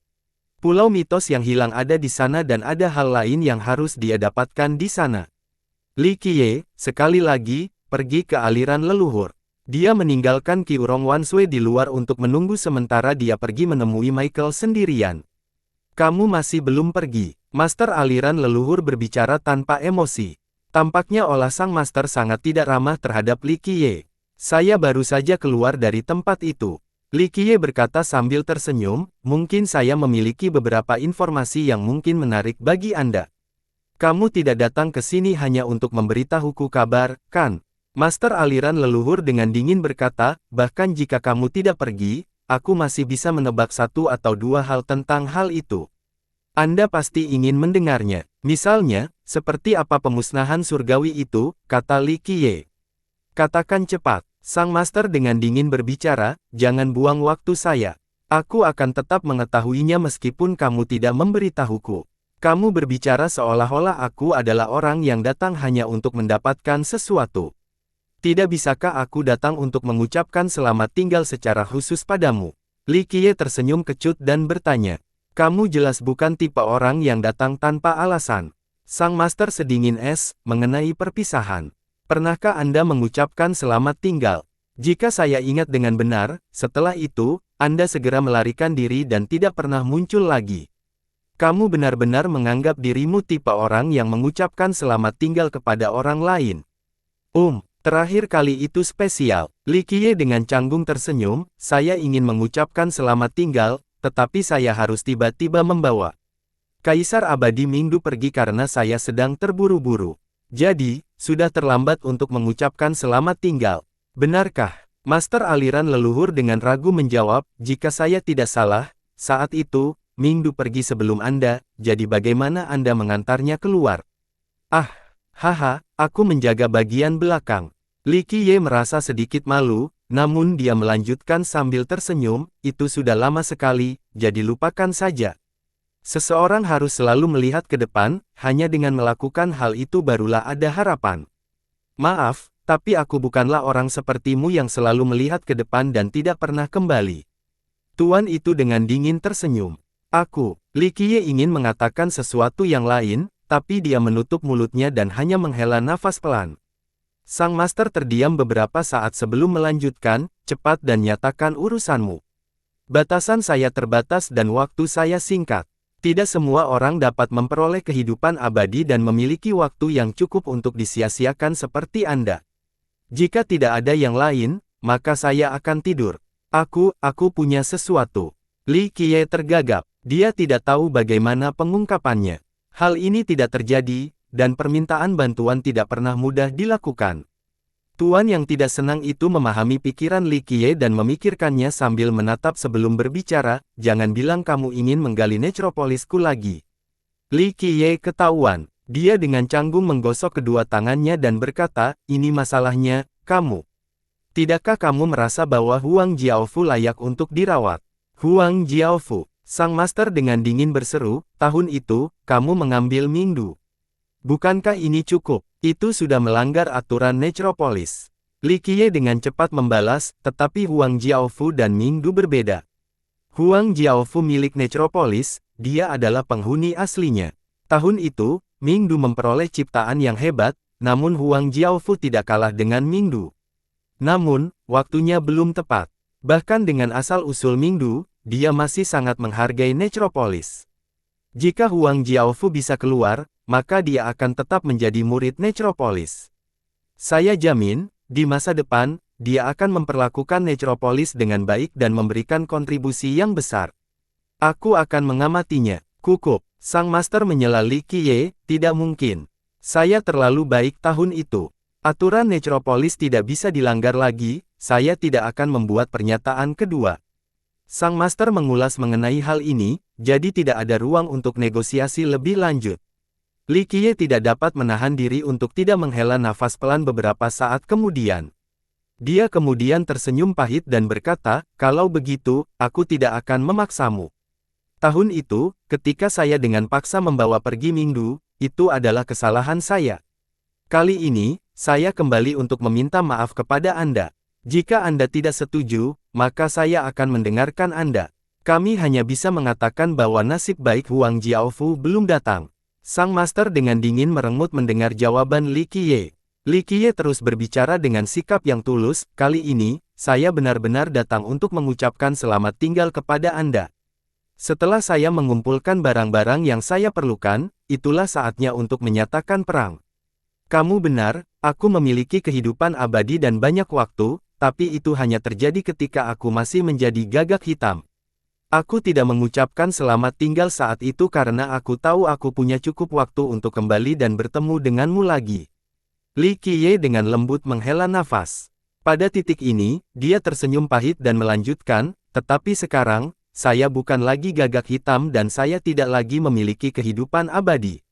Pulau mitos yang hilang ada di sana dan ada hal lain yang harus dia dapatkan di sana. Li Qiye, sekali lagi, pergi ke aliran leluhur. Dia meninggalkan Qiurong Wanshui di luar untuk menunggu sementara dia pergi menemui Michael sendirian. Kamu masih belum pergi. Master aliran leluhur berbicara tanpa emosi. Tampaknya olah sang master sangat tidak ramah terhadap Li Qiye. Saya baru saja keluar dari tempat itu. Li Qiye berkata sambil tersenyum, mungkin saya memiliki beberapa informasi yang mungkin menarik bagi Anda. Kamu tidak datang ke sini hanya untuk memberitahuku kabar, kan? Master aliran leluhur dengan dingin berkata, bahkan jika kamu tidak pergi, aku masih bisa menebak satu atau dua hal tentang hal itu. Anda pasti ingin mendengarnya. Misalnya, seperti apa pemusnahan surgawi itu, kata Li Qiye. Katakan cepat. Sang master dengan dingin berbicara, jangan buang waktu saya. Aku akan tetap mengetahuinya meskipun kamu tidak memberitahuku. Kamu berbicara seolah-olah aku adalah orang yang datang hanya untuk mendapatkan sesuatu. Tidak bisakah aku datang untuk mengucapkan selamat tinggal secara khusus padamu? Li Qiye tersenyum kecut dan bertanya. Kamu jelas bukan tipe orang yang datang tanpa alasan. Sang master sedingin es, mengenai perpisahan. Pernahkah Anda mengucapkan selamat tinggal? Jika saya ingat dengan benar, setelah itu, Anda segera melarikan diri dan tidak pernah muncul lagi. Kamu benar-benar menganggap dirimu tipe orang yang mengucapkan selamat tinggal kepada orang lain. Terakhir kali itu spesial. Li Qiye dengan canggung tersenyum, saya ingin mengucapkan selamat tinggal, tetapi saya harus tiba-tiba membawa Kaisar Abadi Mingdu pergi karena saya sedang terburu-buru. Jadi, sudah terlambat untuk mengucapkan selamat tinggal. Benarkah? Master aliran leluhur dengan ragu menjawab, jika saya tidak salah, saat itu, Mingdu pergi sebelum Anda, jadi bagaimana Anda mengantarnya keluar? Aku menjaga bagian belakang. Li Qiye merasa sedikit malu, namun dia melanjutkan sambil tersenyum, itu sudah lama sekali, jadi lupakan saja. Seseorang harus selalu melihat ke depan, hanya dengan melakukan hal itu barulah ada harapan. Maaf, tapi aku bukanlah orang sepertimu yang selalu melihat ke depan dan tidak pernah kembali. Tuan itu dengan dingin tersenyum. Li Qiye ingin mengatakan sesuatu yang lain, tapi dia menutup mulutnya dan hanya menghela nafas pelan. Sang master terdiam beberapa saat sebelum melanjutkan, cepat dan nyatakan urusanmu. Batasan saya terbatas dan waktu saya singkat. Tidak semua orang dapat memperoleh kehidupan abadi dan memiliki waktu yang cukup untuk disia-siakan seperti Anda. Jika tidak ada yang lain, maka saya akan tidur. Aku punya sesuatu. Li Qiye tergagap. Dia tidak tahu bagaimana pengungkapannya. Hal ini tidak terjadi, dan permintaan bantuan tidak pernah mudah dilakukan. Tuan yang tidak senang itu memahami pikiran Li Qiye dan memikirkannya sambil menatap sebelum berbicara, jangan bilang kamu ingin menggali Necropolisku lagi. Li Qiye ketahuan. Dia dengan canggung menggosok kedua tangannya dan berkata, ini masalahnya, kamu. Tidakkah kamu merasa bahwa Huang Jiaofu layak untuk dirawat? Huang Jiaofu, sang master dengan dingin berseru, tahun itu, kamu mengambil Mingdu. Bukankah ini cukup? Itu sudah melanggar aturan Necropolis. Li Qiye dengan cepat membalas, tetapi Huang Jiaofu dan Mingdu berbeda. Huang Jiaofu milik Necropolis, dia adalah penghuni aslinya. Tahun itu, Mingdu memperoleh ciptaan yang hebat, namun Huang Jiaofu tidak kalah dengan Mingdu. Namun, waktunya belum tepat. Bahkan dengan asal-usul Mingdu, dia masih sangat menghargai Necropolis. Jika Huang Jiaofu bisa keluar, maka dia akan tetap menjadi murid Necropolis. Saya jamin, di masa depan, dia akan memperlakukan Necropolis dengan baik dan memberikan kontribusi yang besar. Aku akan mengamatinya. Kukup, sang master menyela Li Qiye, tidak mungkin. Saya terlalu baik tahun itu. Aturan Necropolis tidak bisa dilanggar lagi, saya tidak akan membuat pernyataan kedua. Sang master mengulas mengenai hal ini, jadi tidak ada ruang untuk negosiasi lebih lanjut. Li Qiye tidak dapat menahan diri untuk tidak menghela nafas pelan beberapa saat kemudian. Dia kemudian tersenyum pahit dan berkata, "Kalau begitu, aku tidak akan memaksamu. Tahun itu, ketika saya dengan paksa membawa pergi Mingdu, itu adalah kesalahan saya. Kali ini, saya kembali untuk meminta maaf kepada Anda. Jika Anda tidak setuju, maka saya akan mendengarkan Anda. Kami hanya bisa mengatakan bahwa nasib baik Huang Jiaofu belum datang." Sang master dengan dingin merengut mendengar jawaban Li Qiye. Li Qiye terus berbicara dengan sikap yang tulus, "Kali ini, saya benar-benar datang untuk mengucapkan selamat tinggal kepada Anda. Setelah saya mengumpulkan barang-barang yang saya perlukan, itulah saatnya untuk menyatakan perang. Kamu benar, aku memiliki kehidupan abadi dan banyak waktu, tapi itu hanya terjadi ketika aku masih menjadi gagak hitam. Aku tidak mengucapkan selamat tinggal saat itu karena aku tahu aku punya cukup waktu untuk kembali dan bertemu denganmu lagi." Li Qiye dengan lembut menghela nafas. Pada titik ini, dia tersenyum pahit dan melanjutkan, "Tetapi sekarang, saya bukan lagi gagak hitam dan saya tidak lagi memiliki kehidupan abadi.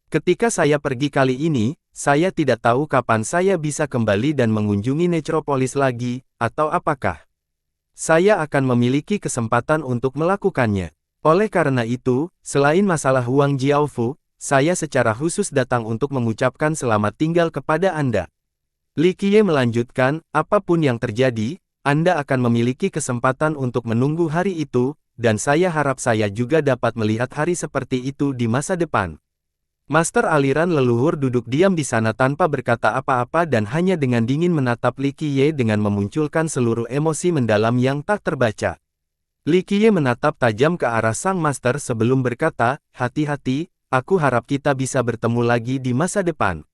Ketika saya pergi kali ini, saya tidak tahu kapan saya bisa kembali dan mengunjungi Necropolis lagi, atau apakah saya akan memiliki kesempatan untuk melakukannya. Oleh karena itu, selain masalah Huang Jiaofu, saya secara khusus datang untuk mengucapkan selamat tinggal kepada Anda." Li Qiye melanjutkan, "Apapun yang terjadi, Anda akan memiliki kesempatan untuk menunggu hari itu, dan saya harap saya juga dapat melihat hari seperti itu di masa depan." Master aliran leluhur duduk diam di sana tanpa berkata apa-apa dan hanya dengan dingin menatap Li Qiye dengan memunculkan seluruh emosi mendalam yang tak terbaca. Li Qiye menatap tajam ke arah sang master sebelum berkata, "Hati-hati, aku harap kita bisa bertemu lagi di masa depan."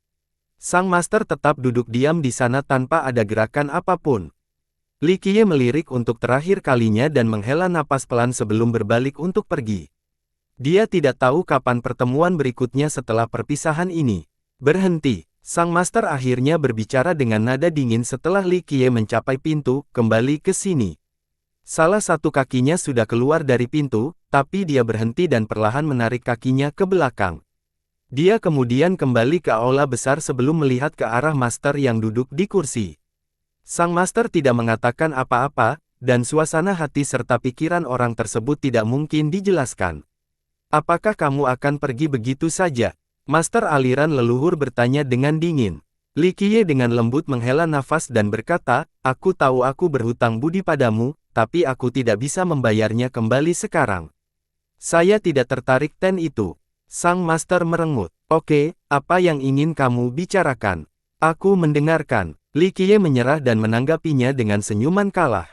Sang master tetap duduk diam di sana tanpa ada gerakan apapun. Li Qiye melirik untuk terakhir kalinya dan menghela napas pelan sebelum berbalik untuk pergi. Dia tidak tahu kapan pertemuan berikutnya setelah perpisahan ini. "Berhenti." Sang master akhirnya berbicara dengan nada dingin setelah Li Qiye mencapai pintu, "Kembali ke sini." Salah satu kakinya sudah keluar dari pintu, tapi dia berhenti dan perlahan menarik kakinya ke belakang. Dia kemudian kembali ke aula besar sebelum melihat ke arah master yang duduk di kursi. Sang master tidak mengatakan apa-apa, dan suasana hati serta pikiran orang tersebut tidak mungkin dijelaskan. "Apakah kamu akan pergi begitu saja?" Master aliran leluhur bertanya dengan dingin. Li Qiye dengan lembut menghela nafas dan berkata, "Aku tahu aku berhutang budi padamu, tapi aku tidak bisa membayarnya kembali sekarang. Saya tidak tertarik itu." Sang master merengut. "Oke, apa yang ingin kamu bicarakan? Aku mendengarkan." Li Qiye menyerah dan menanggapinya dengan senyuman kalah.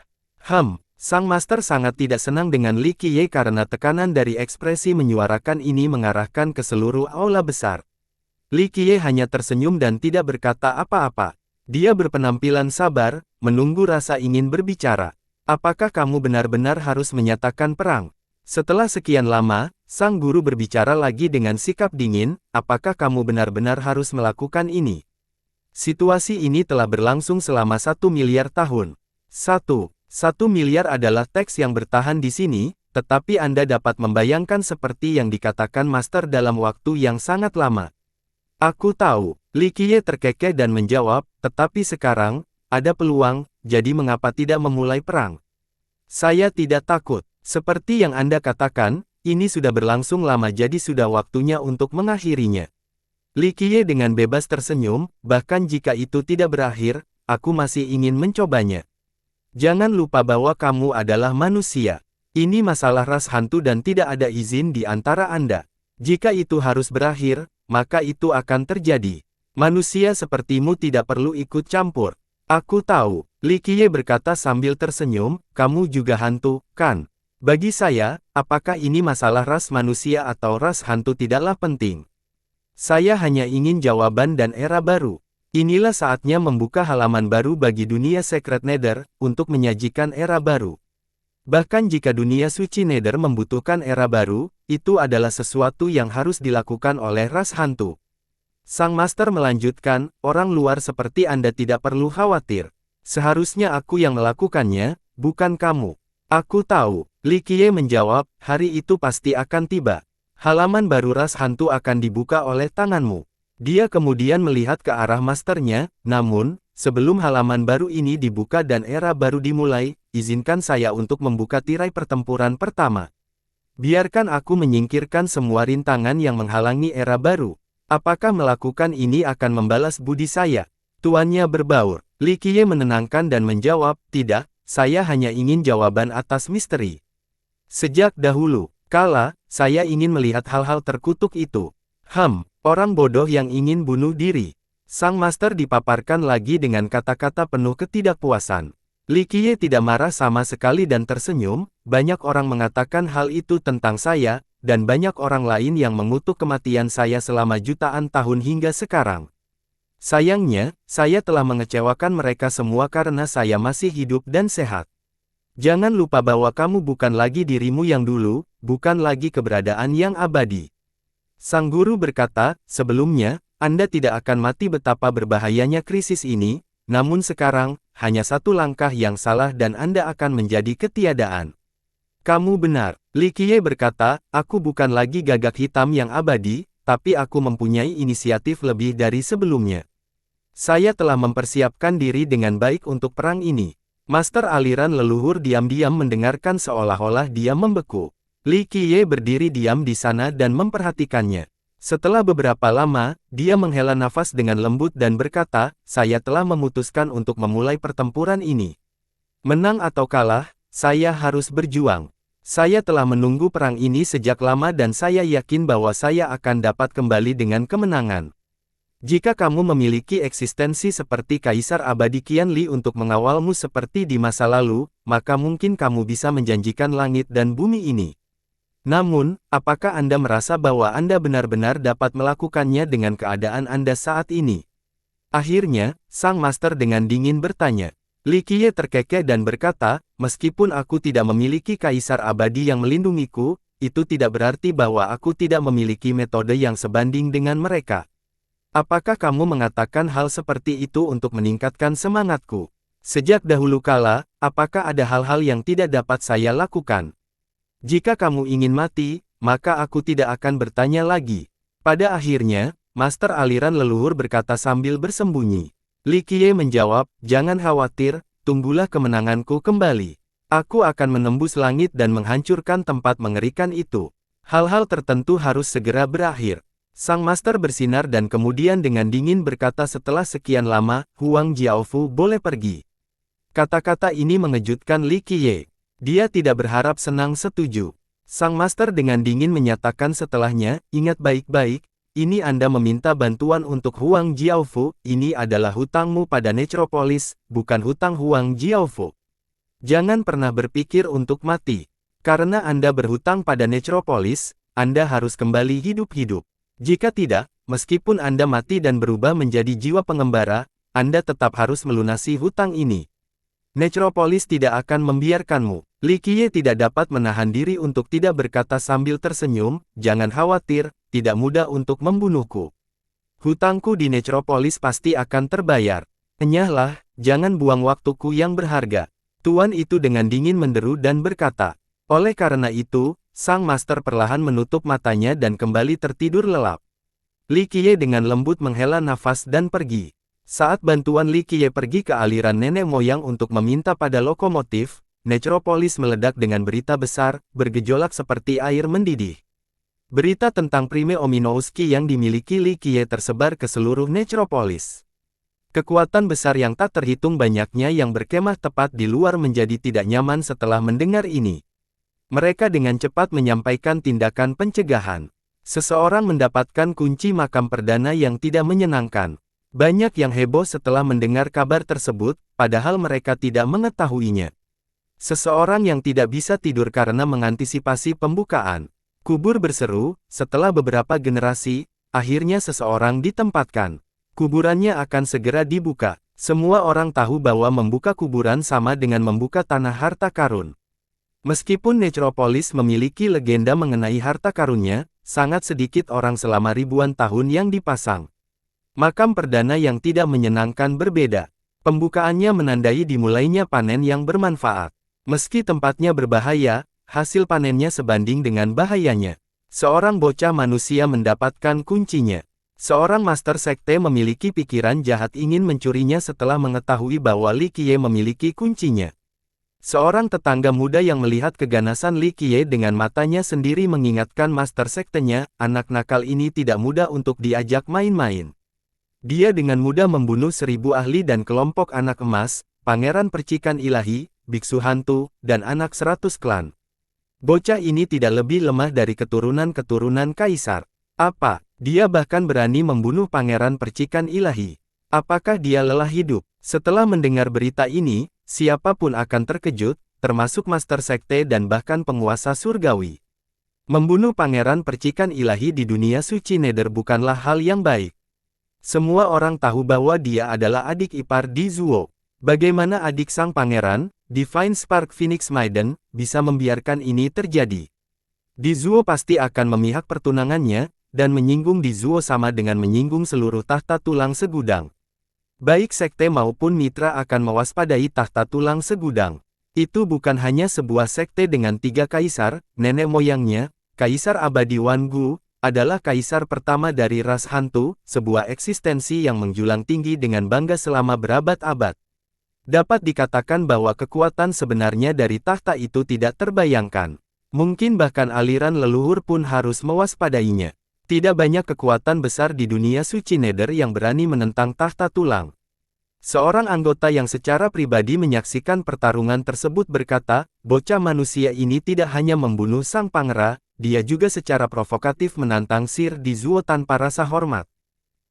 Sang master sangat tidak senang dengan Li Qiye karena tekanan dari ekspresi menyuarakan ini mengarahkan ke seluruh aula besar. Li Qiye hanya tersenyum dan tidak berkata apa-apa. Dia berpenampilan sabar, menunggu rasa ingin berbicara. "Apakah kamu benar-benar harus menyatakan perang?" Setelah sekian lama, sang guru berbicara lagi dengan sikap dingin, "Apakah kamu benar-benar harus melakukan ini?" Situasi ini telah berlangsung selama 1 miliar tahun. 1 miliar adalah teks yang bertahan di sini, tetapi Anda dapat membayangkan seperti yang dikatakan Master dalam waktu yang sangat lama. "Aku tahu." Li Qiye terkekeh dan menjawab, "Tetapi sekarang, ada peluang, jadi mengapa tidak memulai perang?" "Saya tidak takut. Seperti yang Anda katakan, ini sudah berlangsung lama jadi sudah waktunya untuk mengakhirinya." Li Qiye dengan bebas tersenyum, "Bahkan jika itu tidak berakhir, aku masih ingin mencobanya. Jangan lupa bahwa kamu adalah manusia. Ini masalah ras hantu dan tidak ada izin di antara Anda. Jika itu harus berakhir, maka itu akan terjadi. Manusia sepertimu tidak perlu ikut campur." "Aku tahu." Li Qiye berkata sambil tersenyum, "Kamu juga hantu, kan? Bagi saya, apakah ini masalah ras manusia atau ras hantu tidaklah penting. Saya hanya ingin jawaban dan era baru. Inilah saatnya membuka halaman baru bagi dunia Secret Nether, untuk menyajikan era baru. Bahkan jika dunia suci Nether membutuhkan era baru, itu adalah sesuatu yang harus dilakukan oleh ras hantu. Sang Master melanjutkan, orang luar seperti Anda tidak perlu khawatir. Seharusnya aku yang melakukannya, bukan kamu. Aku tahu, Li Qiye menjawab, hari itu pasti akan tiba. Halaman baru ras hantu akan dibuka oleh tanganmu. Dia kemudian melihat ke arah masternya, namun, sebelum halaman baru ini dibuka dan era baru dimulai, izinkan saya untuk membuka tirai pertempuran pertama. Biarkan aku menyingkirkan semua rintangan yang menghalangi era baru. Apakah melakukan ini akan membalas budi saya? Tuannya berbaur. Li Qiye menenangkan dan menjawab, tidak, saya hanya ingin jawaban atas misteri. Sejak dahulu kala, saya ingin melihat hal-hal terkutuk itu. Orang bodoh yang ingin bunuh diri. Sang Master dipaparkan lagi dengan kata-kata penuh ketidakpuasan. Li Qiye tidak marah sama sekali dan tersenyum, banyak orang mengatakan hal itu tentang saya, dan banyak orang lain yang mengutuk kematian saya selama jutaan tahun hingga sekarang. Sayangnya, saya telah mengecewakan mereka semua karena saya masih hidup dan sehat. Jangan lupa bahwa kamu bukan lagi dirimu yang dulu, bukan lagi keberadaan yang abadi. Sang guru berkata, sebelumnya, Anda tidak akan mati. Betapa berbahayanya krisis ini, namun sekarang, hanya satu langkah yang salah dan Anda akan menjadi ketiadaan. Kamu benar, Li Qiye berkata, aku bukan lagi gagak hitam yang abadi, tapi aku mempunyai inisiatif lebih dari sebelumnya. Saya telah mempersiapkan diri dengan baik untuk perang ini. Master aliran leluhur diam-diam mendengarkan seolah-olah dia membeku. Li Qiye berdiri diam di sana dan memperhatikannya. Setelah beberapa lama, dia menghela nafas dengan lembut dan berkata, saya telah memutuskan untuk memulai pertempuran ini. Menang atau kalah, saya harus berjuang. Saya telah menunggu perang ini sejak lama dan saya yakin bahwa saya akan dapat kembali dengan kemenangan. Jika kamu memiliki eksistensi seperti Kaisar Abadi Qianli untuk mengawalmu seperti di masa lalu, maka mungkin kamu bisa menjanjikan langit dan bumi ini. Namun, apakah Anda merasa bahwa Anda benar-benar dapat melakukannya dengan keadaan Anda saat ini? Akhirnya, Sang Master dengan dingin bertanya. Li Qiye terkekeh dan berkata, meskipun aku tidak memiliki Kaisar Abadi yang melindungiku, itu tidak berarti bahwa aku tidak memiliki metode yang sebanding dengan mereka. Apakah kamu mengatakan hal seperti itu untuk meningkatkan semangatku? Sejak dahulu kala, apakah ada hal-hal yang tidak dapat saya lakukan? Jika kamu ingin mati, maka aku tidak akan bertanya lagi. Pada akhirnya, Master aliran leluhur berkata sambil bersembunyi. Li Qiye menjawab, jangan khawatir, tunggulah kemenanganku kembali. Aku akan menembus langit dan menghancurkan tempat mengerikan itu. Hal-hal tertentu harus segera berakhir. Sang Master bersinar dan kemudian dengan dingin berkata setelah sekian lama, Huang Jiaofu boleh pergi. Kata-kata ini mengejutkan Li Qiye. Dia tidak berharap senang setuju. Sang Master dengan dingin menyatakan setelahnya, ingat baik-baik, ini Anda meminta bantuan untuk Huang Jiaofu, ini adalah hutangmu pada Necropolis, bukan hutang Huang Jiaofu. Jangan pernah berpikir untuk mati. Karena Anda berhutang pada Necropolis, Anda harus kembali hidup-hidup. Jika tidak, meskipun Anda mati dan berubah menjadi jiwa pengembara, Anda tetap harus melunasi hutang ini. Necropolis tidak akan membiarkanmu. Li Qiye tidak dapat menahan diri untuk tidak berkata sambil tersenyum, jangan khawatir, tidak mudah untuk membunuhku. Hutangku di Necropolis pasti akan terbayar. Enyahlah, jangan buang waktuku yang berharga. Tuan itu dengan dingin menderu dan berkata. Oleh karena itu, Sang Master perlahan menutup matanya dan kembali tertidur lelap. Li Qiye dengan lembut menghela nafas dan pergi. Saat bantuan Li Qiye pergi ke aliran nenek moyang untuk meminta pada lokomotif, Necropolis meledak dengan berita besar, bergejolak seperti air mendidih. Berita tentang Prime Ominouski yang dimiliki Li Qiye tersebar ke seluruh Necropolis. Kekuatan besar yang tak terhitung banyaknya yang berkemah tepat di luar menjadi tidak nyaman setelah mendengar ini. Mereka dengan cepat menyampaikan tindakan pencegahan. Seseorang mendapatkan kunci makam perdana yang tidak menyenangkan. Banyak yang heboh setelah mendengar kabar tersebut, padahal mereka tidak mengetahuinya. Seseorang yang tidak bisa tidur karena mengantisipasi pembukaan. Kubur berseru, setelah beberapa generasi, akhirnya seseorang ditempatkan. Kuburannya akan segera dibuka. Semua orang tahu bahwa membuka kuburan sama dengan membuka tanah harta karun. Meskipun Necropolis memiliki legenda mengenai harta karunnya, sangat sedikit orang selama ribuan tahun yang dipasang. Makam perdana yang tidak menyenangkan berbeda. Pembukaannya menandai dimulainya panen yang bermanfaat. Meski tempatnya berbahaya, hasil panennya sebanding dengan bahayanya. Seorang bocah manusia mendapatkan kuncinya. Seorang master sekte memiliki pikiran jahat ingin mencurinya setelah mengetahui bahwa Li Qiye memiliki kuncinya. Seorang tetangga muda yang melihat keganasan Li Qiye dengan matanya sendiri mengingatkan master sektenya, anak nakal ini tidak mudah untuk diajak main-main. Dia dengan mudah membunuh 1000 ahli dan kelompok anak emas, pangeran percikan ilahi, biksu hantu, dan anak 100 klan. Bocah ini tidak lebih lemah dari keturunan-keturunan kaisar. Apa? Dia bahkan berani membunuh pangeran percikan ilahi. Apakah dia lelah hidup? Setelah mendengar berita ini, siapapun akan terkejut, termasuk master sekte dan bahkan penguasa surgawi. Membunuh pangeran percikan ilahi di dunia suci Nether bukanlah hal yang baik. Semua orang tahu bahwa dia adalah adik ipar Di Zuo. Bagaimana adik sang pangeran, Divine Spark Phoenix Maiden, bisa membiarkan ini terjadi? Di Zuo pasti akan memihak pertunangannya, dan menyinggung Di Zuo sama dengan menyinggung seluruh tahta tulang segudang. Baik sekte maupun mitra akan mewaspadai tahta tulang segudang. Itu bukan hanya sebuah sekte dengan 3 kaisar, nenek moyangnya, Kaisar Abadi Wan Gu, adalah kaisar pertama dari ras hantu, sebuah eksistensi yang menjulang tinggi dengan bangga selama berabad-abad. Dapat dikatakan bahwa kekuatan sebenarnya dari tahta itu tidak terbayangkan. Mungkin bahkan aliran leluhur pun harus mewaspadainya. Tidak banyak kekuatan besar di dunia suci Nether yang berani menentang tahta tulang. Seorang anggota yang secara pribadi menyaksikan pertarungan tersebut berkata, bocah manusia ini tidak hanya membunuh sang pangeran, dia juga secara provokatif menantang Sir Di Zuo tanpa rasa hormat.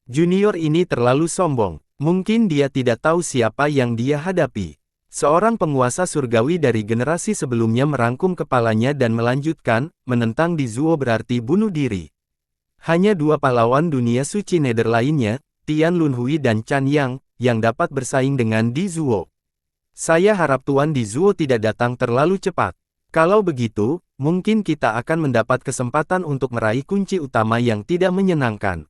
Junior ini terlalu sombong. Mungkin dia tidak tahu siapa yang dia hadapi. Seorang penguasa surgawi dari generasi sebelumnya merangkum kepalanya dan melanjutkan, menentang Di Zuo berarti bunuh diri. Hanya 2 pahlawan dunia suci Nether lainnya, Tian Lunhui dan Chan Yang, yang dapat bersaing dengan Di Zuo. Saya harap Tuan Di Zuo tidak datang terlalu cepat. Kalau begitu, mungkin kita akan mendapat kesempatan untuk meraih kunci utama yang tidak menyenangkan.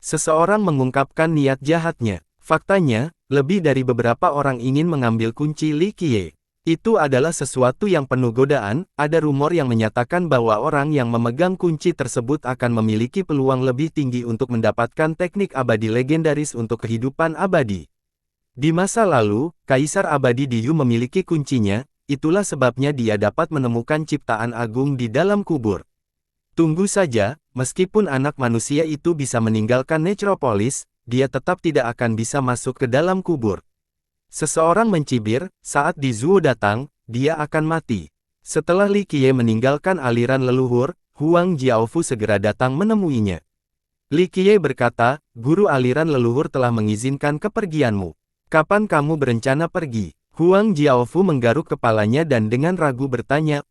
Seseorang mengungkapkan niat jahatnya. Faktanya, lebih dari beberapa orang ingin mengambil kunci Li Qiye. Itu adalah sesuatu yang penuh godaan. Ada rumor yang menyatakan bahwa orang yang memegang kunci tersebut akan memiliki peluang lebih tinggi untuk mendapatkan teknik abadi legendaris untuk kehidupan abadi. Di masa lalu, Kaisar Abadi Di Yu memiliki kuncinya, itulah sebabnya dia dapat menemukan ciptaan agung di dalam kubur. Tunggu saja, meskipun anak manusia itu bisa meninggalkan Necropolis, dia tetap tidak akan bisa masuk ke dalam kubur. Seseorang mencibir, saat Di Zuo datang, dia akan mati. Setelah Li Qiye meninggalkan aliran leluhur, Huang Jiaofu segera datang menemuinya. Li Qiye berkata, guru aliran leluhur telah mengizinkan kepergianmu. Kapan kamu berencana pergi? Huang Jiaofu menggaruk kepalanya dan dengan ragu bertanya,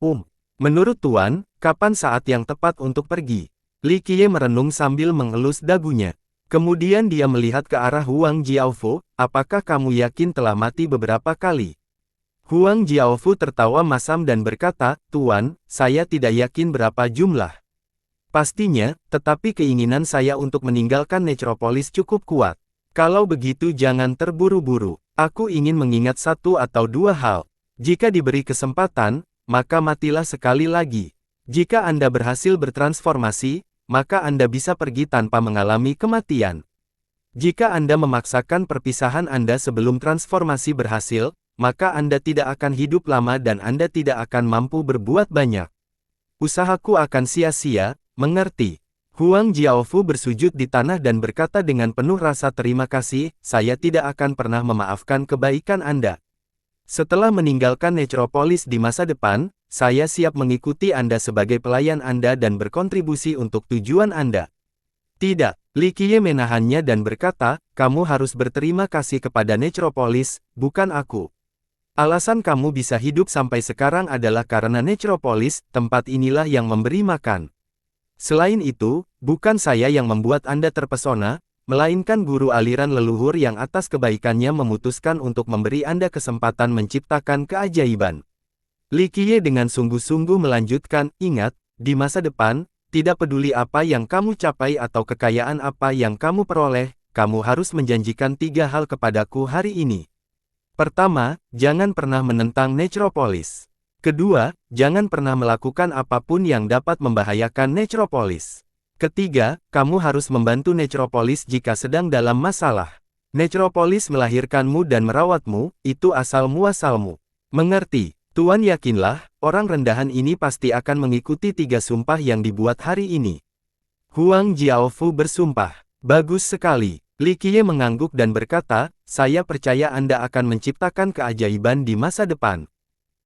menurut Tuan, kapan saat yang tepat untuk pergi? Li Qiye merenung sambil mengelus dagunya. Kemudian dia melihat ke arah Huang Jiaofu, apakah kamu yakin telah mati beberapa kali? Huang Jiaofu tertawa masam dan berkata, Tuan, saya tidak yakin berapa jumlah. Pastinya, tetapi keinginan saya untuk meninggalkan Necropolis cukup kuat. Kalau begitu jangan terburu-buru. Aku ingin mengingat 1 atau 2 hal. Jika diberi kesempatan, maka matilah sekali lagi. Jika Anda berhasil bertransformasi, maka Anda bisa pergi tanpa mengalami kematian. Jika Anda memaksakan perpisahan Anda sebelum transformasi berhasil, maka Anda tidak akan hidup lama dan Anda tidak akan mampu berbuat banyak. Usahaku akan sia-sia, mengerti? Huang Jiaofu bersujud di tanah dan berkata dengan penuh rasa terima kasih, saya tidak akan pernah memaafkan kebaikan Anda. Setelah meninggalkan Necropolis di masa depan, saya siap mengikuti Anda sebagai pelayan Anda dan berkontribusi untuk tujuan Anda. Tidak, Li Qiye menahannya dan berkata, kamu harus berterima kasih kepada Necropolis, bukan aku. Alasan kamu bisa hidup sampai sekarang adalah karena Necropolis, tempat inilah yang memberi makan. Selain itu, bukan saya yang membuat Anda terpesona, melainkan guru aliran leluhur yang atas kebaikannya memutuskan untuk memberi Anda kesempatan menciptakan keajaiban. Li Qiye dengan sungguh-sungguh melanjutkan, ingat, di masa depan, tidak peduli apa yang kamu capai atau kekayaan apa yang kamu peroleh, kamu harus menjanjikan 3 hal kepadaku hari ini. Pertama, jangan pernah menentang Necropolis. Kedua, jangan pernah melakukan apapun yang dapat membahayakan Necropolis. Ketiga, kamu harus membantu Necropolis jika sedang dalam masalah. Necropolis melahirkanmu dan merawatmu, itu asal-muasalmu. Mengerti? Tuan yakinlah, orang rendahan ini pasti akan mengikuti 3 sumpah yang dibuat hari ini. Huang Jiaofu bersumpah. Bagus sekali. Li Qiye mengangguk dan berkata, saya percaya Anda akan menciptakan keajaiban di masa depan.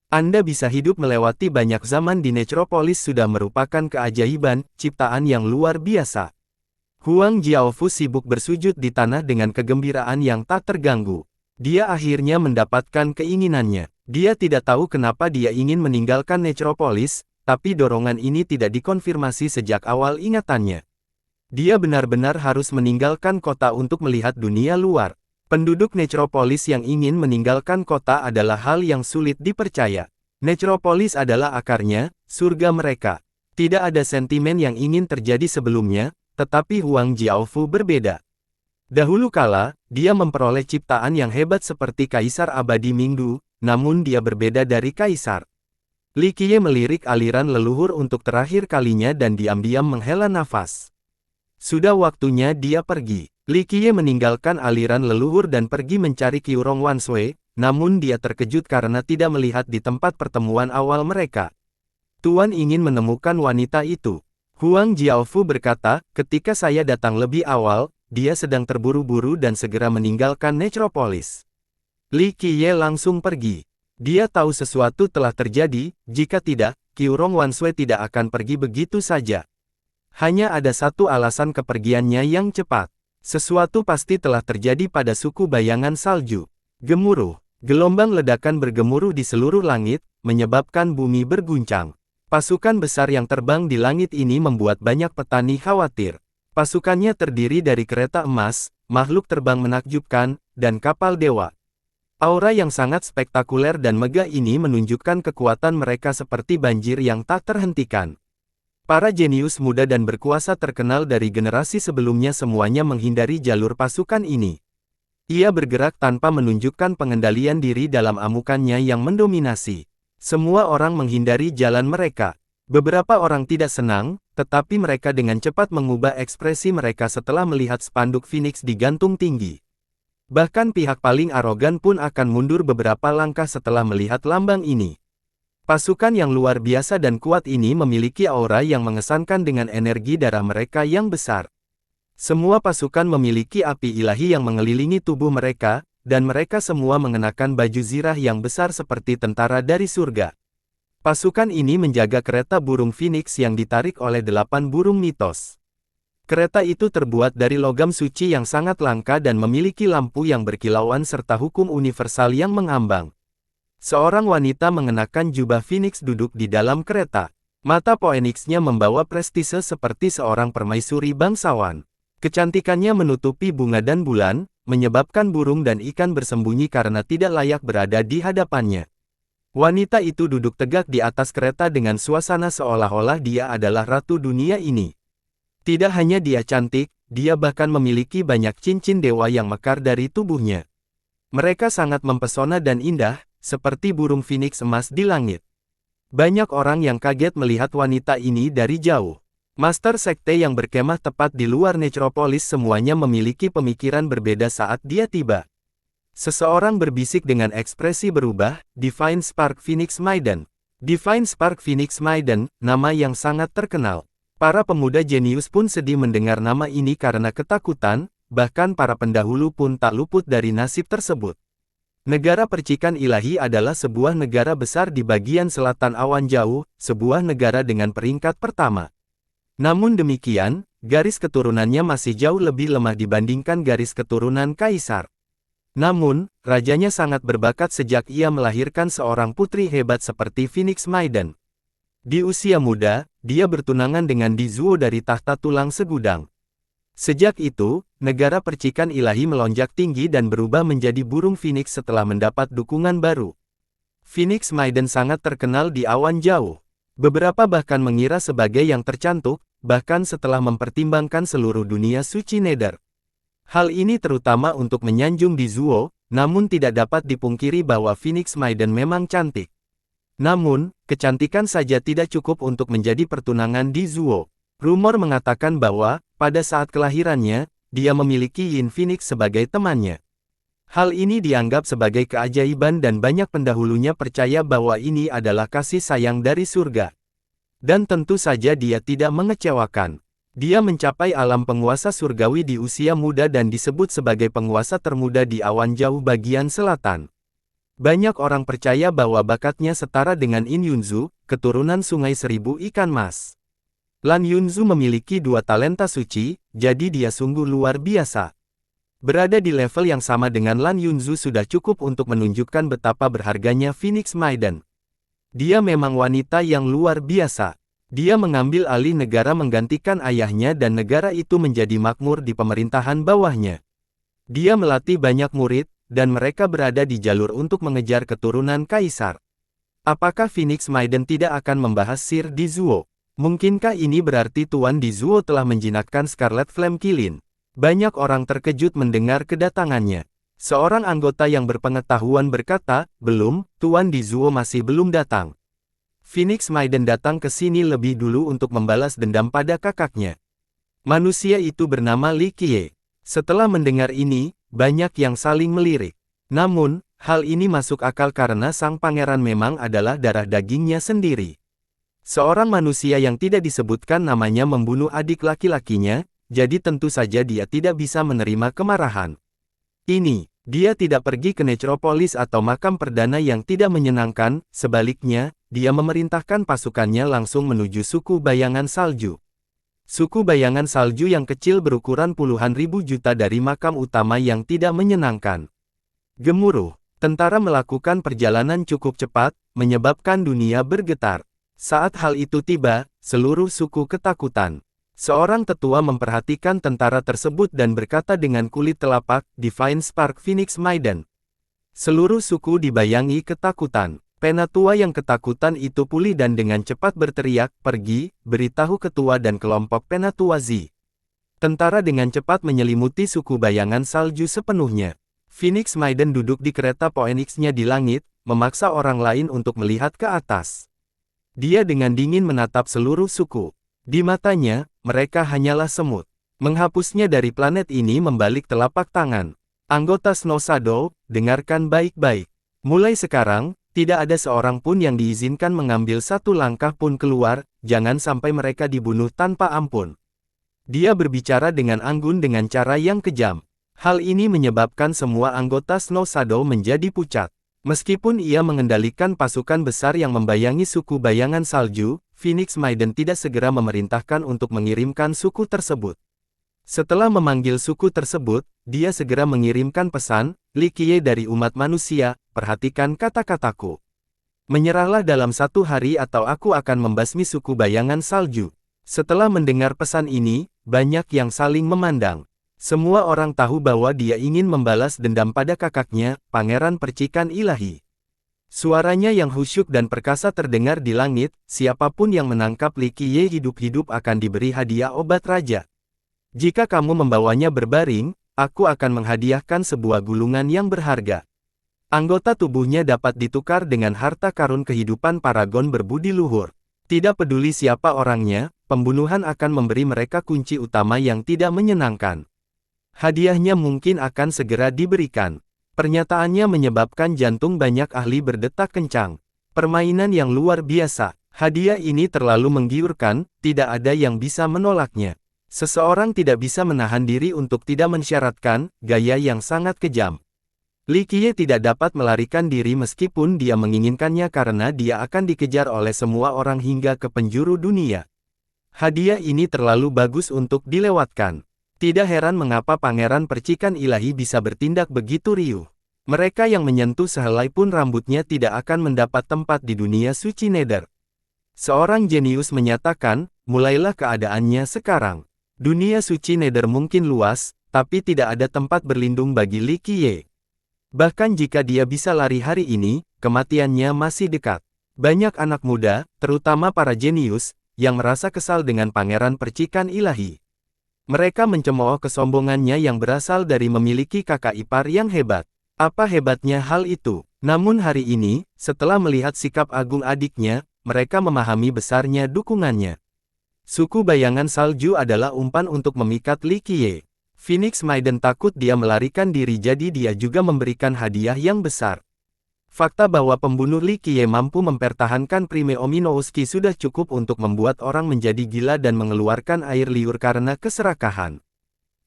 Anda bisa hidup melewati banyak zaman di Necropolis sudah merupakan keajaiban, ciptaan yang luar biasa. Huang Jiaofu sibuk bersujud di tanah dengan kegembiraan yang tak terganggu. Dia akhirnya mendapatkan keinginannya. Dia tidak tahu kenapa dia ingin meninggalkan Necropolis, tapi dorongan ini tidak dikonfirmasi sejak awal ingatannya. Dia benar-benar harus meninggalkan kota untuk melihat dunia luar. Penduduk Necropolis yang ingin meninggalkan kota adalah hal yang sulit dipercaya. Necropolis adalah akarnya, surga mereka. Tidak ada sentimen yang ingin terjadi sebelumnya, tetapi Huang Jiaofu berbeda. Dahulu kala, dia memperoleh ciptaan yang hebat seperti Kaisar Abadi Mingdu, namun dia berbeda dari Kaisar. Li Qiye melirik aliran leluhur untuk terakhir kalinya dan diam-diam menghela nafas. Sudah waktunya dia pergi. Li Qiye meninggalkan aliran leluhur dan pergi mencari Qiurong Wanshui, namun dia terkejut karena tidak melihat di tempat pertemuan awal mereka. Tuan ingin menemukan wanita itu. Huang Jiaofu berkata, ketika saya datang lebih awal, dia sedang terburu-buru dan segera meninggalkan Necropolis. Li Qiye langsung pergi. Dia tahu sesuatu telah terjadi, jika tidak, Qiurong Wanshui tidak akan pergi begitu saja. Hanya ada satu alasan kepergiannya yang cepat. Sesuatu pasti telah terjadi pada suku bayangan salju. Gemuruh. Gelombang ledakan bergemuruh di seluruh langit, menyebabkan bumi berguncang. Pasukan besar yang terbang di langit ini membuat banyak petani khawatir. Pasukannya terdiri dari kereta emas, makhluk terbang menakjubkan, dan kapal dewa. Aura yang sangat spektakuler dan megah ini menunjukkan kekuatan mereka seperti banjir yang tak terhentikan. Para jenius muda dan berkuasa terkenal dari generasi sebelumnya semuanya menghindari jalur pasukan ini. Ia bergerak tanpa menunjukkan pengendalian diri dalam amukannya yang mendominasi. Semua orang menghindari jalan mereka. Beberapa orang tidak senang, tetapi mereka dengan cepat mengubah ekspresi mereka setelah melihat spanduk Phoenix digantung tinggi. Bahkan pihak paling arogan pun akan mundur beberapa langkah setelah melihat lambang ini. Pasukan yang luar biasa dan kuat ini memiliki aura yang mengesankan dengan energi darah mereka yang besar. Semua pasukan memiliki api ilahi yang mengelilingi tubuh mereka, dan mereka semua mengenakan baju zirah yang besar seperti tentara dari surga. Pasukan ini menjaga kereta burung Phoenix yang ditarik oleh 8 burung mitos. Kereta itu terbuat dari logam suci yang sangat langka dan memiliki lampu yang berkilauan serta hukum universal yang mengambang. Seorang wanita mengenakan jubah Phoenix duduk di dalam kereta. Mata Phoenix-nya membawa prestise seperti seorang permaisuri bangsawan. Kecantikannya menutupi bunga dan bulan, menyebabkan burung dan ikan bersembunyi karena tidak layak berada di hadapannya. Wanita itu duduk tegak di atas kereta dengan suasana seolah-olah dia adalah ratu dunia ini. Tidak hanya dia cantik, dia bahkan memiliki banyak cincin dewa yang mekar dari tubuhnya. Mereka sangat mempesona dan indah, seperti burung Phoenix emas di langit. Banyak orang yang kaget melihat wanita ini dari jauh. Master Sekte yang berkemah tepat di luar Necropolis semuanya memiliki pemikiran berbeda saat dia tiba. Seseorang berbisik dengan ekspresi berubah, Divine Spark Phoenix Maiden. Divine Spark Phoenix Maiden, nama yang sangat terkenal. Para pemuda jenius pun sedih mendengar nama ini karena ketakutan, bahkan para pendahulu pun tak luput dari nasib tersebut. Negara percikan ilahi adalah sebuah negara besar di bagian selatan awan jauh, sebuah negara dengan peringkat pertama. Namun demikian, garis keturunannya masih jauh lebih lemah dibandingkan garis keturunan kaisar. Namun, rajanya sangat berbakat sejak ia melahirkan seorang putri hebat seperti Phoenix Maiden. Di usia muda, dia bertunangan dengan Di Zuo dari tahta tulang segudang. Sejak itu, negara percikan ilahi melonjak tinggi dan berubah menjadi burung Phoenix setelah mendapat dukungan baru. Phoenix Maiden sangat terkenal di awan jauh. Beberapa bahkan mengira sebagai yang tercantik, bahkan setelah mempertimbangkan seluruh dunia suci nether. Hal ini terutama untuk menyanjung di Zuo, namun tidak dapat dipungkiri bahwa Phoenix Maiden memang cantik. Namun, kecantikan saja tidak cukup untuk menjadi pertunangan di Zuo. Rumor mengatakan bahwa, pada saat kelahirannya, dia memiliki Yin Phoenix sebagai temannya. Hal ini dianggap sebagai keajaiban dan banyak pendahulunya percaya bahwa ini adalah kasih sayang dari surga. Dan tentu saja dia tidak mengecewakan. Dia mencapai alam penguasa surgawi di usia muda dan disebut sebagai penguasa termuda di awan jauh bagian selatan. Banyak orang percaya bahwa bakatnya setara dengan In Yunzu, keturunan Sungai Seribu Ikan Mas. Lan Yunzu memiliki 2 talenta suci, jadi dia sungguh luar biasa. Berada di level yang sama dengan Lan Yunzu sudah cukup untuk menunjukkan betapa berharganya Phoenix Maiden. Dia memang wanita yang luar biasa. Dia mengambil alih negara menggantikan ayahnya dan negara itu menjadi makmur di pemerintahan bawahnya. Dia melatih banyak murid, dan mereka berada di jalur untuk mengejar keturunan kaisar. Apakah Phoenix Maiden tidak akan membahas Sir di Zuo? Mungkinkah ini berarti Tuan di Zuo telah menjinakkan Scarlet Flame Kilin? Banyak orang terkejut mendengar kedatangannya. Seorang anggota yang berpengetahuan berkata, belum, Tuan di Zuo masih belum datang. Phoenix Maiden datang ke sini lebih dulu untuk membalas dendam pada kakaknya. Manusia itu bernama Li Qiye. Setelah mendengar ini, banyak yang saling melirik. Namun, hal ini masuk akal karena sang pangeran memang adalah darah dagingnya sendiri. Seorang manusia yang tidak disebutkan namanya membunuh adik laki-lakinya, jadi tentu saja dia tidak bisa menerima kemarahan. Dia tidak pergi ke Necropolis atau makam perdana yang tidak menyenangkan, sebaliknya, dia memerintahkan pasukannya langsung menuju suku bayangan salju. Suku bayangan salju yang kecil berukuran puluhan ribu juta dari makam utama yang tidak menyenangkan. Gemuruh, tentara melakukan perjalanan cukup cepat, menyebabkan dunia bergetar. Saat hal itu tiba, seluruh suku ketakutan. Seorang tetua memperhatikan tentara tersebut dan berkata dengan kulit telapak, Divine Spark Phoenix Maiden. Seluruh suku dibayangi ketakutan. Penatua yang ketakutan itu pulih dan dengan cepat berteriak, pergi, beritahu ketua dan kelompok Penatua Z. Tentara dengan cepat menyelimuti suku bayangan salju sepenuhnya. Phoenix Maiden duduk di kereta Phoenix-nya di langit, memaksa orang lain untuk melihat ke atas. Dia dengan dingin menatap seluruh suku. Di matanya, mereka hanyalah semut. Menghapusnya dari planet ini membalik telapak tangan. Anggota Snow Shadow, dengarkan baik-baik. Mulai sekarang, tidak ada seorang pun yang diizinkan mengambil satu langkah pun keluar, jangan sampai mereka dibunuh tanpa ampun. Dia berbicara dengan anggun dengan cara yang kejam. Hal ini menyebabkan semua anggota Snow Shadow menjadi pucat. Meskipun ia mengendalikan pasukan besar yang membayangi suku bayangan salju, Phoenix Maiden tidak segera memerintahkan untuk mengirimkan suku tersebut. Setelah memanggil suku tersebut, dia segera mengirimkan pesan, Li Qiye dari umat manusia, perhatikan kata-kataku. Menyerahlah dalam 1 hari atau aku akan membasmi suku bayangan salju. Setelah mendengar pesan ini, banyak yang saling memandang. Semua orang tahu bahwa dia ingin membalas dendam pada kakaknya, Pangeran Percikan Ilahi. Suaranya yang khusyuk dan perkasa terdengar di langit, siapapun yang menangkap Li Qiye hidup-hidup akan diberi hadiah obat raja. Jika kamu membawanya berbaring, aku akan menghadiahkan sebuah gulungan yang berharga. Anggota tubuhnya dapat ditukar dengan harta karun kehidupan paragon berbudi luhur. Tidak peduli siapa orangnya, pembunuhan akan memberi mereka kunci utama yang tidak menyenangkan. Hadiahnya mungkin akan segera diberikan. Pernyataannya menyebabkan jantung banyak ahli berdetak kencang. Permainan yang luar biasa. Hadiah ini terlalu menggiurkan, tidak ada yang bisa menolaknya. Seseorang tidak bisa menahan diri untuk tidak mensyaratkan, gaya yang sangat kejam. Li Qiye tidak dapat melarikan diri meskipun dia menginginkannya karena dia akan dikejar oleh semua orang hingga ke penjuru dunia. Hadiah ini terlalu bagus untuk dilewatkan. Tidak heran mengapa Pangeran Percikan Ilahi bisa bertindak begitu riuh. Mereka yang menyentuh sehelai pun rambutnya tidak akan mendapat tempat di dunia suci nether. Seorang jenius menyatakan, mulailah keadaannya sekarang. Dunia suci nether mungkin luas, tapi tidak ada tempat berlindung bagi Li Qiye. Bahkan jika dia bisa lari hari ini, kematiannya masih dekat. Banyak anak muda, terutama para jenius, yang merasa kesal dengan Pangeran Percikan Ilahi. Mereka mencemooh kesombongannya yang berasal dari memiliki kakak ipar yang hebat. Apa hebatnya hal itu? Namun hari ini, setelah melihat sikap agung adiknya, mereka memahami besarnya dukungannya. Suku bayangan salju adalah umpan untuk memikat Li Qiye. Phoenix Maiden takut dia melarikan diri, jadi dia juga memberikan hadiah yang besar. Fakta bahwa pembunuh Li Qiye mampu mempertahankan Prime Ominowski sudah cukup untuk membuat orang menjadi gila dan mengeluarkan air liur karena keserakahan.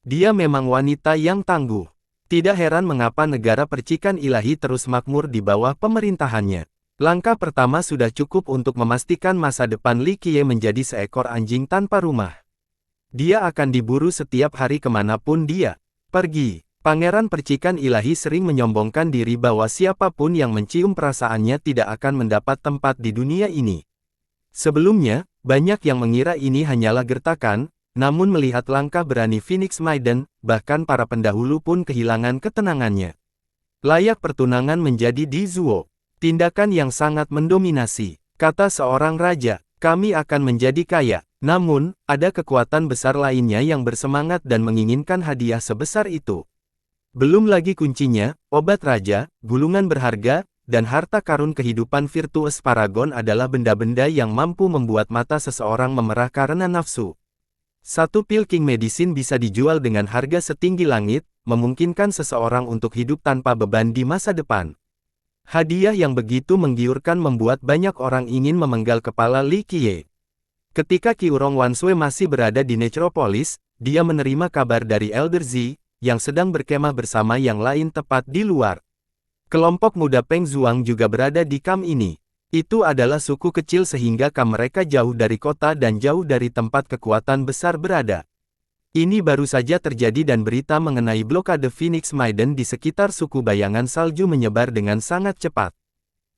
Dia memang wanita yang tangguh. Tidak heran mengapa negara Percikan Ilahi terus makmur di bawah pemerintahannya. Langkah pertama sudah cukup untuk memastikan masa depan Li Qiye menjadi seekor anjing tanpa rumah. Dia akan diburu setiap hari kemanapun dia pergi. Pangeran Percikan Ilahi sering menyombongkan diri bahwa siapapun yang mencium perasaannya tidak akan mendapat tempat di dunia ini. Sebelumnya, banyak yang mengira ini hanyalah gertakan, namun melihat langkah berani Phoenix Maiden, bahkan para pendahulu pun kehilangan ketenangannya. Layak pertunangan menjadi Di Zuo. Tindakan yang sangat mendominasi. Kata seorang raja, kami akan menjadi kaya. Namun, ada kekuatan besar lainnya yang bersemangat dan menginginkan hadiah sebesar itu. Belum lagi kuncinya, obat raja, gulungan berharga, dan harta karun kehidupan virtues paragon adalah benda-benda yang mampu membuat mata seseorang memerah karena nafsu. Satu pil King Medicine bisa dijual dengan harga setinggi langit, memungkinkan seseorang untuk hidup tanpa beban di masa depan. Hadiah yang begitu menggiurkan membuat banyak orang ingin memenggal kepala Li Qiye. Ketika Qiurong Wanshui masih berada di Necropolis, dia menerima kabar dari Elder Zi, yang sedang berkemah bersama yang lain tepat di luar. Kelompok muda Peng Zhuang juga berada di kamp ini. Itu adalah suku kecil sehingga kamp mereka jauh dari kota dan jauh dari tempat kekuatan besar berada. Ini baru saja terjadi dan berita mengenai blokade Phoenix Maiden di sekitar suku bayangan salju menyebar dengan sangat cepat.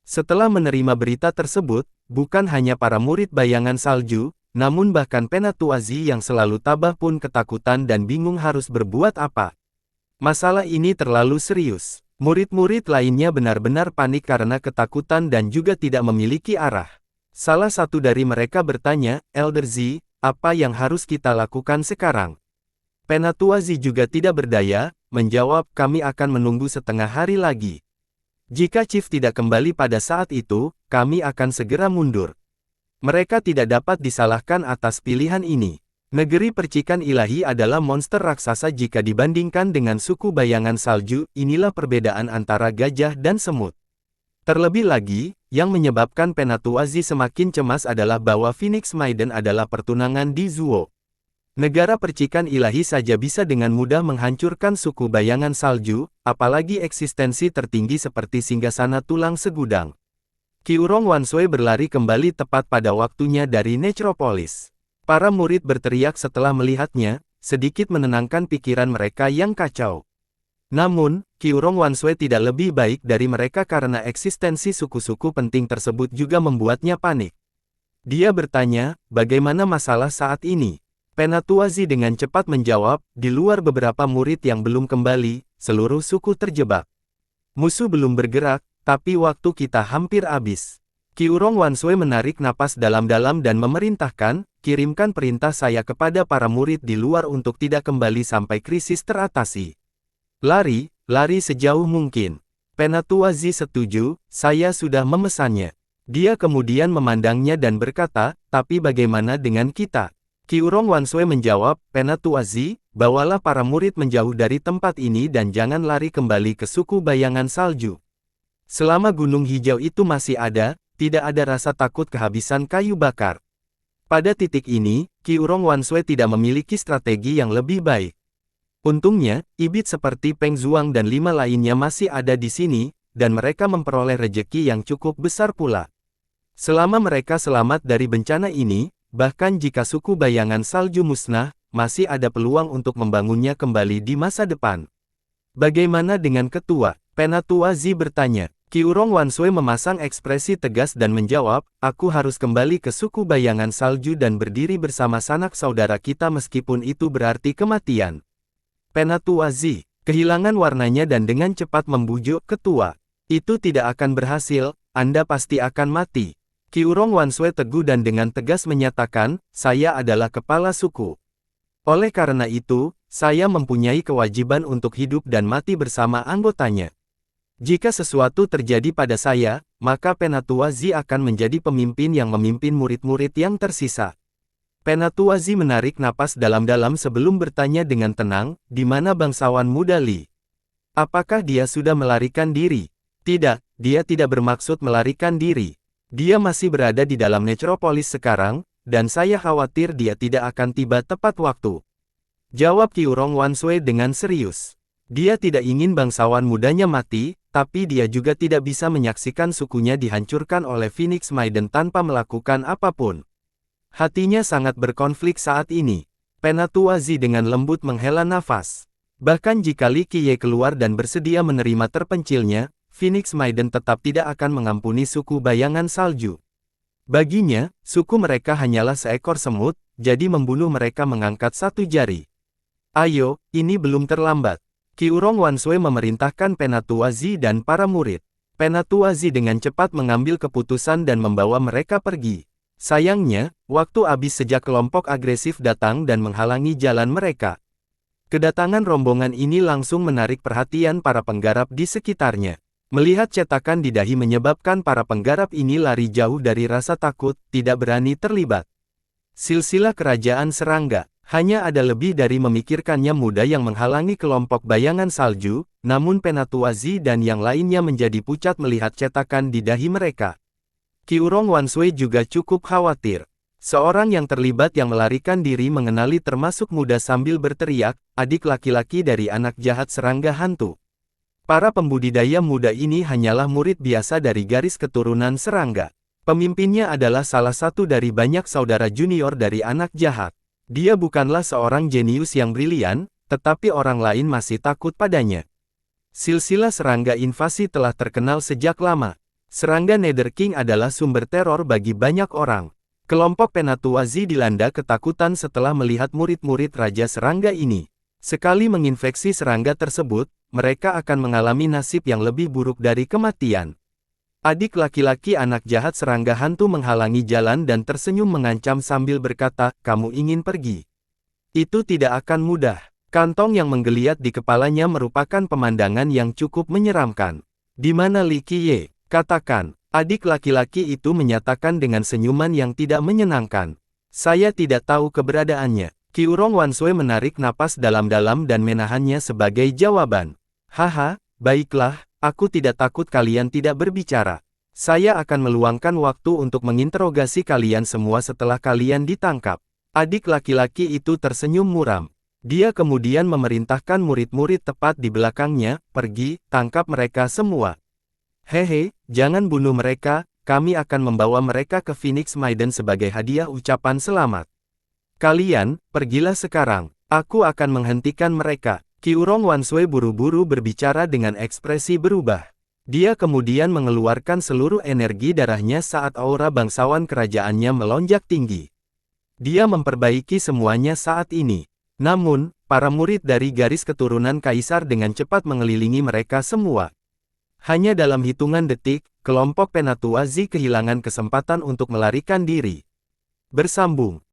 Setelah menerima berita tersebut, bukan hanya para murid bayangan salju, namun bahkan Penatua Zi yang selalu tabah pun ketakutan dan bingung harus berbuat apa. Masalah ini terlalu serius. Murid-murid lainnya benar-benar panik karena ketakutan dan juga tidak memiliki arah. Salah satu dari mereka bertanya, Elder Zi, apa yang harus kita lakukan sekarang? Penatua Zi juga tidak berdaya, menjawab, kami akan menunggu setengah hari lagi. Jika Chief tidak kembali pada saat itu, kami akan segera mundur. Mereka tidak dapat disalahkan atas pilihan ini. Negeri Percikan Ilahi adalah monster raksasa jika dibandingkan dengan suku bayangan salju, inilah perbedaan antara gajah dan semut. Terlebih lagi, yang menyebabkan Penatua Zi semakin cemas adalah bahwa Phoenix Maiden adalah pertunangan Di Zuo. Negara Percikan Ilahi saja bisa dengan mudah menghancurkan suku bayangan salju, apalagi eksistensi tertinggi seperti singgasana tulang segudang. Qiurong Wanshui berlari kembali tepat pada waktunya dari Necropolis. Para murid berteriak setelah melihatnya, sedikit menenangkan pikiran mereka yang kacau. Namun, Qiurong Wanshui tidak lebih baik dari mereka karena eksistensi suku-suku penting tersebut juga membuatnya panik. Dia bertanya, bagaimana masalah saat ini? Penatua Zi dengan cepat menjawab, di luar beberapa murid yang belum kembali, seluruh suku terjebak. Musuh belum bergerak, tapi waktu kita hampir habis. Qiurong Wanshui menarik napas dalam-dalam dan memerintahkan, kirimkan perintah saya kepada para murid di luar untuk tidak kembali sampai krisis teratasi. Lari sejauh mungkin. Penatua Zi setuju, saya sudah memesannya. Dia kemudian memandangnya dan berkata, tapi bagaimana dengan kita? Qiurong Wanshui menjawab, Penatua Zi, bawalah para murid menjauh dari tempat ini dan jangan lari kembali ke suku bayangan salju. Selama gunung hijau itu masih ada, tidak ada rasa takut kehabisan kayu bakar. Pada titik ini, Qiurong Wanshui tidak memiliki strategi yang lebih baik. Untungnya, ibit seperti Peng Zhuang dan 5 lainnya masih ada di sini, dan mereka memperoleh rejeki yang cukup besar pula. Selama mereka selamat dari bencana ini, bahkan jika suku bayangan salju musnah, masih ada peluang untuk membangunnya kembali di masa depan. Bagaimana dengan ketua? Penatua Zi bertanya. Qiurong Wanshui memasang ekspresi tegas dan menjawab, aku harus kembali ke suku bayangan salju dan berdiri bersama sanak saudara kita meskipun itu berarti kematian. Penatua Z kehilangan warnanya dan dengan cepat membujuk ketua. Itu tidak akan berhasil, Anda pasti akan mati. Qiurong Wanshui teguh dan dengan tegas menyatakan, saya adalah kepala suku. Oleh karena itu, saya mempunyai kewajiban untuk hidup dan mati bersama anggotanya. Jika sesuatu terjadi pada saya, maka Penatua Z akan menjadi pemimpin yang memimpin murid-murid yang tersisa. Penatua Z menarik napas dalam-dalam sebelum bertanya dengan tenang, di mana bangsawan muda Li? Apakah dia sudah melarikan diri? Tidak, dia tidak bermaksud melarikan diri. Dia masih berada di dalam Necropolis sekarang, dan saya khawatir dia tidak akan tiba tepat waktu. Jawab Qiurong Wanshui dengan serius. Dia tidak ingin bangsawan mudanya mati, tapi dia juga tidak bisa menyaksikan sukunya dihancurkan oleh Phoenix Maiden tanpa melakukan apapun. Hatinya sangat berkonflik saat ini. Penatua Z dengan lembut menghela nafas. Bahkan jika Li Qiye keluar dan bersedia menerima terpencilnya, Phoenix Maiden tetap tidak akan mengampuni suku bayangan salju. Baginya, suku mereka hanyalah seekor semut, jadi membunuh mereka mengangkat satu jari. Ayo, ini belum terlambat. Qiurong Wanshui memerintahkan Penatua Z dan para murid. Penatua Z dengan cepat mengambil keputusan dan membawa mereka pergi. Sayangnya, waktu habis sejak kelompok agresif datang dan menghalangi jalan mereka. Kedatangan rombongan ini langsung menarik perhatian para penggarap di sekitarnya. Melihat cetakan di dahi menyebabkan para penggarap ini lari jauh dari rasa takut, tidak berani terlibat. Silsilah kerajaan serangga. Hanya ada lebih dari memikirkannya muda yang menghalangi kelompok bayangan salju, namun Penatua Z dan yang lainnya menjadi pucat melihat cetakan di dahi mereka. Qiurong Wanshui juga cukup khawatir. Seorang yang terlibat yang melarikan diri mengenali termasuk muda sambil berteriak, adik laki-laki dari anak jahat serangga hantu. Para pembudidaya muda ini hanyalah murid biasa dari garis keturunan serangga. Pemimpinnya adalah salah satu dari banyak saudara junior dari anak jahat. Dia bukanlah seorang jenius yang brilian, tetapi orang lain masih takut padanya. Silsilah serangga invasi telah terkenal sejak lama. Serangga Nether King adalah sumber teror bagi banyak orang. Kelompok Penatua Z dilanda ketakutan setelah melihat murid-murid Raja Serangga ini. Sekali menginfeksi serangga tersebut, mereka akan mengalami nasib yang lebih buruk dari kematian. Adik laki-laki anak jahat serangga hantu menghalangi jalan dan tersenyum mengancam sambil berkata, kamu ingin pergi. Itu tidak akan mudah. Kantong yang menggeliat di kepalanya merupakan pemandangan yang cukup menyeramkan. Di mana Li Qiye? Katakan, adik laki-laki itu menyatakan dengan senyuman yang tidak menyenangkan. Saya tidak tahu keberadaannya. Qiurong Wanshui menarik napas dalam-dalam dan menahannya sebagai jawaban. Haha, baiklah, aku tidak takut kalian tidak berbicara. Saya akan meluangkan waktu untuk menginterogasi kalian semua setelah kalian ditangkap. Adik laki-laki itu tersenyum muram. Dia kemudian memerintahkan murid-murid tepat di belakangnya, pergi, tangkap mereka semua. Hehe, jangan bunuh mereka, kami akan membawa mereka ke Phoenix Maiden sebagai hadiah ucapan selamat. Kalian, pergilah sekarang, aku akan menghentikan mereka. Qiurong Wanshui buru-buru berbicara dengan ekspresi berubah. Dia kemudian mengeluarkan seluruh energi darahnya saat aura bangsawan kerajaannya melonjak tinggi. Dia memperbaiki semuanya saat ini. Namun, para murid dari garis keturunan kaisar dengan cepat mengelilingi mereka semua. Hanya dalam hitungan detik, kelompok Penatua Z kehilangan kesempatan untuk melarikan diri. Bersambung.